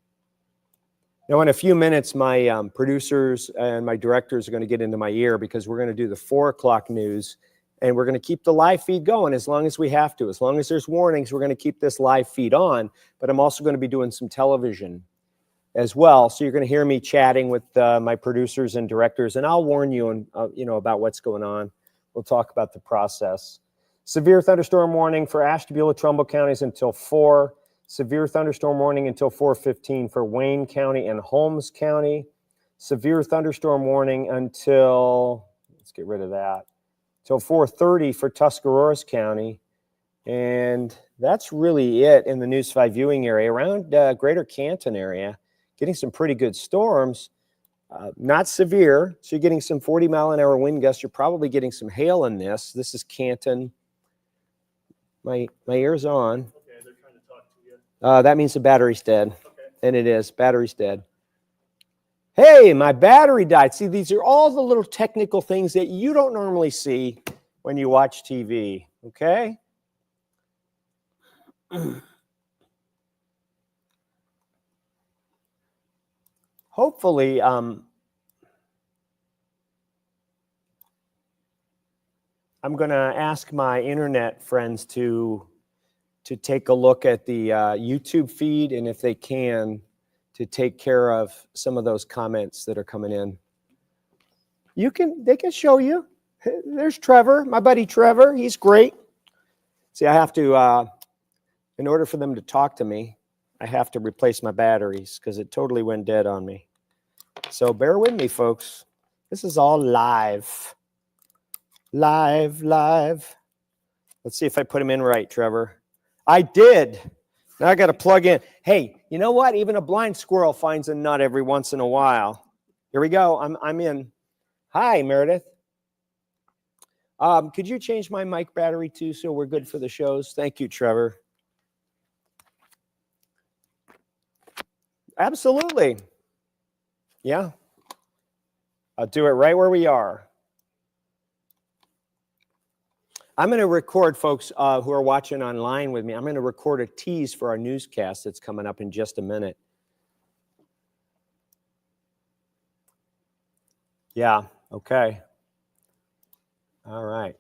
Now, in a few minutes, my producers and my directors are going to get into my ear because we're going to do the 4 o'clock news, and we're going to keep the live feed going as long as we have to. As long as there's warnings, we're going to keep this live feed on, but I'm also going to be doing some television as well. So you're going to hear me chatting with my producers and directors, and I'll warn you, about what's going on. We'll talk about the process. Severe thunderstorm warning for Ashtabula, Trumbull counties until 4. Severe thunderstorm warning until 4:15 for Wayne County and Holmes County. Severe thunderstorm warning until, let's get rid of that, until 4:30 for Tuscarawas County. And that's really it in the News 5 viewing area. Around Greater Canton area, getting some pretty good storms. Not severe, so you're getting some 40-mile-an-hour wind gusts. You're probably getting some hail in this. This is Canton. My ear's on. Okay, they're trying to talk to you. That means the battery's dead. Okay. And it is. Battery's dead. Hey, my battery died. See, these are all the little technical things that you don't normally see when you watch TV, okay? Hopefully, I'm going to ask my internet friends to take a look at the YouTube feed, and if they can, to take care of some of those comments that are coming in. They can show you. There's Trevor, my buddy Trevor. He's great. See, I have to in order for them to talk to me, I have to replace my batteries because it totally went dead on me. So bear with me, folks. This is all live. Live. Let's see if I put them in right, Trevor. I did. Now I got to plug in. Hey, you know what? Even a blind squirrel finds a nut every once in a while. Here we go. I'm in. Hi, Meredith. Could you change my mic battery too so we're good for the shows? Thank you, Trevor. Absolutely. Yeah. I'll do it right where we are. I'm going to record, folks who are watching online with me, I'm going to record a tease for our newscast that's coming up in just a minute. Yeah, okay. All right.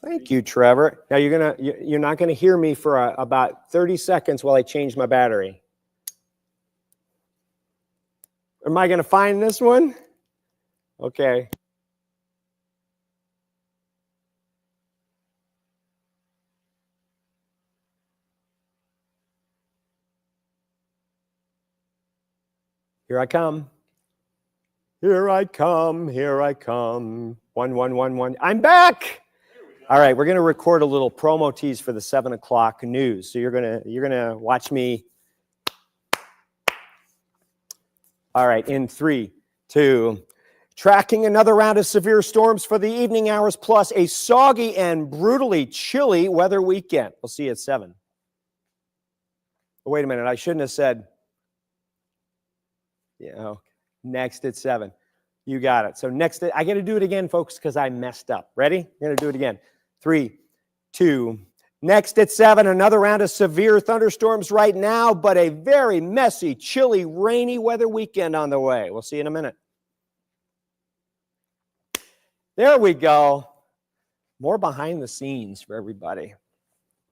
Thank you, Trevor. Now you're not gonna hear me for about 30 seconds while I change my battery. Am I gonna find this one? Okay. Here I come. Here I come. Here I come. 1111. I'm back. All right, we're gonna record a little promo tease for the 7 o'clock news. So you're gonna watch me. All right, in 3, 2. Tracking another round of severe storms for the evening hours, plus a soggy and brutally chilly weather weekend. We'll see you at 7. Oh, wait a minute, I shouldn't have said, next at 7. You got it. So next, I got to do it again, folks, because I messed up. Ready? I'm going to do it again. 3, 2. Next at 7, another round of severe thunderstorms right now, but a very messy, chilly, rainy weather weekend on the way. We'll see you in a minute. There we go. More behind the scenes for everybody.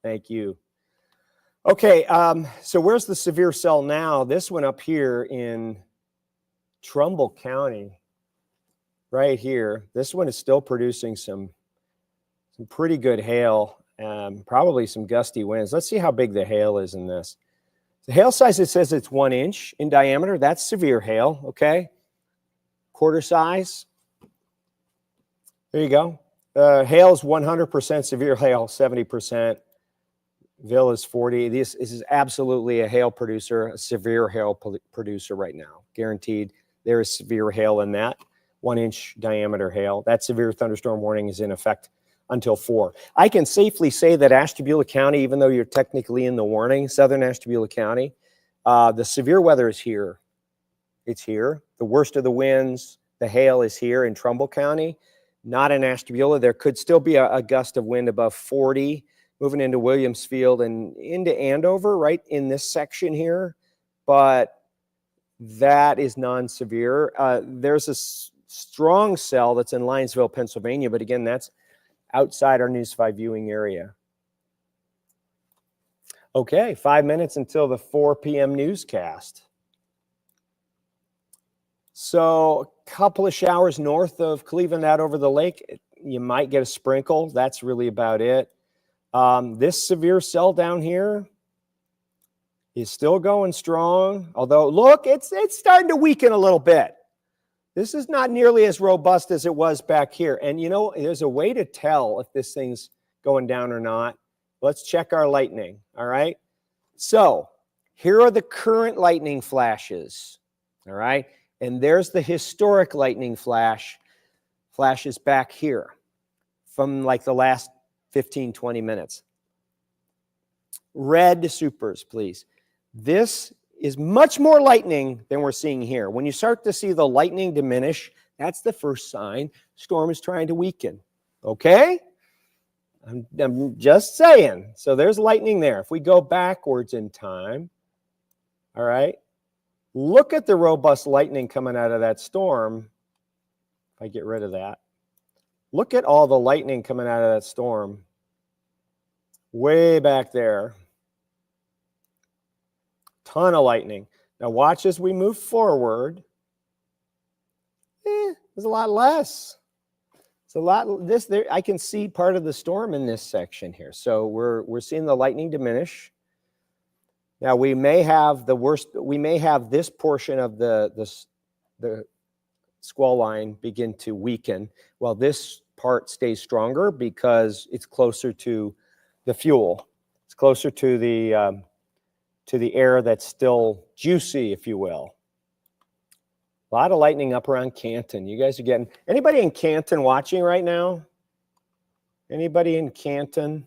Thank you. Okay, so where's the severe cell now? This one up here in Trumbull County, right here. This one is still producing some pretty good hail, probably some gusty winds. Let's see how big the hail is in this. The hail size, it says it's 1 inch in diameter. That's severe hail, okay? Quarter size. There you go. Hail is 100% severe hail, 70%. Ville is 40. This is absolutely a hail producer, a severe hail producer right now. Guaranteed there is severe hail in that. 1 inch diameter hail. That severe thunderstorm warning is in effect until 4. I can safely say that Ashtabula County, even though you're technically in the warning, southern Ashtabula County, the severe weather is here. It's here. The worst of the winds, the hail is here in Trumbull County, not in Ashtabula. There could still be a gust of wind above 40 moving into Williamsfield and into Andover, right in this section here, but that is non-severe. There's a strong cell that's in Lionsville, Pennsylvania, but again, that's outside our News 5 viewing area. Okay, 5 minutes until the 4 p.m. newscast. So a couple of showers north of Cleveland out over the lake. You might get a sprinkle. That's really about it. This severe cell down here is still going strong. Although, look, it's starting to weaken a little bit. This is not nearly as robust as it was back here. And, you know, there's a way to tell if this thing's going down or not. Let's check our lightning, all right? So here are the current lightning flashes, all right? And there's the historic lightning flashes back here from like the last 15, 20 minutes. Red supers, please. This is much more lightning than we're seeing here. When you start to see the lightning diminish, that's the first sign storm is trying to weaken. Okay? I'm just saying. So there's lightning there. If we go backwards in time, all right, look at the robust lightning coming out of that storm. If I get rid of that. Look at all the lightning coming out of that storm. Way back there. Ton of lightning. Now watch as we move forward. There's a lot less. It's a lot. This there, I can see part of the storm in this section here. So we're seeing the lightning diminish. Now we may have the worst. We may have this portion of the squall line begin to weaken, while this part stays stronger because it's closer to the fuel. It's closer to the air that's still juicy, if you will. A lot of lightning up around Canton. You guys are getting, anybody in Canton watching right now? Anybody in Canton?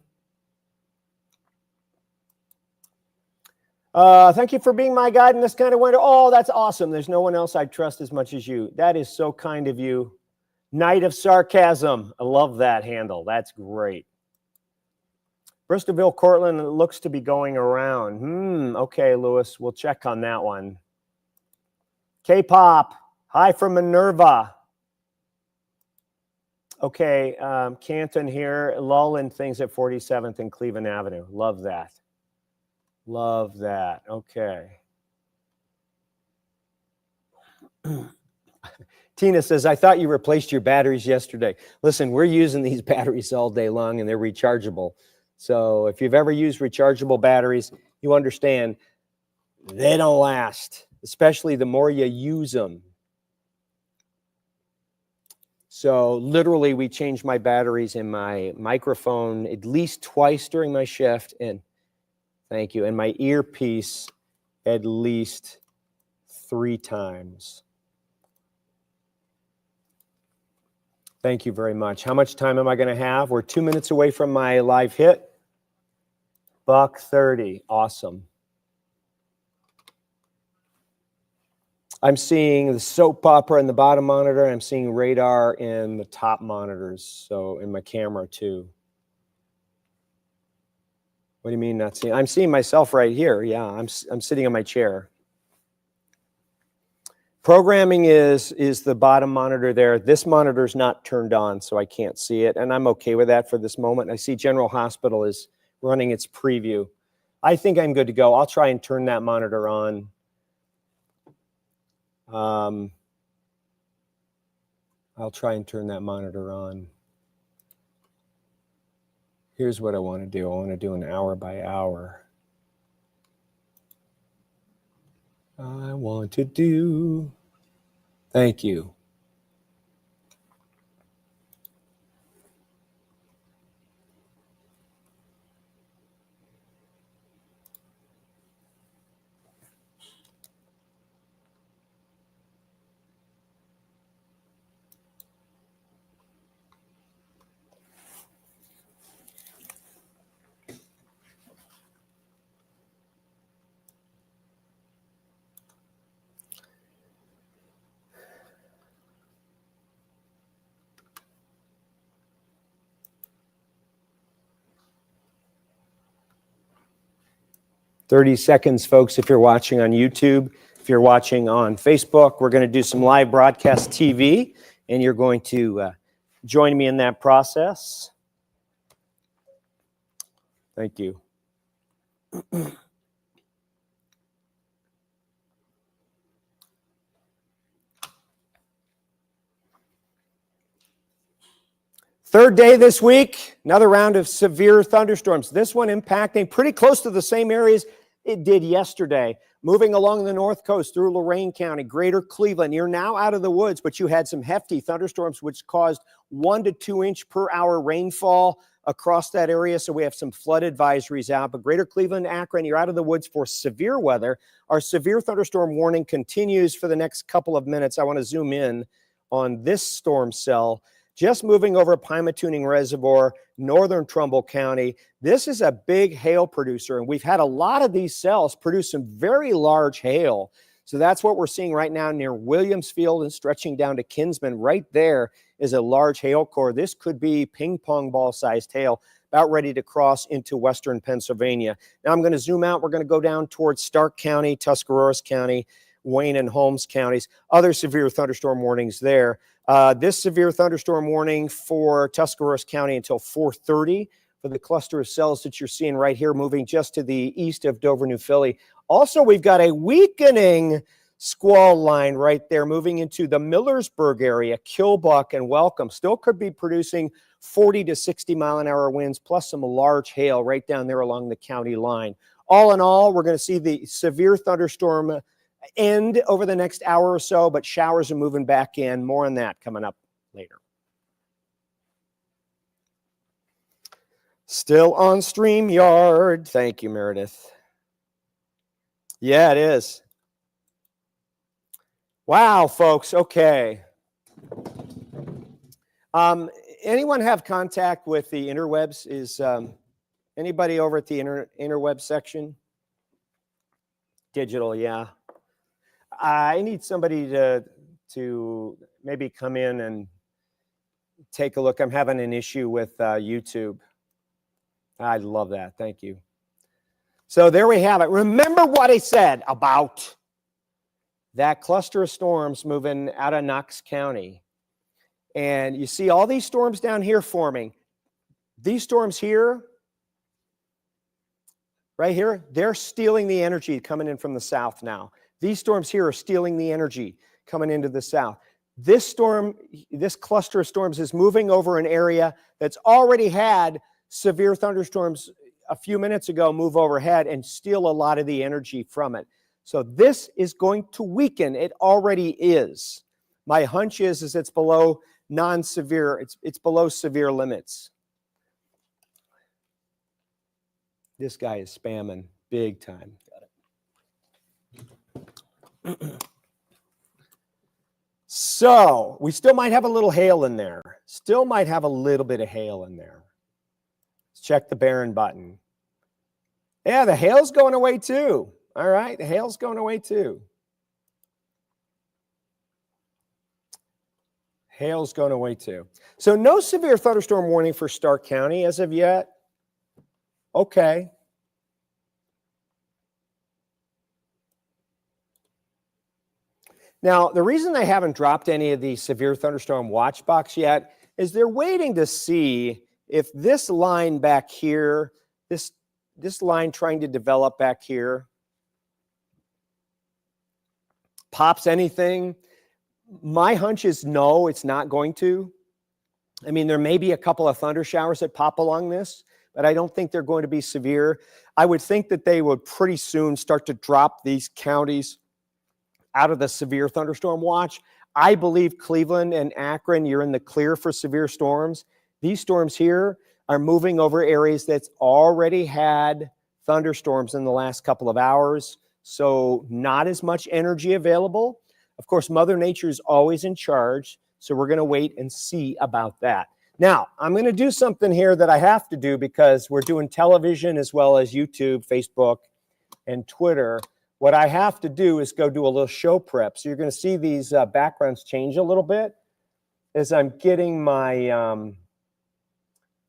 Thank you for being my guide in this kind of winter. Oh, that's awesome. There's no one else I trust as much as you. That is so kind of you. Night of Sarcasm. I love that handle. That's great. Bristolville, Cortland, it looks to be going around. Okay, Lewis, we'll check on that one. K-pop. Hi from Minerva. Okay, Canton here. Lull in things at 47th and Cleveland Avenue. Love that. Love that. Okay. Tina says, I thought you replaced your batteries yesterday. Listen, we're using these batteries all day long and they're rechargeable. So if you've ever used rechargeable batteries, you understand they don't last, especially the more you use them. So literally we changed my batteries in my microphone at least twice during my shift, and thank you, and my earpiece at least 3 times. Thank you very much. How much time am I going to have? We're 2 minutes away from my live hit. $1.30. Awesome. I'm seeing the soap opera in the bottom monitor. I'm seeing radar in the top monitors, so in my camera too. What do you mean not seeing? I'm seeing myself right here. Yeah, I'm sitting on my chair. Programming is the bottom monitor there. This monitor is not turned on, so I can't see it, and I'm okay with that for this moment. I see General Hospital is running its preview. I think I'm good to go. I'll try and turn that monitor on. I'll try and turn that monitor on. Here's what I want to do. I want to do an hour by hour. I want to do. Thank you. $30 seconds, folks, if you're watching on YouTube. If you're watching on Facebook, we're going to do some live broadcast TV, and you're going to join me in that process. Thank you. Third day this week, another round of severe thunderstorms. This one impacting pretty close to the same areas it did yesterday. Moving along the north coast through Lorain County, greater Cleveland. You're now out of the woods, but you had some hefty thunderstorms which caused 1 to 2 inch per hour rainfall across that area. So we have some flood advisories out. But greater Cleveland, Akron, you're out of the woods for severe weather. Our severe thunderstorm warning continues for the next couple of minutes. I want to zoom in on this storm cell. Just moving over Pymatooning Reservoir, northern Trumbull County. This is a big hail producer, and we've had a lot of these cells produce some very large hail. So that's what we're seeing right now near Williamsfield and stretching down to Kinsman. Right there is a large hail core. This could be ping pong ball sized hail, about ready to cross into western Pennsylvania. Now I'm going to zoom out. We're going to go down towards Stark County, Tuscarawas County, Wayne and Holmes counties. Other severe thunderstorm warnings there. This severe thunderstorm warning for Tuscarawas County until 4:30 for the cluster of cells that you're seeing right here moving just to the east of Dover, New Philly. Also, we've got a weakening squall line right there, moving into the Millersburg area, Kilbuck and Welcome. Still could be producing 40 to 60 mile an hour winds, plus some large hail right down there along the county line. All in all, we're going to see the severe thunderstorm end over the next hour or so, but showers are moving back in. More on that coming up later. Still on StreamYard. Thank you, Meredith. Yeah, it is. Wow, folks. Okay. Anyone have contact with the interwebs? Is anybody over at the interweb section? Digital, yeah. I need somebody to maybe come in and take a look. I'm having an issue with YouTube. I love that. Thank you. So there we have it. Remember what I said about that cluster of storms moving out of Knox County. And you see all these storms down here forming. These storms here, right here, they're stealing the energy coming in from the south now. These storms here are stealing the energy coming into the south. This storm, this cluster of storms is moving over an area that's already had severe thunderstorms a few minutes ago move overhead and steal a lot of the energy from it. So this is going to weaken. It already is. My hunch is it's below non-severe. It's below severe limits. This guy is spamming big time. Got it. So we still might have a little hail in there. Still might have a little bit of hail in there. Let's check the Barron button. Yeah, the hail's going away too. All right, the hail's going away too. Hail's going away too. So no severe thunderstorm warning for Stark County as of yet. Okay. Now, the reason they haven't dropped any of the severe thunderstorm watch box yet is they're waiting to see if this line back here, this line trying to develop back here, pops anything. My hunch is no, it's not going to. I mean, there may be a couple of thunder showers that pop along this, but I don't think they're going to be severe. I would think that they would pretty soon start to drop these counties out of the severe thunderstorm watch. I believe Cleveland and Akron, you're in the clear for severe storms. These storms here are moving over areas that's already had thunderstorms in the last couple of hours, so not as much energy available. Of course, Mother Nature is always in charge, so we're going to wait and see about that. Now, I'm going to do something here that I have to do because we're doing television as well as YouTube, Facebook, and Twitter. What I have to do is go do a little show prep. So you're going to see these backgrounds change a little bit as I'm getting my,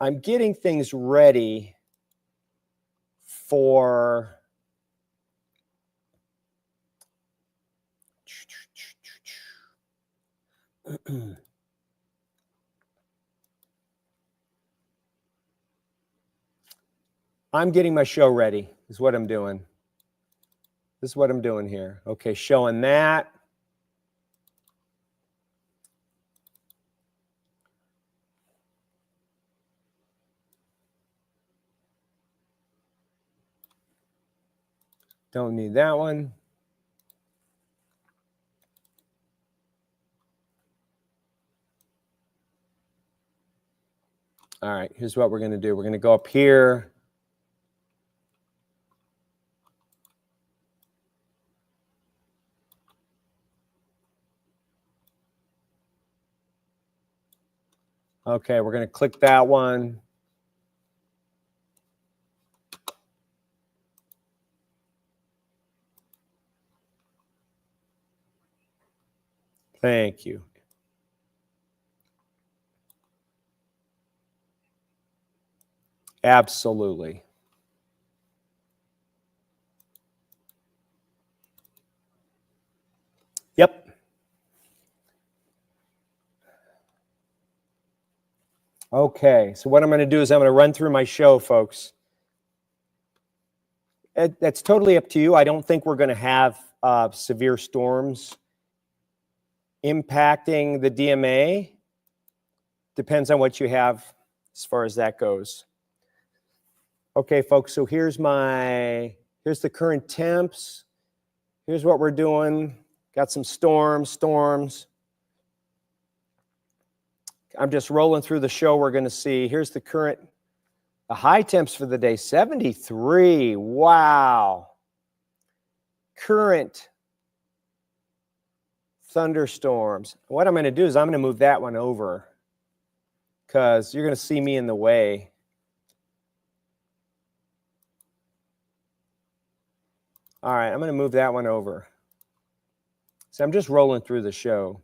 I'm getting things ready for I'm getting my show ready is what I'm doing. This is what I'm doing here. Okay, showing that. Don't need that one. All right, here's what we're going to do. We're going to go up here. Okay, we're going to click that one. Thank you. Absolutely. Yep. Okay, so what I'm going to do is I'm going to run through my show, folks. That's totally up to you. I don't think we're going to have severe storms impacting the DMA. Depends on what you have as far as that goes. Okay, folks, so here's the current temps. Here's what we're doing. Got some storms. I'm just rolling through the show. We're going to see. Here's the high temps for the day, 73. Wow. Current thunderstorms. What I'm going to do is I'm going to move that one over because you're going to see me in the way. All right, I'm going to move that one over. So I'm just rolling through the show.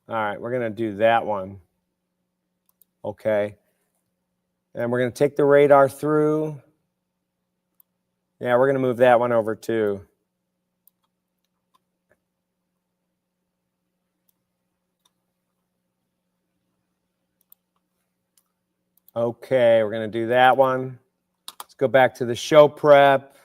All right, we're going to do that one. Okay. And we're going to take the radar through. Yeah, we're going to move that one over too. Okay, we're going to do that one. Let's go back to the show prep.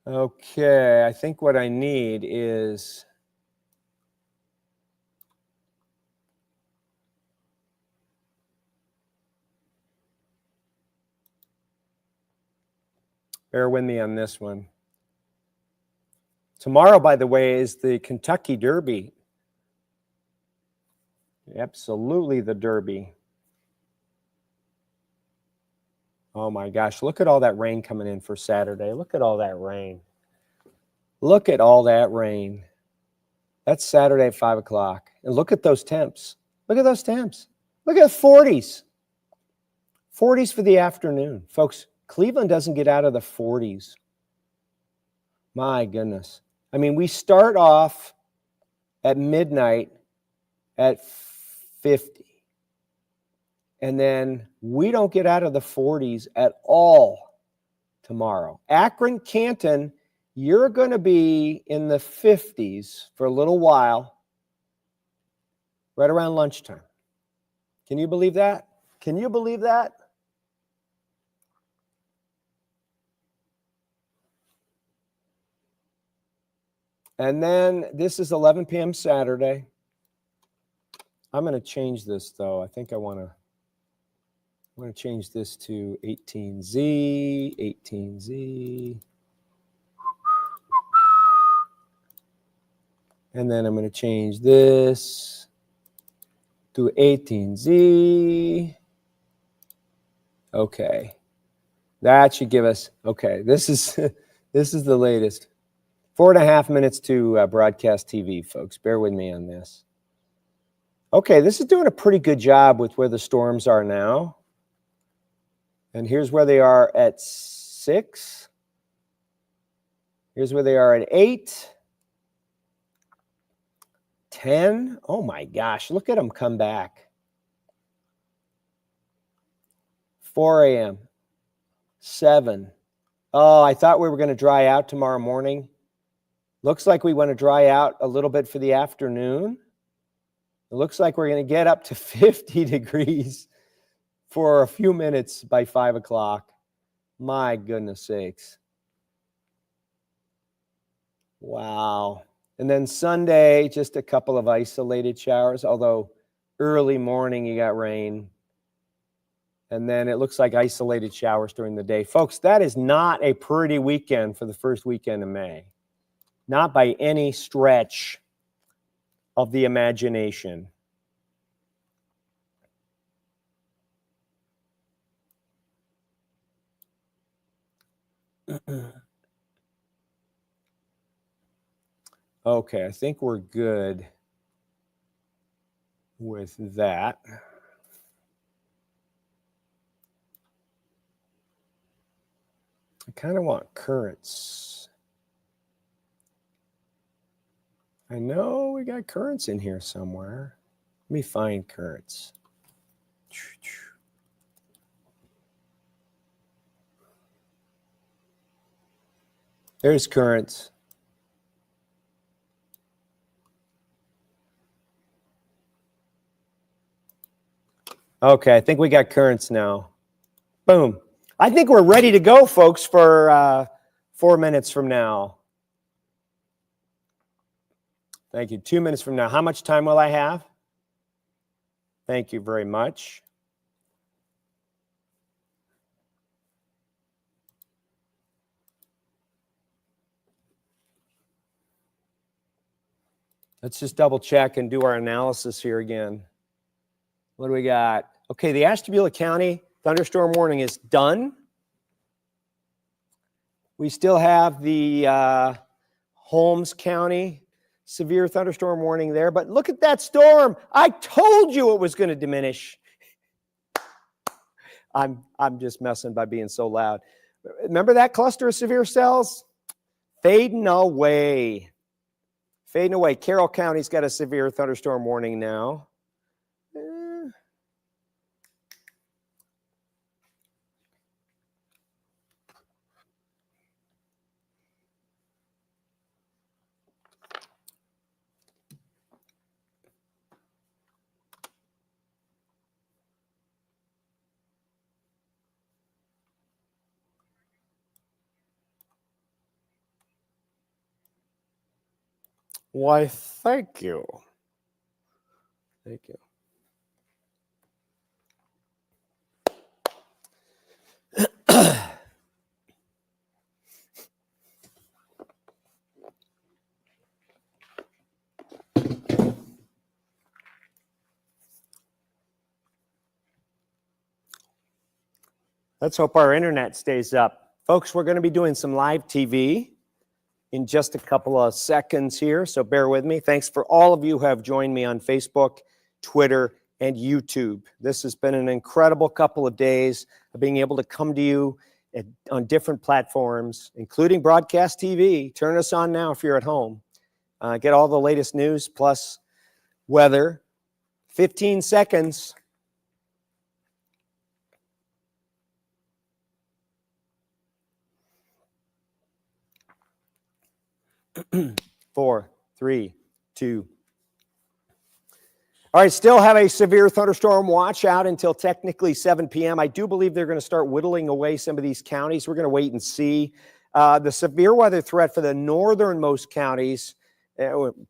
Okay, I think what I need is bear with me on this one. Tomorrow, by the way, is the Kentucky Derby. Absolutely the Derby. Oh my gosh, look at all that rain coming in for Saturday. Look at all that rain. Look at all that rain. That's Saturday at 5 o'clock. And look at those temps. Look at those temps. Look at 40s. 40s for the afternoon. Folks, Cleveland doesn't get out of the 40s. My goodness. I mean, we start off at midnight at 50. And then we don't get out of the 40s at all tomorrow. Akron, Canton, you're going to be in the 50s for a little while, right around lunchtime. Can you believe that? Can you believe that? And then this is 11 p.m. Saturday. I'm going to change this, though. I think I want to change this to 18Z, 18Z. And then I'm going to change this to 18Z. Okay. That should give us, okay, this is the latest. 4.5 minutes to broadcast TV, folks. Bear with me on this. Okay, this is doing a pretty good job with where the storms are now. And here's where they are at 6. Here's where they are at 8. 10. Oh my gosh, look at them come back. 4 a.m. 7. Oh, I thought we were going to dry out tomorrow morning. Looks like we want to dry out a little bit for the afternoon. It looks like we're going to get up to 50 degrees for a few minutes by 5 o'clock. My goodness sakes. Wow. And then Sunday, just a couple of isolated showers, although early morning you got rain. And then it looks like isolated showers during the day. Folks, that is not a pretty weekend for the first weekend of May. Not by any stretch of the imagination. Okay, I think we're good. with that. I kind of want currents. I know we got currents in here somewhere. Let me find currents. There's currents. Okay, I think we got currents now. Boom. I think we're ready to go, folks, for 4 minutes from now. Thank you. 2 minutes from now. How much time will I have? Thank you very much. Let's just double check and do our analysis here again. What do we got? Okay, the Ashtabula County thunderstorm warning is done. We still have the Holmes County severe thunderstorm warning there, but look at that storm. I told you it was going to diminish. I'm just messing by being so loud. Remember that cluster of severe cells? Fading away. Fading away. Carroll County's got a severe thunderstorm warning now. Why, thank you. Thank you. Let's hope our internet stays up. Folks, we're going to be doing some live TV in just a couple of seconds here, so bear with me. Thanks for all of you who have joined me on Facebook, Twitter, and YouTube. This has been an incredible couple of days of being able to come to you on different platforms, including broadcast TV. Turn us on now if you're at home. Get all the latest news plus weather. 15 seconds. 4, 3, 2. All right, still have a severe thunderstorm watch out until technically 7 p.m. I do believe they're going to start whittling away some of these counties. We're going to wait and see. The severe weather threat for the northernmost counties,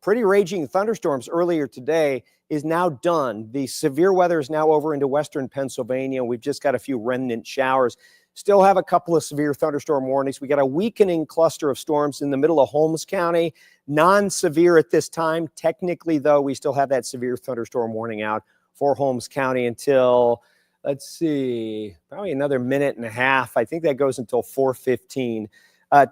pretty raging thunderstorms earlier today, is now done. The severe weather is now over into western Pennsylvania. We've just got a few remnant showers. Still have a couple of severe thunderstorm warnings. We got a weakening cluster of storms in the middle of Holmes County. Non-severe at this time. Technically, though, we still have that severe thunderstorm warning out for Holmes County until, let's see, probably another minute and a half. I think that goes until 4:15.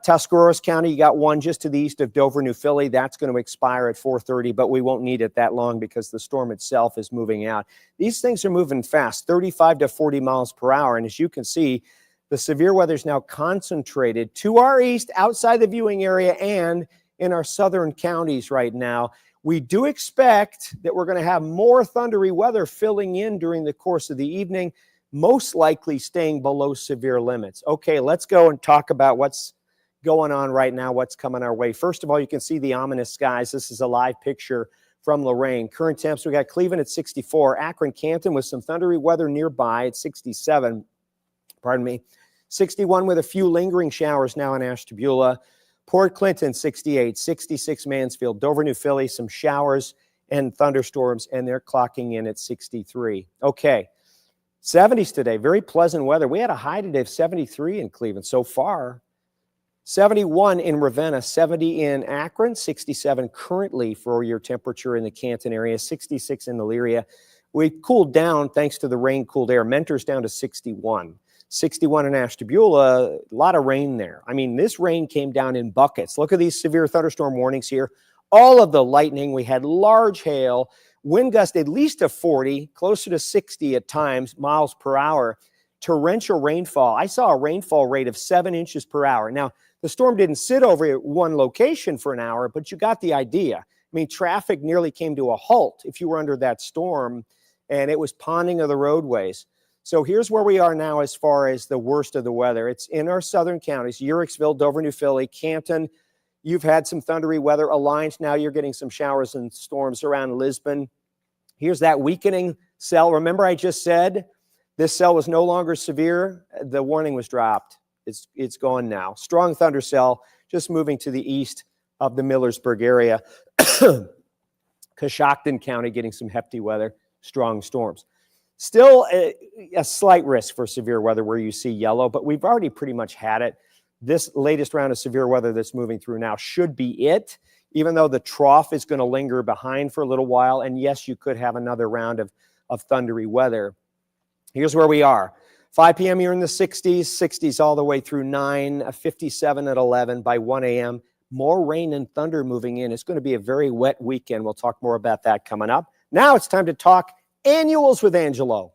Tuscarawas County, you got one just to the east of Dover, New Philly. That's going to expire at 4:30, but we won't need it that long because the storm itself is moving out. These things are moving fast, 35 to 40 miles per hour. And as you can see, the severe weather is now concentrated to our east, outside the viewing area, and in our southern counties right now. We do expect that we're going to have more thundery weather filling in during the course of the evening, most likely staying below severe limits. Okay, let's go and talk about what's going on right now, what's coming our way. First of all, you can see the ominous skies. This is a live picture from Lorain. Current temps, we got Cleveland at 64, Akron, Canton with some thundery weather nearby at 67. Pardon me. 61 with a few lingering showers now in Ashtabula. Port Clinton, 68, 66 Mansfield, Dover, New Philly, some showers and thunderstorms, and they're clocking in at 63. Okay, 70s today, very pleasant weather. We had a high today of 73 in Cleveland so far. 71 in Ravenna, 70 in Akron, 67 currently for your temperature in the Canton area, 66 in Elyria. We cooled down thanks to the rain, cooled air. Mentor's down to 61. 61 in Ashtabula, a lot of rain there. I mean, this rain came down in buckets. Look at these severe thunderstorm warnings here. All of the lightning, we had large hail. Wind gust at least to 40, closer to 60 at times, miles per hour. Torrential rainfall. I saw a rainfall rate of 7 inches per hour. Now, the storm didn't sit over at one location for an hour, but you got the idea. I mean, traffic nearly came to a halt if you were under that storm, and it was ponding of the roadways. So here's where we are now as far as the worst of the weather. It's in our southern counties, Uricksville, Dover, New Philly, Canton. You've had some thundery weather. Alliance, now you're getting some showers and storms around Lisbon. Here's that weakening cell. Remember I just said this cell was no longer severe. The warning was dropped. It's gone now. Strong thunder cell just moving to the east of the Millersburg area. Coshocton County getting some hefty weather, strong storms. Still a slight risk for severe weather where you see yellow, but we've already pretty much had it. This latest round of severe weather that's moving through now should be it, even though the trough is going to linger behind for a little while. And yes, you could have another round of thundery weather. Here's where we are. 5 p.m. you're in the 60s all the way through 9, 57 at 11 by 1 a.m. More rain and thunder moving in. It's going to be a very wet weekend. We'll talk more about that coming up. Now it's time to talk annuals with Angelo.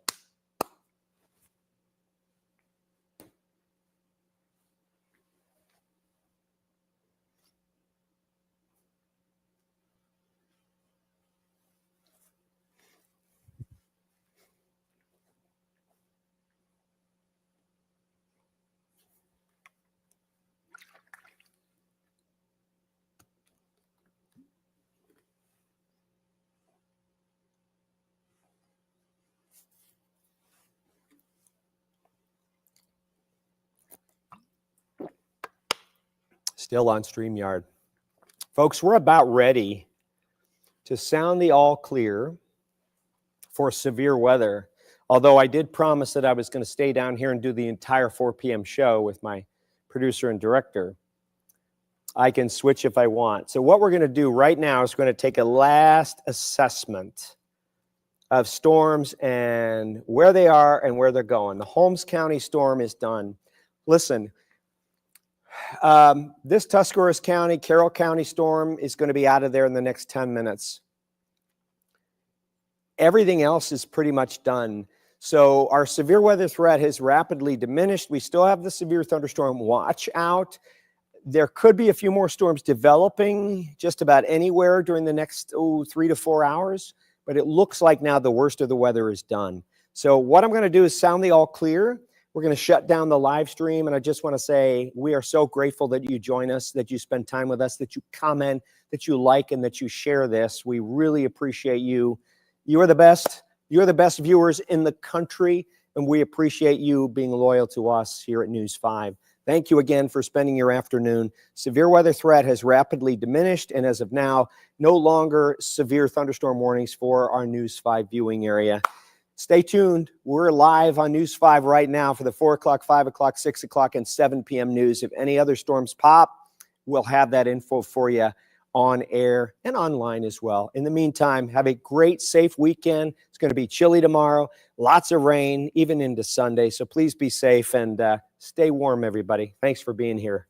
Still on StreamYard. Folks, we're about ready to sound the all clear for severe weather. Although I did promise that I was going to stay down here and do the entire 4 p.m. show with my producer and director. I can switch if I want. So what we're going to do right now is going to take a last assessment of storms and where they are and where they're going. The Holmes County storm is done. Listen, this Tuscarawas County, Carroll County storm is going to be out of there in the next 10 minutes. Everything else is pretty much done. So our severe weather threat has rapidly diminished. We still have the severe thunderstorm watch out. There could be a few more storms developing just about anywhere during the next 3 to 4 hours, but it looks like now the worst of the weather is done. So what I'm going to do is sound the all clear. We're going to shut down the live stream, and I just want to say we are so grateful that you join us, that you spend time with us, that you comment, that you like, and that you share this. We really appreciate you. You are the best. You're the best viewers in the country, and we appreciate you being loyal to us here at News 5. Thank you again for spending your afternoon. Severe weather threat has rapidly diminished, and as of now, no longer severe thunderstorm warnings for our News 5 viewing area. Stay tuned. We're live on News 5 right now for the 4 o'clock, 5 o'clock, 6 o'clock, and 7 p.m. news. If any other storms pop, we'll have that info for you on air and online as well. In the meantime, have a great, safe weekend. It's going to be chilly tomorrow, lots of rain, even into Sunday. So please be safe and stay warm, everybody. Thanks for being here.